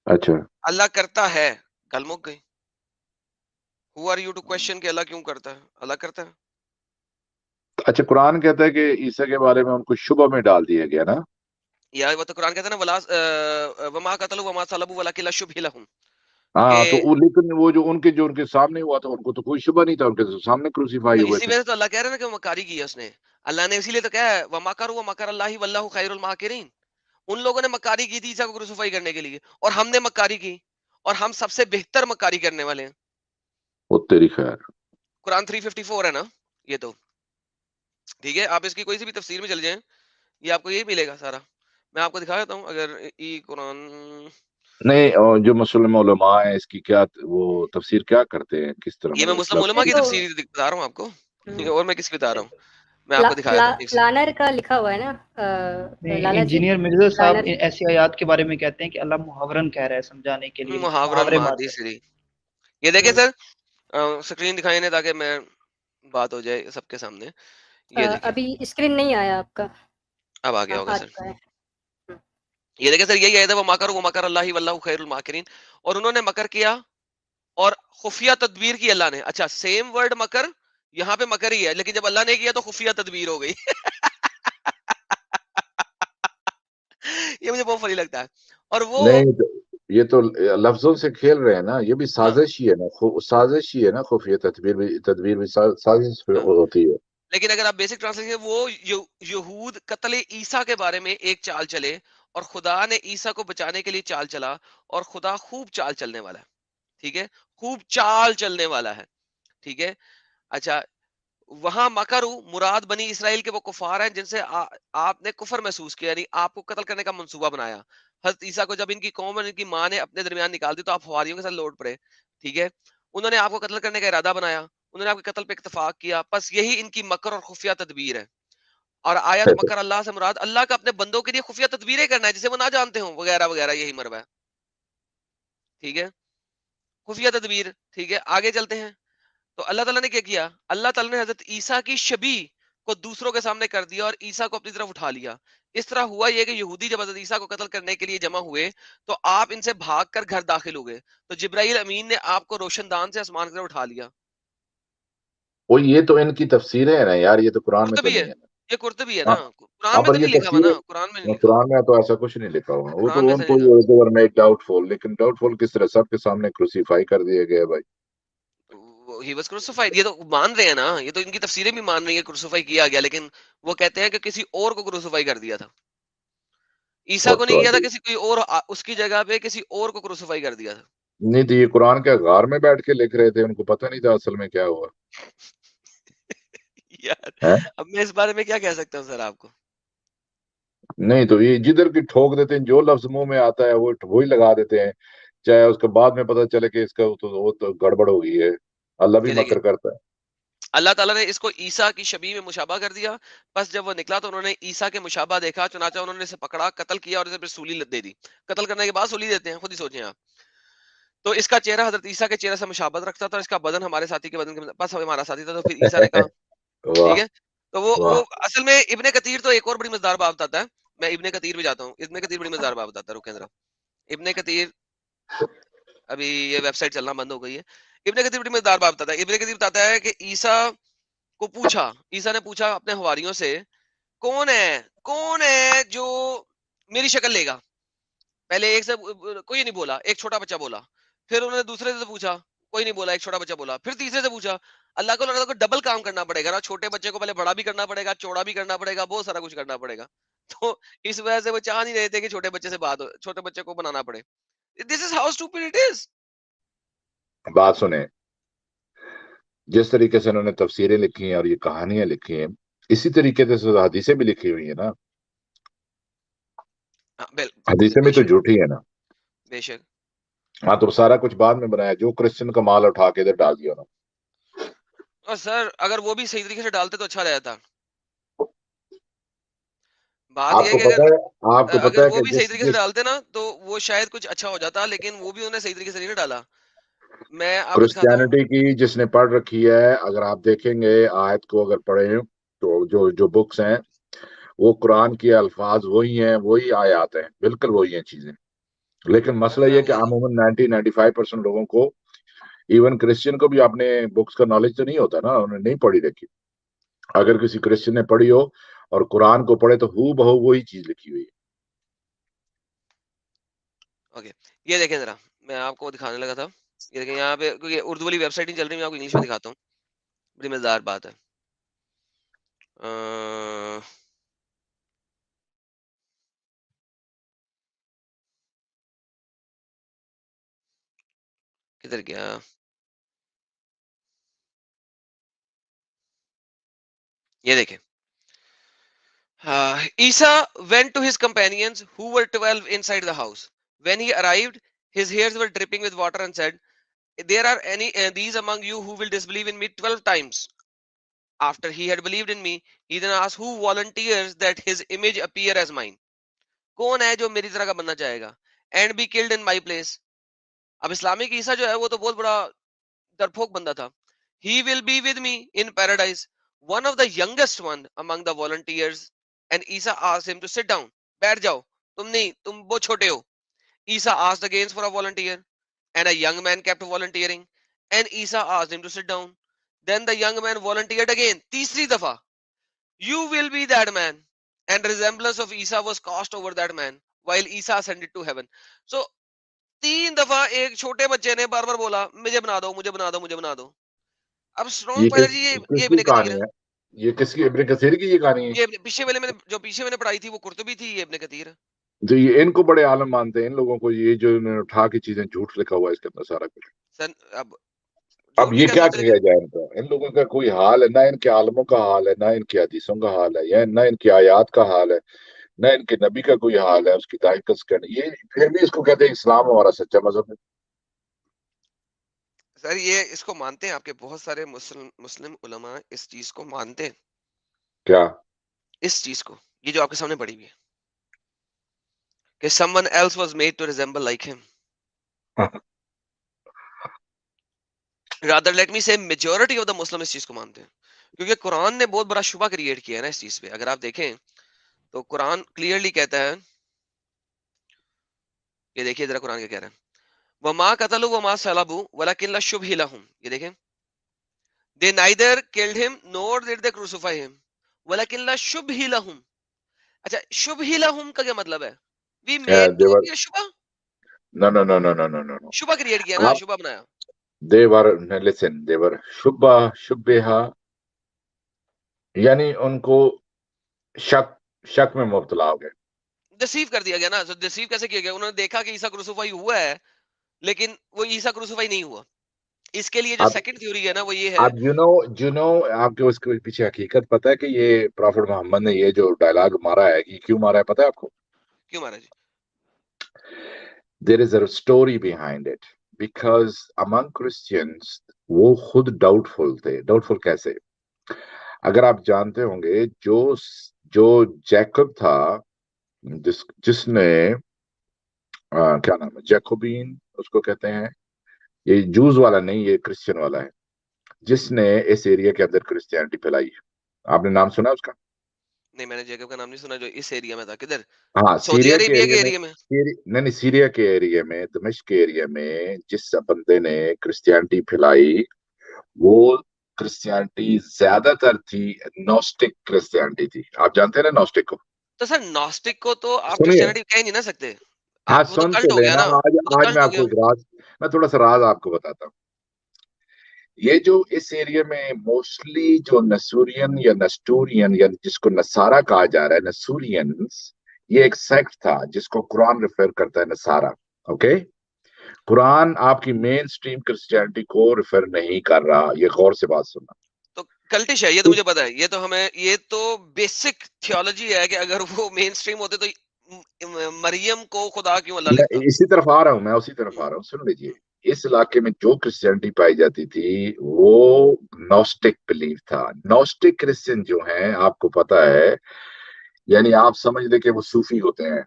अच्छा, अल्लाह करता है, गल मुक गई। Who are you to question कि अल्लाह क्यों करता है? अल्लाह करता है। अच्छा कुरान कहता है कि ईसा के बारे में उनको शुबह में डाल दिया गया ना? या वो तो कुरान कहता है ना, वमा कतलू वमा सलबू वलाकिन लशुबिह लहुम, हाँ, तो कि वो लेकिन वो जो उनके सामने हुआ था उनको तो कोई शुबह नहीं था, उनके तो सामने क्रूसीफाई तो हुए इसी थे। वजह से तो अल्लाह कह रहा है ना कि वो मकारी की है उसने। अल्लाह ने इसीलिए तो कहा है वमा करू व मकर अल्लाहि वल्लाहु खैरुल माकिरीन। उन लोगों ने मकारी की थी ईसा को क्रूसीफाई करने के लिए, और हमने मकारी की, और हम सबसे बेहतर मकारी करने वाले हैं। वो तेरी खैर। कुरान 354 है ना ये तो, ठीक है। आप इसकी कोई सी भी तफसीर में चले जाएं, ये आपको यही मिलेगा सारा। मैं आपको दिखा देता हूँ अगर ई कुरान। नहीं, और जो मुस्लिम उलमा है इसकी क्या वो तफसीर क्या करते हैं, किस तरह ये मैं मतलब इस मुस्लिम लफ्ज उलमा की तो तफसीर बता रहा हूँ आपको, और मैं किसकी बता रहा हूँ, मैं प्ला, आपको दिखा प्ला, देता हूँ एक प्लानर का लिखा हुआ है ना लाला जी, इंजीनियर मिर्जा साहब प्लानर। ऐसी आयात के बारे में कहते हैं कि अल्लाह मुहावरन कह रहा है समझाने के लिए, मुहावरन मुहावरे मादी मारते हैं। सरी। ये देखें सर, स्क्रीन दिखाई ने ताकि मैं बात हो जाए सबके सामने। ये देखें, अभी स्क्रीन नहीं आया आपका, अब आ गया होगा आ सर। चुका है। ये देखें सर, यही आयत है वो मकर अल्लाहि वल्लाहु खैरुल माकिरीन। और उन्होंने मकर किया और खुफिया तदबीर की अल्लाह ने। अच्छा, सेम वर्ड मकर यहाँ पे मकर ही है, लेकिन जब अल्लाह ने किया तो खुफिया तदबीर हो गई। ये मुझे बहुत फनी लगता है। और वो नहीं तो ये तो लफ्जों से खेल रहे हैं ना, ये भी हाँ, साजिश ही है ना, साजिश ही है ना, खुफिया तदबीर भी साजिश हाँ। होती है। लेकिन अगर आप बेसिक ट्रांसलेशन, वो यहूद कत्ल ईसा के बारे में एक चाल चले اور خدا نے عیسیٰ کو بچانے کے لیے چال چلا, اور خدا خوب چال چلنے والا ہے, ٹھیک ہے, خوب چال چلنے والا ہے, ٹھیک ہے. اچھا, وہاں مکرو مراد بنی اسرائیل کے وہ کفار ہیں جن سے آپ نے کفر محسوس کیا, یعنی آپ کو قتل کرنے کا منصوبہ بنایا. حضرت عیسیٰ کو جب ان کی قوم اور ان کی ماں نے اپنے درمیان نکال دی تو آپ حواریوں کے ساتھ لوٹ پڑے, ٹھیک ہے. انہوں نے آپ کو قتل کرنے کا ارادہ بنایا, انہوں نے آپ کے قتل پہ اتفاق کیا, بس یہی ان کی مکر اور خفیہ تدبیر ہے. اور آیت مکر اللہ سے مراد اللہ کا اپنے بندوں کے لیے خفیہ تدبیریں کرنا ہے جسے وہ نہ جانتے ہوں وغیرہ وغیرہ, یہی مربع ہے, ٹھیک ہے, خفیہ تدبیر. ٹھیک ہے, آگے چلتے ہیں. تو اللہ تعالیٰ نے کیا کیا, اللہ تعالیٰ نے حضرت عیسیٰ کی شبیہ کو دوسروں کے سامنے کر دیا اور عیسیٰ کو اپنی طرف اٹھا لیا. اس طرح ہوا یہ کہ یہودی جب حضرت عیسیٰ کو قتل کرنے کے لیے جمع ہوئے تو آپ ان سے بھاگ کر گھر داخل ہو گئے, تو جبرائیل امین نے آپ کو روشن دان سے آسمان کی طرف اٹھا لیا. وہ یہ تو ان کی تفسیریں ہیں نا یار, یہ تو قرآن میں تو قرطبی ہے, نہیں ہے. یہ قرطبی ہے ہاں نا, قرآن میں پر تو یہ نہیں لکھا ہوا نا, تفسیر قرآن میں نہیں لکھا, قرآن میں تو ایسا کچھ نہیں لکھا ہوا. وہ قرآن تو میں ان سے کو نہیں لکھا. میک ڈاؤٹ فول, لیکن ڈاؤٹ فول کس طرح سب کے سامنے کروسیفائی کر دیا گیا بھائی. He was crucified, یہ تو مان رہے ہیں نا, یہ تو ان کی تفسیریں بھی مان رہی ہیں کروسیفائی کیا گیا, لیکن وہ کہتے ہیں کہ کسی اور کو کروسیفائی کر دیا تھا. عیسیٰ کو نہیں کیا تھا, کسی کوئی اور اس کی جگہ پہ کسی اور کو کروسیفائی کر دیا تھا. نہیں تو یہ قرآن کے غار میں بیٹھ کے لکھ رہے تھے, ان کو پتہ نہیں تھا اصل میں کیا ہوا یار ہے. اب میں اس بارے میں کیا کہہ سکتا ہوں سر آپ کو. نہیں تو یہ جدھر کی ٹھوک دیتے ہیں, جو لفظ منہ میں آتا ہے وہ وہی لگا دیتے ہیں, چاہے اس کے بعد میں پتہ چلے کہ اس کا وہ تو گڑبڑ ہو گئی ہے. اللہ بھی یہ دیکھیں, مکر کرتا ہے. اللہ تعالیٰ نے اس کو عیسیٰ کی شبیہ میں مشابہ کر دیا. بس جب وہ نکلا تو انہوں نے عیسیٰ کے مشابہ دیکھا, چنانچہ انہوں نے اسے پکڑا, قتل کیا اور اسے پھر سولی دے دی. قتل کرنے کے بعد سولی دیتے ہیں, خود ہی سوچیں آپ. تو اس کا چہرہ حضرت عیسیٰ کے چہرے سے مشابہت رکھتا تھا, اس کا بدن ہمارے ساتھی کے بدن کے پاس ہمارا ساتھی تھا. تو پھر عیسیٰ نے کہا, ٹھیک واہ ہے, تو وہ واہ. اصل میں ابن کثیر تو ایک اور بڑی مزدار باب بتاتا ہے. میں ابن کثیر بھی جاتا ہوں, ابن کثیر بڑی مزدار باب بتاتا ہے. رکیں ذرا, ابن کثیر, ابھی یہ ویب سائٹ چلنا بند ہو گئی ہے. ابن کثیر بڑی مزدار باب بتاتا ہے. ابن کثیر بتاتا ہے کہ عیسیٰ کو پوچھا, عیسیٰ نے پوچھا اپنے حواریوں سے, کون ہے جو میری شکل لے گا. پہلے ایک سے کوئی نہیں بولا, ایک چھوٹا بچہ بولا. پھر انہوں نے دوسرے سے پوچھا, کوئی نہیں بولا, ایک چھوٹا بچہ بولا. پھر تیسرے سے پوچھا. اللہ کو لگا کہ ڈبل کام کرنا پڑے گا نا, چھوٹے بچے کو پہلے بڑا بھی کرنا پڑے گا, چوڑا بھی کرنا پڑے گا, بہت سارا کچھ کرنا پڑے گا. تو اس وجہ سے وہ چاہ نہیں رہے تھے کہ چھوٹے بچے سے بات ہو, چھوٹے بچے کو بنانا پڑے. This is how stupid it is. بات سنیں, جس طریقے سے انہوں نے تفسیریں لکھی ہیں اور یہ کہانیاں لکھی ہیں, اسی طریقے سے حدیثیں بھی لکھی ہوئی ہیں نا. حدیثیں بھی بے تو شک, جھوٹی ہے نا. بے شک. ہاں تو سارا کچھ بعد میں بنایا, جو کرسچن کا مال اٹھا کے ادھر ڈال دیا نا. اور سر اگر وہ بھی صحیح طریقے سے ڈالتے تو اچھا رہتا. بات یہ آپ ہے کو کہ پتہ ہے, آپ کو پتہ اگر ہے وہ کہ بھی صحیح جس طریقے سے جس ڈالتے نا تو وہ شاید کچھ اچھا ہو جاتا, لیکن وہ بھی انہوں نے صحیح طریقے سے نہیں ڈالا. میں آپ کو دکھاتا ہوں. کرسچینٹی کی جس نے پڑھ رکھی ہے, اگر آپ دیکھیں گے آیت کو اگر پڑھیں تو جو بکس ہیں وہ قرآن کے الفاظ وہی ہیں, وہی آیات ہیں, بالکل وہی ہیں چیزیں. لیکن مسئلہ یہ کہ عموماً 90-95% لوگوں کو, ایون کرسچین کو بھی اپنے بکس کا نالج تو نہیں ہوتا نا, انہوں نے نہیں پڑھی رکھی. اگر کسی کرسچین نے پڑھی ہو اور قرآن کو پڑھے تو ہو بہو وہی چیز لکھی ہوئی ہے. اوکے, یہ دیکھیں ذرا, میں آپ کو دکھانے لگا تھا. یہ دیکھیں یہاں پہ, کیونکہ اردو والی ویب سائٹ نہیں چل رہی, میں آپ کو انگلش میں دکھاتا ہوں. بڑی مزیدار بات ہے. کدھر گیا, یہ دیکھیں. Isa went to his companions who were 12 inside the house. When he arrived, his hairs were dripping with water and said, there are any these among you who will disbelieve in me 12 times. After he had believed in me, he then asked, who volunteers that his image appear as mine? کون ہے جو میری طرح کا بننا چاہے گا, and be killed in my place. اب Islamic عیسیٰ جو ہے وہ تو بہت بڑا ڈرپھوک بندہ تھا. He will be with me in paradise. One of the youngest one among the volunteers, and Isa asked him to sit down. بیٹھ جاؤ, تم نہیں, تم بہت چھوٹے ہو. Isa asked again for a volunteer, and a young man kept volunteering, and Isa asked him to sit down. Then the young man volunteered again, تیسری دفعہ. You will be that man. And resemblance of Isa was cast over that man, while Isa ascended to heaven. So, 3 دفعہ ایک چھوٹے بچے نے بار بار بولا, مجھے بنا دو, مجھے بنا دو, مجھے بنا دو. اب اسٹرانگ پائلٹ جی یہ کس ابن کی کثیر کہانی ہے. ہے یہ, کس کی, ابن کثیر کی یہ کہانی ہے. یہ پیچھے میں نے جو پیچھے میں نے پڑھائی تھی وہ قرطبی تھی, یہ ابن کثیر. तो ये इनको बड़े आलम मानते हैं, इन लोगों को, ये जो इन्होंने उठा के चीजें झूठ लिखा हुआ है इसके अंदर सारा कुछ। सर अब अब झूठ ये भी कर क्या सकते किया हैं, जाए इनका? इन लोगों का कोई हाल है ना, इनके आलमों का हाल है ना, इनकी हदीसों का हाल है, या ना इनकी आयात का हाल है, ना इनके नबी का कोई हाल है, उसकी तारीफ करने, ये फिर भी इसको कहते हैं इस्लाम हमारा सच्चा मजहब है। सर ये इसको मानते हैं, आपके बहुत सारे मुस्लिम उलमा इस चीज को मानते हैं। क्या? इस चीज को, ये जो आपके सामने पड़ी हुई है कि someone else was made to resemble like him. Rather let me say majority of the Muslim इस चीज को मानते हैं, क्योंकि कुरान ने बहुत बड़ा शुबा क्रिएट किया है ना इस चीज पे। अगर आप देखें तो कुरान क्लियरली कहता है, ये देखिए जरा कुरान क्या कह रहा है, वमा कतलु वमा सलबु वलकिन लशुबहि लहुम, ये देखें, they neither killed him nor did they crucify him वलकिन लशुबहि लहुम। अच्छा, शुबहि लहुम का क्या मतलब है? We made to देवर be a शुबा, no no no no no no no no शुबा क्रिएट किया ना, आप शुबा बनाया। देवर लिसन, देवर शुबा शुबेहा, यानी उनको शक शक में मुब्तला हो गए। डिसीव कर दिया गया ना। तो डिसीव कैसे किया गया? उन्होंने देखा कि ईसा क्रूसिफाई हुआ है, लेकिन वो ईसा क्रूसिफाई नहीं हुआ। इसके लिए जो अब सेकंड थ्योरी है ना वो ये है, अब यू नो आपको इसके पीछे हकीकत पता है कि ये प्रॉफिट मोहम्मद ने ये जो डायलॉग मारा है, कि क्यों मारा है पता है आपको? क्यों महाराज? There is a story behind it, because among Christians वो खुद डाउटफुल थे। डाउटफुल कैसे? अगर आप जानते होंगे, जो जैकब था, जिसने क्या नाम है, जैकोबीन उसको कहते हैं, ये जूस वाला नहीं, ये क्रिश्चियन वाला है, जिसने इस एरिया के अंदर क्रिश्चियनिटी फैलाई। आपने नाम सुना है उसका? नहीं, मैंने जैकब का नाम नहीं सुना, जो इस एरिया में था। किधर? हाँ, सऊदी सीरिया के अरेबिया के एरिया में, एरिया में। नहीं सीरिया के एरिया में, दमिश्क के एरिया में जिस बंदे ने क्रिश्चियनिटी फैलाई, वो क्रिश्चियनिटी ज्यादातर थी नॉस्टिक क्रिश्चियनिटी थी। आप जानते हैं ना नॉस्टिक को? तो सर नॉस्टिक को तो आप सुनिए, क्रिश्चियनिटी कह ही नहीं ना सकते हाँ आप, वो तो सुन कल्ट तो हो गया लेना, ना, आज वो तो आज कल्ट मैं हो आपको गया। एक राज, मैं थोड़ा सा राज आपको बताता हूँ। ये जो इस एरिया में मोस्टली जो नसूरियन या नस्टूरियन या जिसको नसारा कहा जा रहा है, नसूरियंस, ये एक सेक्ट था जिसको कुरान रेफर करता है नसारा। ओके, कुरान आपकी मेन स्ट्रीम क्रिश्चियनिटी को रेफर नहीं कर रहा, ये गौर से बात सुनना। तो कल्टिश है, ये तो मुझे पता है। ये तो हमें, ये तो बेसिक थियोलॉजी है कि अगर वो मेन स्ट्रीम होते तो मरियम को खुदा क्यों अल्लाह मैं लिखता। इसी तरफ आ रहा हूँ, मैं उसी तरफ आ रहा हूँ, सुन लीजिए। इस इलाके में जो क्रिश्चियनिटी पाई जाती थी वो नॉस्टिक बिलीफ था। नॉस्टिक क्रिश्चियन जो हैं, आपको पता है, यानी आप समझ ले कि वो सूफी होते हैं,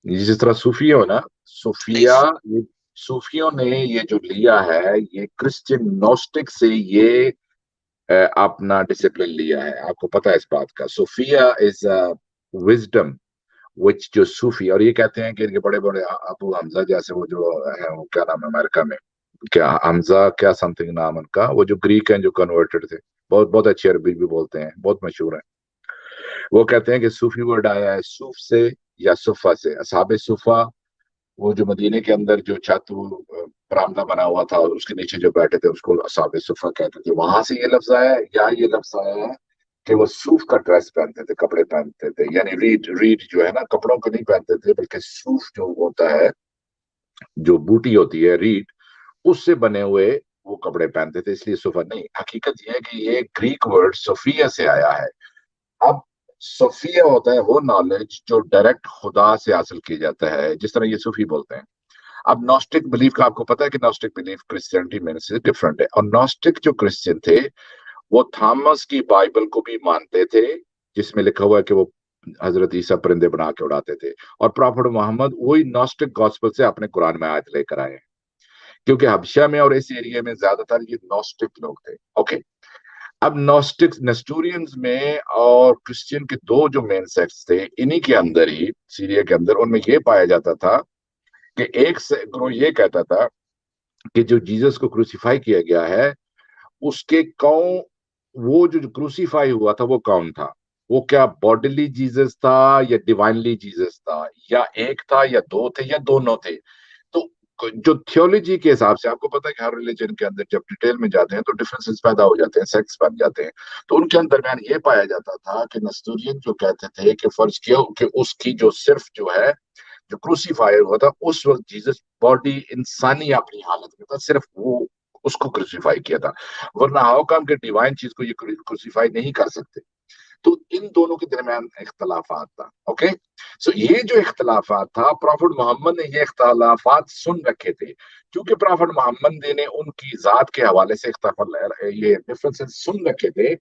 जिस तरह सूफी हो ना, नहीं, सूफिया, ये सूफियों ने ये जो लिया है, ये क्रिश्चियन नॉस्टिक से ये अपना डिसिप्लिन लिया है। आपको पता है इस बात का? सूफिया इज विजडम विच, जो सूफी, और ये कहते हैं कि इनके बड़े बड़े अबू हमजा जैसे, वो जो है, वो क्या नाम है अमेरिका में, क्या हमजा क्या समथिंग नाम उनका, वो जो ग्रीक हैं जो कन्वर्टेड थे, बहुत बहुत अच्छी अरबी भी बोलते हैं, बहुत मशहूर है। वो कहते हैं कि सूफी वर्ड आया है सूफ से या सुफा से, असहाबे सुफा, वो जो मदीने के अंदर जो छत, वो बरामदा बना हुआ था और उसके नीचे जो बैठे थे उसको असहाबे सुफा कहते थे। वहां से ये लफ्ज आया है, या ये लफ्ज आया है कि वो सूफ का ड्रेस पहनते थे, कपड़े पहनते थे, यानी रीड रीड जो है ना, कपड़ों को नहीं पहनते थे, बल्कि सूफ जो होता है, जो बूटी होती है रीड, उससे बने हुए वो कपड़े पहनते थे, इसलिए सुफा नहीं। हकीकत यह है कि ये ग्रीक वर्ड सोफिया से आया है। अब सोफिया होता है वो नॉलेज जो डायरेक्ट खुदा से हासिल की जाता है, जिस तरह ये सूफी बोलते हैं। अब नॉस्टिक बिलीफ का आपको पता है कि नॉस्टिक बिलीफ क्रिश्चियनिटी में से डिफरेंट है, और नॉस्टिक जो क्रिश्चियन थे वो थॉमस की बाइबल को भी मानते थे, जिसमें लिखा हुआ है कि वो हजरत ईसा परिंदे बना के उड़ाते थे, और प्रॉफिट मोहम्मद वही नॉस्टिक गॉस्पेल से अपने कुरान में आयत लेकर आए हैं, क्योंकि हबशा में और इस एरिया में ज्यादातर ये नॉस्टिक लोग थे। ओके, अब नॉस्टिक नेस्टोरियंस में और क्रिश्चियन के दो जो मेन सेक्ट्स थे, इन्हीं के अंदर ही, सीरिया के अंदर, उनमें ये पाया जाता था कि एक ग्रोह ये कहता था कि जो जीसस को क्रूसीफाई किया गया है, उसके कौन, वो जो क्रूसीफाई हुआ था वो कौन था, वो क्या बॉडीली जीसस था या डिवाइनली जीसस था, या एक था या दो थे या दोनों थे। तो जो थियोलॉजी के हिसाब से, आपको पता है कि हर रिलीजन के अंदर जब डिटेल में जाते हैं तो डिफरेंसेस पैदा हो जाते हैं, सेक्स बन जाते हैं। तो उनके दरमियान ये पाया जाता था कि नस्तूरियन जो कहते थे कि फर्ज किया कि उसकी जो सिर्फ जो है, جو کروسیفائی ہوا تھا اس وقت جیزس بॉडी انسانی اپنی حالت میں تھا, صرف وہ اس کو کروسیفائی کیا تھا, ورنہ ہاؤ کم کہ ڈیوائن چیز کو یہ کروسیفائی نہیں کر سکتے. تو ان دونوں کے درمیان اختلافات تھا. اوکے, سو یہ جو اختلافات تھا پروفٹ محمد نے یہ اختلافات سن رکھے تھے, کیونکہ پروفٹ محمد نے ان کی ذات کے حوالے سے یہ ڈفرنسز سن رکھے تھے.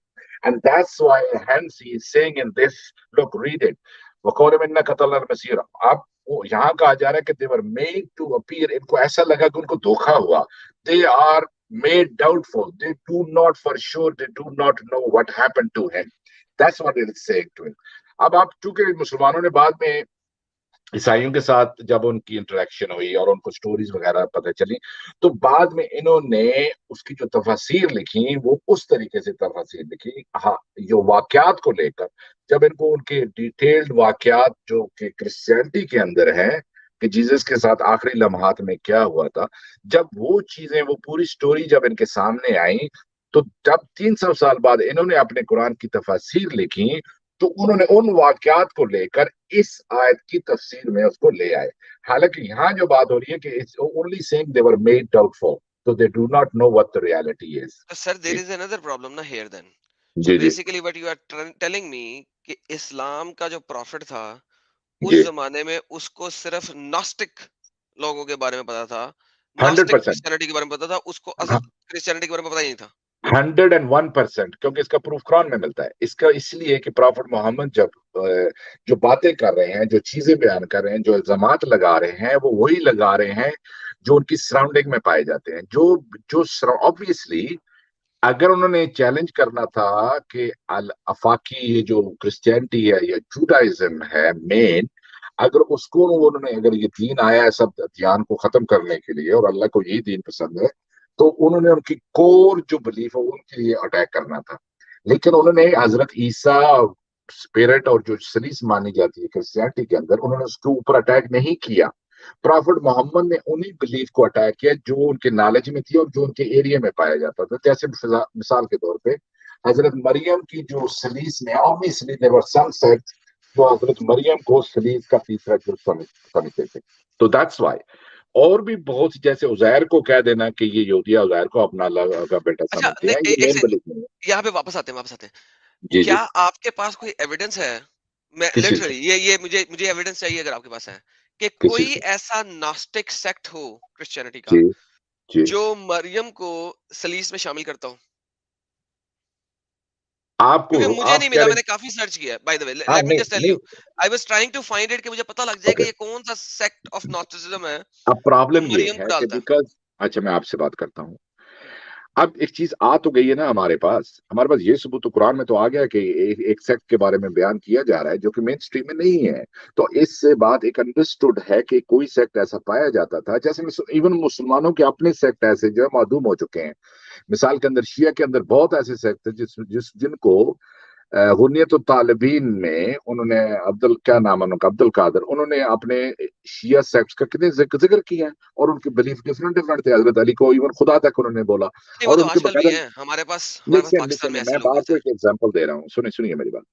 And that's why hence he is saying in this, look, read it. وَقَوْلَ مِنَّا قَتَلْنَا الْمَسِيرَ. اب یہاں کہا جا رہا ہے کہ they were made to appear, ان کو ایسا لگا کہ ان کو دھوکا ہوا. They are made doubtful. They do not for sure, they do not know what happened to him. That's what it is saying to him. اب آپ چونکہ مسلمانوں نے بعد میں عیسائیوں کے ساتھ جب ان کی انٹریکشن ہوئی اور ان کو سٹوریز وغیرہ پتہ چلی, تو بعد میں انہوں نے اس کی جو تفاسیر لکھی وہ اس طریقے سے تفاسیر لکھی, جو واقعات کو لے کر, جب ان کو ان کے ڈیٹیلڈ واقعات جو کہ کرسچینٹی کے اندر ہیں کہ جیزس کے ساتھ آخری لمحات میں کیا ہوا تھا, جب وہ چیزیں, وہ پوری سٹوری جب ان کے سامنے آئیں, تو جب 300 سال بعد انہوں نے اپنے قرآن کی تفاسیر لکھی تو انہوں نے ان واقعات کو لے کر اس آیت کی تفسیر میں اس کو لے آئے. حالانکہ یہاں جو بات ہو رہی ہے کہ it's only saying they were made doubtful, so they do not know what the reality is. Sir, there is another problem na here then. So G G basically what you are telling me کہ اسلام کا جو profit تھا اس زمانے میں اس کو صرف ناسٹک لوگوں کے بارے میں پتا تھا, ناسٹک 100%. کرسچینٹی کے بارے میں پتا تھا, اس کو اصل کرسچینٹی کے بارے میں پتا ہی نہیں تھا. 101%, کیونکہ اس کا پروف قرآن میں ملتا ہے. اس کا اس لیے کہ پروفٹ محمد جب جو باتیں کر رہے ہیں, جو چیزیں بیان کر رہے ہیں, جو الزامات لگا رہے ہیں, وہ وہی لگا رہے ہیں جو ان کی سراؤنڈنگ میں پائے جاتے ہیں. جو obviously اگر انہوں نے چیلنج کرنا تھا کہ الافاقی یہ جو کرسچینٹی ہے یا جوڈائزم ہے مین, اگر اس کو انہوں نے, اگر یہ دین آیا ہے سب ادیان کو ختم کرنے کے لیے اور اللہ کو یہی دین پسند ہے, تو انہوں نے ان کی کور جو بلیف ہے ان کے لیے اٹیک کرنا تھا. لیکن انہوں نے حضرت عیسیٰ اسپرٹ اور جو سلیس مانی جاتی ہے کرسچینٹی کے اندر, انہوں نے اس کے اوپر اٹیک نہیں کیا. پروفٹ محمد نے انہی بلیف کو اٹیک کیا جو ان کے نالج میں تھی اور جو ان کے ایریا میں پایا جاتا تھا. جیسے مثال کے طور پہ حضرت مریم کی جو سلیس میں obviously there were some sects جو حضرت مریم کو سلیس کا تیسرا جز سمجھتے تھے. تو that's why. اور بھی بہت جیسے عزیر کو کہہ دینا کہ یہ یہودیہ عزیر کو اپنا اللہ کا بیٹا سمجھتے ہیں, یہ مین بلیف نہیں ہے. یہاں پہ واپس آتے ہیں. جی کیا آپ کے پاس کوئی ایویڈنس ہے, میں لٹرلی یہ مجھے ایویڈنس چاہیے اگر آپ کے پاس ہے, کہ کوئی ایسا ناسٹک سیکٹ ہو کرسچینٹی کا جو مریم کو سلیس میں شامل کرتا ہو؟ کیونکہ مجھے نہیں ملا, میں نے کافی سرچ کیا. By the way let me just tell you, I was trying to find it کہ مجھے پتہ لگ جائے کہ یہ کون سا سیکٹ آف ناسٹسزم ہے. اب پرابلم یہ ہے کہ بیکاز, اچھا میں آپ سے بات کرتا ہوں. اب ایک چیز آ تو گئی ہے نا ہمارے پاس یہ ثبوت قرآن میں تو آ گیا کہ ایک سیکٹ کے بارے میں بیان کیا جا رہا ہے جو کہ مین سٹریم میں نہیں ہے. تو اس سے بات ایک انڈرسٹوڈ ہے کہ کوئی سیکٹ ایسا پایا جاتا تھا, جیسے ایون مسلمانوں کے اپنے سیکٹ ایسے جو ہے معدوم ہو چکے ہیں. مثال کے اندر شیعہ کے اندر بہت ایسے سیکٹ تھے جن کو غنیت الطالبین میں انہوں نے کیا نام ہے ان کا, عبد القادر, انہوں نے اپنے شیعہ سیکٹس کا کتنے ذکر کیا ہے اور ان کے بلیف ڈفرنٹ تھے. حضرت علی کو ایون خدا تک انہوں نے بولا. اور ان کے ہمارے پاس پاکستان میں میں آپ کو ایک ایگزامپل دے رہا ہوں, سنیے میری بات.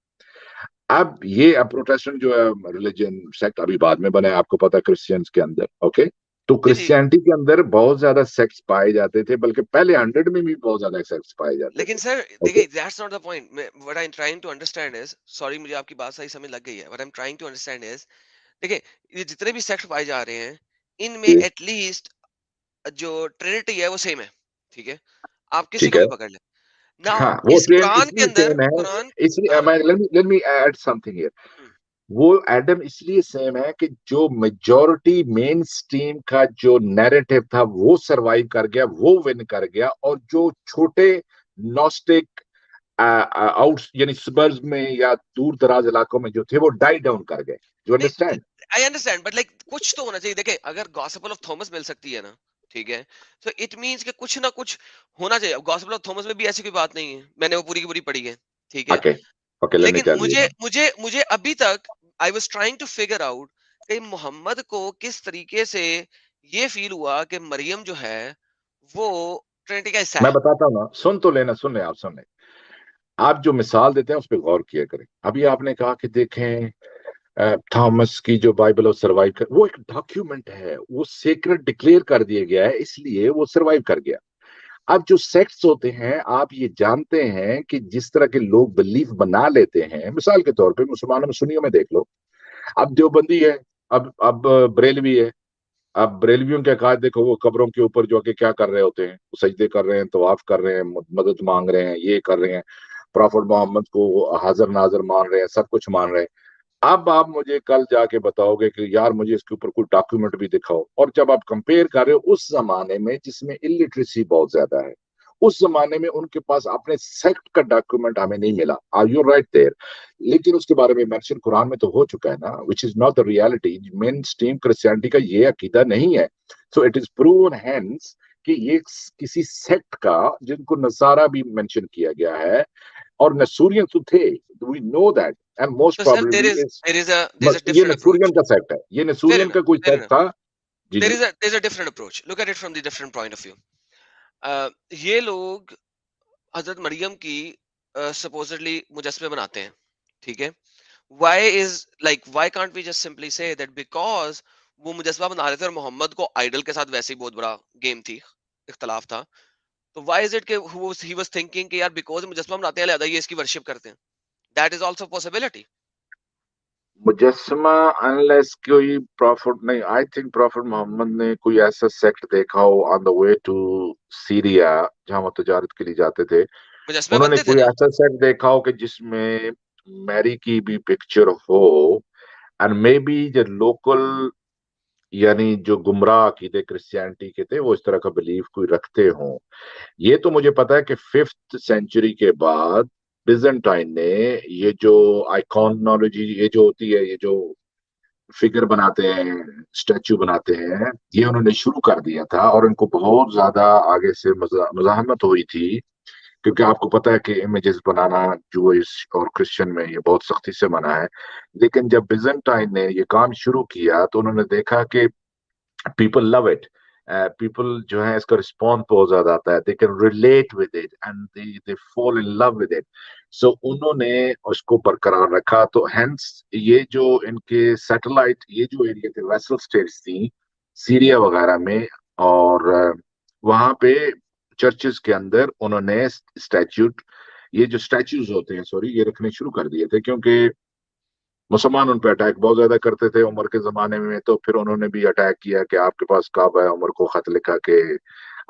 اب یہ پروٹیسٹنٹ جو ہے ریلیجن سیکٹ ابھی بعد میں بنا ہے, آپ کو پتا کرسچینس کے اندر. اوکے, تو کرسچینٹی کے اندر بہت زیادہ سیکٹس پائے جاتے تھے, بلکہ پہلے 100 میں بھی بہت زیادہ سیکٹس پائے جاتے تھے. لیکن سر دیکھیے, that's not the point. what I'm trying to understand is, sorry مجھے آپ کی بات صحیح سمجھ لگ گئی ہے. what I'm trying to understand is, دیکھیں یہ جتنے بھی سیکٹ پائے جا رہے ہیں ان میں ایٹ لیسٹ جو ٹرینٹی ہے وہ سیم ہے. ٹھیک ہے, آپ کسی کو بھی پکڑ لیں. Now اس قرآن کے اندر let me add something here. وہ ایڈم اس لیے سیم ہے کہ جو میجورٹی مین سٹریم کا جو نیریٹو تھا وہ سروائیو کر گیا, وہ ون کر گیا, اور جو چھوٹے نوسٹک آؤٹ یعنی سبرز میں یا دور دراز علاقوں میں جو تھے وہ ڈائی ڈاؤن کر گئے. You understand? I understand, but like کچھ تو ہونا چاہیے. دیکھیں اگر گاسپل آف تھامس مل سکتی ہے نا, ٹھیک ہے, تو اٹ مینس کہ کچھ نہ کچھ ہونا چاہیے. گاسپل آف تھامس میں بھی ایسی کوئی بات نہیں ہے, میں نے وہ پوری کی پوری پڑھی ہے. ٹھیک ہے, لیکن مجھے ابھی تک I was trying to figure out کہ محمد کو کس طریقے سے یہ فیل ہوا کہ مریم جو ہے وہ ٹرینٹی کا حصہ ہے. میں بتاتا ہوں نا, سن تو لینا, سن لیں آپ, سن لیں. آپ جو مثال دیتے ہیں اس پہ غور کیا کریں. ابھی آپ نے کہا کہ دیکھیں थॉमस की जो बाइबल और सर्वाइव कर, वो एक डॉक्यूमेंट है, वो सीक्रेट डिक्लेयर कर दिया गया है, इसलिए वो सर्वाइव कर गया। अब जो सेक्ट्स होते हैं, आप ये जानते हैं कि जिस तरह के लोग बिलीफ बना लेते हैं, मिसाल के तौर पे मुसलमानों में, सुन्नियों में देख लो, अब देवबंदी है, अब बरेलवी है। अब बरेलवियों के अकायद देखो, वो कब्रों के ऊपर जो के क्या कर रहे होते हैं, वो सजदे कर रहे हैं, तवाफ कर रहे हैं, मदद मांग रहे हैं, ये कर रहे हैं, प्रॉफिट मोहम्मद को हाजिर नाजर मान रहे हैं, सब कुछ मान रहे हैं। अब आप मुझे कल जाके बताओगे कि यार मुझे इसके ऊपर कोई डॉक्यूमेंट भी दिखाओ, और जब आप कंपेयर कर रहे हो उस जमाने में जिसमें इलिटरेसी बहुत ज्यादा है, उस जमाने में उनके पास अपने सेक्ट का डॉक्यूमेंट हमें नहीं मिला, आर यू राइट देयर, लेकिन उसके बारे में मेंशन कुरान में तो हो चुका है ना, which is not the reality. Main stream Christianity का ये अकीदा नहीं है। So it is proven hence कि ये किसी सेक्ट का, जिनको नसारा भी मेंशन किया गया है, और नसूरियन तो थे, we know that, and most So, sir, probably there is a ये different नसूरियन approach. का सेक्ट है, ये Fair नसूरियन का enough. कोई Fair सेक्ट enough. था। जी जी There's a different approach. Look at it from the different point of view. ये लोग हजरत मरियम की supposedly मुजस्समे बनाते हैं, ठीक है? Why can't we just simply say that because वो मुजस्समा बना रहे थे और मोहम्मद को आइडल के साथ वैसे ही बहुत बड़ा गेम थी, इख्तलाफ था, तो why is it कि he was thinking कि यार because मुजस्समा बनाते हैं लिहाजा ये इसकी वर्शिप करते हैं? That is also a possibility. मुजस्समा, अनलेस कोई प्रॉफिट नहीं, आई थिंक प्रॉफिट मोहम्मद ने कोई ऐसा सेक्ट देखा हो on the way to Syria, जहां वो तजारत के लिए जाते थे, मुजस्समे उन्होंने बनते थे कोई ना? ऐसा सेक्ट देखा हो कि जिसमें मैरी की भी पिक्चर हो, एंड मे बी जो लोकल, यानी जो गुमराह अकीदे क्रिश्चियनिटी के थे, वो इस तरह का बिलीफ कोई रखते हों। ये तो मुझे पता है कि 5th सेंचुरी के बाद बिजेंटाइन ने ये जो आइकॉनोलॉजी, ये जो होती है, ये जो फिगर बनाते हैं, स्टैचू बनाते हैं, ये उन्होंने शुरू कर दिया था, और इनको बहुत ज्यादा आगे से मजाहमत हुई थी, क्योंकि आपको पता है कि इमेजेस बनाना जूइश और क्रिश्चियन में ये बहुत सख्ती से मना है। लेकिन जब बिजेंटाइन ने ये काम शुरू किया तो उन्होंने देखा कि पीपल लव इट, पीपल जो है इसका रिस्पॉन्स बहुत ज्यादा आता है, they can relate with it and they fall in love with it. So उन्होंने उसको बरकरार रखा। तो हेंस ये जो इनके सैटेलाइट, ये जो एरिया थे, वेसल स्टेट्स थी सीरिया वगैरह में, और वहां पे चर्चेस के अंदर उन्होंने स्टैच्यूट, ये जो स्टैच्यूज होते हैं, सॉरी, ये रखने शुरू कर दिए थे, क्योंकि मुसलमान उन पे अटैक बहुत ज्यादा करते थे उमर के जमाने में। तो फिर उन्होंने भी अटैक किया कि आपके पास काबा है, उमर को खत लिखा कि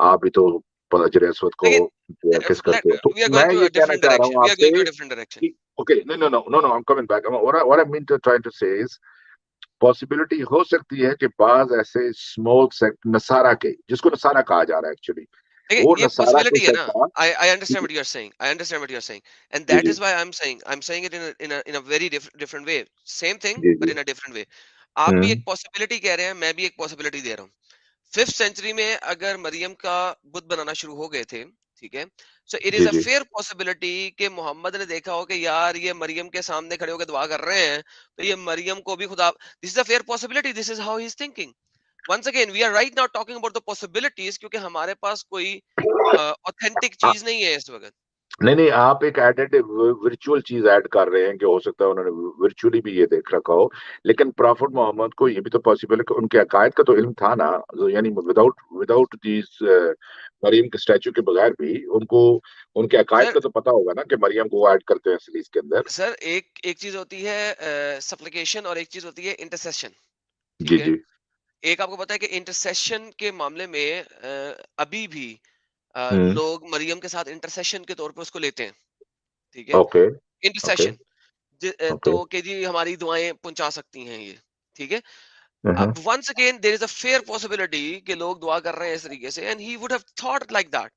आप भी तो हजर अस्वद को लेकिन किस करते हो। तो we are मैं going to ये a कहना different चाह रहा direction. हूँ We are going to आपसे a different direction. कि okay, no, I'm coming back. What I mean to try to say is, possibility हो सकती है कि बाज ऐसे स्मॉल सेक्ट, नसारा के, जिसको नसारा कहा जा रहा है एक्चुअली, देखिए वो ये नसारा के पॉसिबिलिटी है ना, सेक्ट था। I understand what you are saying. I understand what you are saying, and ji that ji is why I'm saying it in a very different way. Same thing, ji but ji in a different way. आप भी एक possibility कह रहे हैं, मैं भी एक possibility दे रहा हूँ। 5th सेंचुरी में अगर मरियम का बुत बनाना शुरू हो गए थे, ठीक है, सो इट इज जी अ जी फेयर पॉसिबिलिटी कि मोहम्मद ने देखा हो कि यार ये मरियम के सामने खड़े होकर दुआ कर रहे हैं, तो ये मरियम को भी खुदा, this is a fair possibility, this is how he is thinking. Once again we are right now talking about the possibilities, क्योंकि हमारे पास कोई ऑथेंटिक चीज नहीं है इस वक्त। नहीं, आप एक एडेड विर्चुअल चीज ऐड कर रहे हैं कि हो सकता है उन्होंने विर्चुअली भी ये देख रखा हो, लेकिन प्रॉफिट मोहम्मद को ये भी तो पॉसिबल है कि उनके अकायद का तो इल्म था ना, यानी विदाउट दिस मरियम के स्टैचू के बगैर भी उनको उनके अकायद सर का तो पता होगा ना कि मरियम को वो ऐड करते हैं सीरीज के अंदर। सर एक चीज होती है सप्लिकेशन और एक चीज होती है इंटरसेशन, ठीक जी है। जी एक आपको पता है कि इंटरसेशन के मामले में अभी भी हम्म लोग मरियम के साथ इंटरसेशन के तौर पर उसको लेते हैं, ठीक है, ओके ओके इंटरसेशन, ओके तो कि जी हमारी दुआएं पहुंचा सकती हैं ये, ठीक है। हम्म अब once again there is a fair possibility कि लोग दुआ कर रहे हैं इस तरीके से, and he would have thought like that,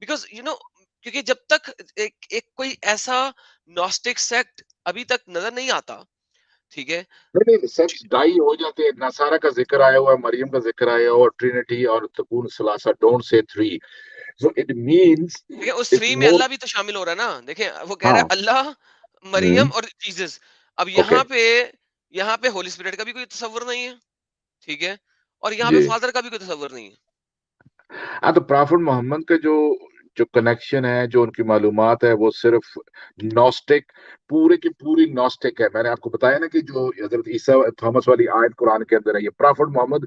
because you know, क्योंकि जब तक एक कोई ऐसा नॉस्टिक सेक्ट अभी तक नजर नहीं आता, ठीक है। नहीं, सेक्स डाई हो जाते हैं, नसारा का जिक्र आया हुआ है, मरियम का जिक्र आया हुआ, और ट्रिनिटी और तकून सलासा, don't say three, so it means देखिए उस इट्स थ्री में मोर। अल्लाह भी तो शामिल हो रहा है ना, देखिए वो कह रहा हाँ है अल्लाह, मरियम और जीसस। अब ओके यहाँ पे होली स्पिरिट का भी कोई तस्वर नहीं है, ठीक है, और यहाँ पे जी। फादर का भी कोई तस्वर नहीं है। हाँ, तो प्रॉफिट मोहम्मद का जो जो कनेक्शन है, जो उनकी मालूमात है, वो सिर्फ नॉस्टिक, पूरे की पूरी नॉस्टिक है। मैंने आपको बताया ना कि जो हजरत ईसा थॉमस वाली आयत कुरान के अंदर है, ये प्रॉफिट मोहम्मद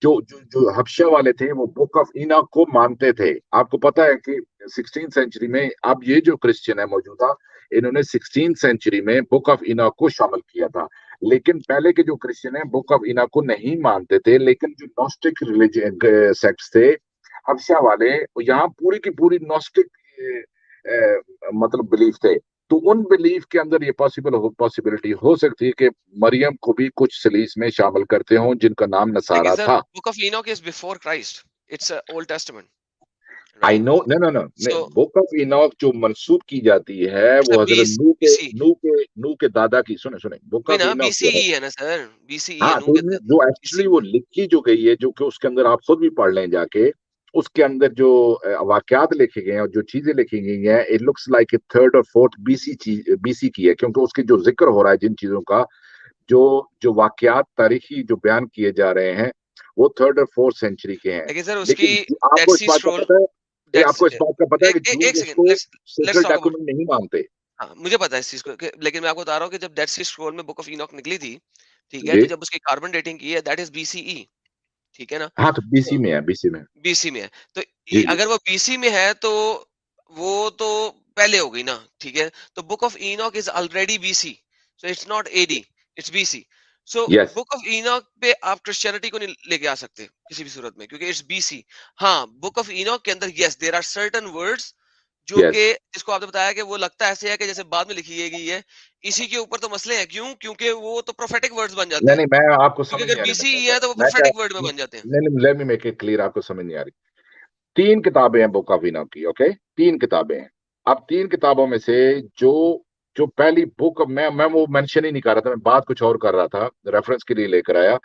जो जो जो हबशा वाले थे वो बुक ऑफ इनॉक को मानते थे। आपको पता है कि 16th सेंचुरी में, अब ये जो क्रिश्चियन है मौजूदा, इन्होंने 16th सेंचुरी में बुक ऑफ इनॉक को शामिल किया था। लेकिन पहले के जो क्रिश्चियन है बुक ऑफ इनॉक को नहीं मानते थे। लेकिन जो नॉस्टिक रिलीजन सेक्ट्स थे हबशा वाले, यहाँ पूरी की पूरी नॉस्टिक मतलब बिलीफ थे। तो उन बिलीफ के अंदर ये पॉसिबिलिटी हो सकती है कि मरियम को भी कुछ सलीस में शामिल करते हों जिनका नाम देखिए नसारा सर, था। Book of Enoch is before Christ, it's Old Testament, I right? No, no, so book of Enoch जो मंसूब की जाती है वो हजरत बीसी नू के दादा की, सुने बुक वही ऑफ ना, इनॉक जो बीसीई है, है ना सर, बीसीई है, हाँ, नू तो के जो बीसी। एक्चुअली वो लिखी जो गई है, जो कि उसके अंदर आप खुद भी पढ़ लें जाके, उसके अंदर जो वाकयात लिखे गए हैं और जो चीजें लिखी गई हैं, it looks like a 3rd और 4th बीसी की है, क्योंकि उसके जो जिक्र हो रहा है जिन चीजों का, जो जो वाकयात तारीखी जो बयान किए जा रहे हैं, वो 3rd और 4th सेंचुरी के हैं। देखिए सर, उसकी लेकिन डेड आपको इस सी बात का स्क्रॉल, पता है, डेड आपको इस बात का पता है कि एक जूस सेकंड, उसको let's secret talk about, document नहीं मानते। हाँ मुझे पता है इस चीज को लेकिन मैं आपको बता रहा हूँ कि जब डेड सी स्क्रॉल में बुक ऑफ इनॉक निकली थी, ठीक है, जी, तो जब उसकी कार्बन डेटिंग की है, दैट इज बीसीई, ठीक है ना? हाँ, तो बीसी में है, बीसी में। बीसी में है, तो जी, जी, अगर वो बीसी में है तो वो तो पहले हो गई ना, ठीक है? तो book of Enoch is already BC, so it's not AD, it's BC. So yes, book of Enoch पे आप क्रिश्चियनिटी को नहीं लेके आ सकते किसी भी सूरत में, क्योंकि इट्स बीसी। हाँ, बुक ऑफ इनॉक के अंदर yes there are certain words जो यस। कि जिसको आपने बताया कि वो लगता ऐसे है कि जैसे बाद में लिखी गई है। इसी के ऊपर तो मसले हैं, क्यों? क्योंकि वो तो प्रोफेटिक वर्ड्स बन जाते नहीं हैं, नहीं, मैं आपको क्योंकि समझ अगर नहीं आ रही मैं बीसी क्या कह है रहा तो वो हूँ, मैं क्या, प्रोफेटिक वर्ड में बन जाते हैं। नहीं नहीं, let me make it clear, आपको समझ नहीं आ रही। 3 किताबें हैं बुक ऑफ इनॉक की, ओके, 3 किताबें हैं। अब 3 किताबों में से जो जो पहली बुक, मैं वो मेंशन ही नहीं कर रहा था, मैं बात कुछ और कर रहा था, रेफरेंस के लिए लेकर आया।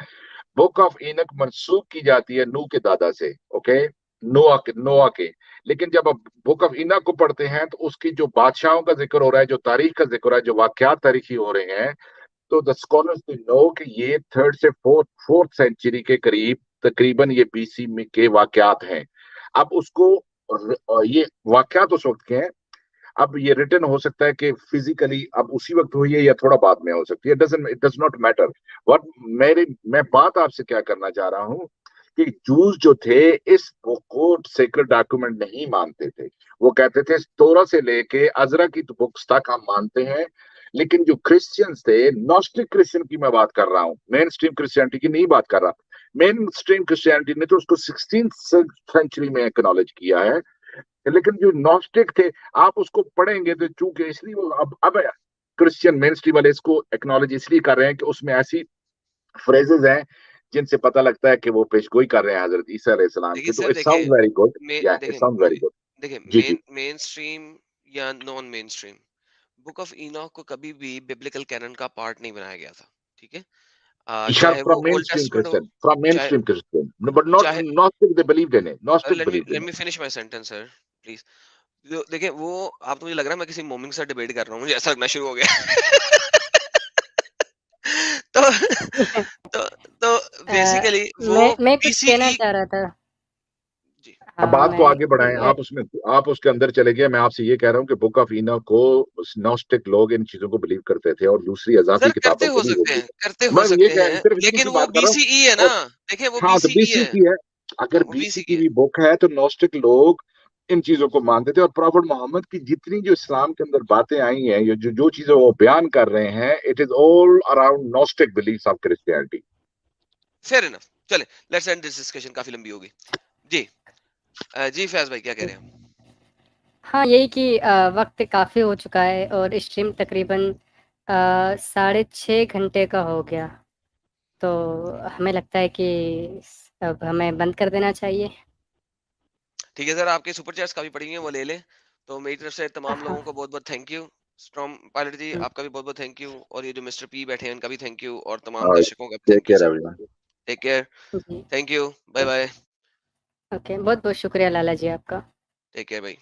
बुक ऑफ इनक मंसूब की जाती है नू के दादा से, ओके, नोआ के। लेकिन जब आप बुक ऑफ इनक को पढ़ते हैं तो उसकी जो बादशाहों का जिक्र हो रहा है, जो तारीख का जिक्र हो रहा है, जो वाकयात तारीखी हो रहे हैं, तो द स्कॉलर्स नो कि ये 3rd से 4th सेंचुरी के करीब तकरीबन ये बीसी में के वाकयात हैं। अब उसको ये वाकयात उस वक्त के हैं। अब ये रिटर्न हो सकता है कि फिजिकली अब उसी वक्त हुई है या थोड़ा बाद में हो सकती है, it does not matter. What मैं बात आपसे क्या करना चाह रहा हूँ कि जूस जो थे इस बुक को सीक्रेट डॉक्यूमेंट नहीं मानते थे। वो कहते थे तोरा से लेके अजरा की बुक्स तक हम मानते हैं। लेकिन जो क्रिश्चियंस थे, नॉस्टिक क्रिश्चियन की मैं बात कर रहा हूँ, मेन स्ट्रीम क्रिश्चियनिटी की नहीं बात कर रहा। मेन स्ट्रीम क्रिश्चियनिटी ने तो उसको 16th सेंचुरी में एक्नॉलेज किया है। लेकिन जो नॉस्टिक थे, आप उसको पढ़ेंगे तो चूंकि इसलिए वो अब क्रिश्चियन मेन स्ट्रीम वाले इसको एक्नॉलेज इसलिए कर रहे हैं कि उसमें ऐसी फ्रेजेस हैं जिनसे पता लगता है कि वो पेशगोई कर रहे हैं हजरत ईसा अलैहि सलाम देखिए की। तो sir, it sound very good, या इट साउंड वेरी गुड। देखिए जी जी, मेन स्ट्रीम या non main stream, book of Enoch को कभी भी बिब्लिकल कैनन का पार्ट नहीं बनाया गया था, ठीक है? चाहे वो from main old stream testament हो, क्रिश्चियन, फ्रॉम मेन चाहे स्ट्रीम क्रिश्चियन, बट नॉट चाहे Gnostic they believed in it, Gnostic believed let in me finish my sentence sir, please. देखिए वो, आप तो मुझे लग रहा है मैं किसी मोमिन से डिबेट कर रहा हूँ, मुझे ऐसा लगना शुरू हो गया। तो तो तो बेसिकली वो मैं कुछ कहना बीसीई। चाह रहा था। जी, अब हाँ, बात को आगे बढ़ाएं, मैं आप उसके अंदर चले गए। मैं आपसे ये कह रहा हूँ कि बुक ऑफ इनॉक को नॉस्टिक लोग इन चीजों को बिलीव करते थे और दूसरी सर अजाफी करते किताबों को हो नहीं सकते बिलीव हैं, करते करते। हो मैं ये सकते हैं, सिर्फ इतनी लेकिन सी वो बात कर रहा हूँ। बीसीई है ना। और देखिए वो हाँ, तो बीसीई बीसी है। की है। हाँ, अगर वो बीसी बीसीई की है। भी बुक है तो नॉस्टिक लोग इन चीजों को मानते थे। और प्रॉफेट मोहम्मद की जितनी जो इस्लाम के अंदर बातें आई हैं, ये जो जो चीजें वो बयान कर रहे हैं, it is all around gnostic beliefs of Christianity. Fair enough, चले लेट्स एंड दिस डिस्कशन, काफी लंबी होगी। जी जी फैज भाई क्या कह रहे हैं? हाँ, यही कि वक्त काफ़ी हो चुका है और स्ट्रीम तकरीबन 6.5 घंटे का हो गया, तो हमें लगता है कि अब हमें बंद कर देना चाहिए। ठीक है सर, आपके सुपर चैट्स काफी पड़ी हैं, वो ले लें। तो मेरी तरफ से तमाम हाँ, लोगों को बहुत बहुत थैंक यू। स्ट्रॉम पायलट जी हुँ, आपका भी बहुत बहुत थैंक यू, और ये जो मिस्टर पी बैठे हैं उनका भी थैंक यू, और तमाम दर्शकों का भी take thank you care sir. Everyone. Take care, जी, thank you, bye bye, okay, बहुत-बहुत शुक्रिया लाला जी आपका। टेक केयर भाई।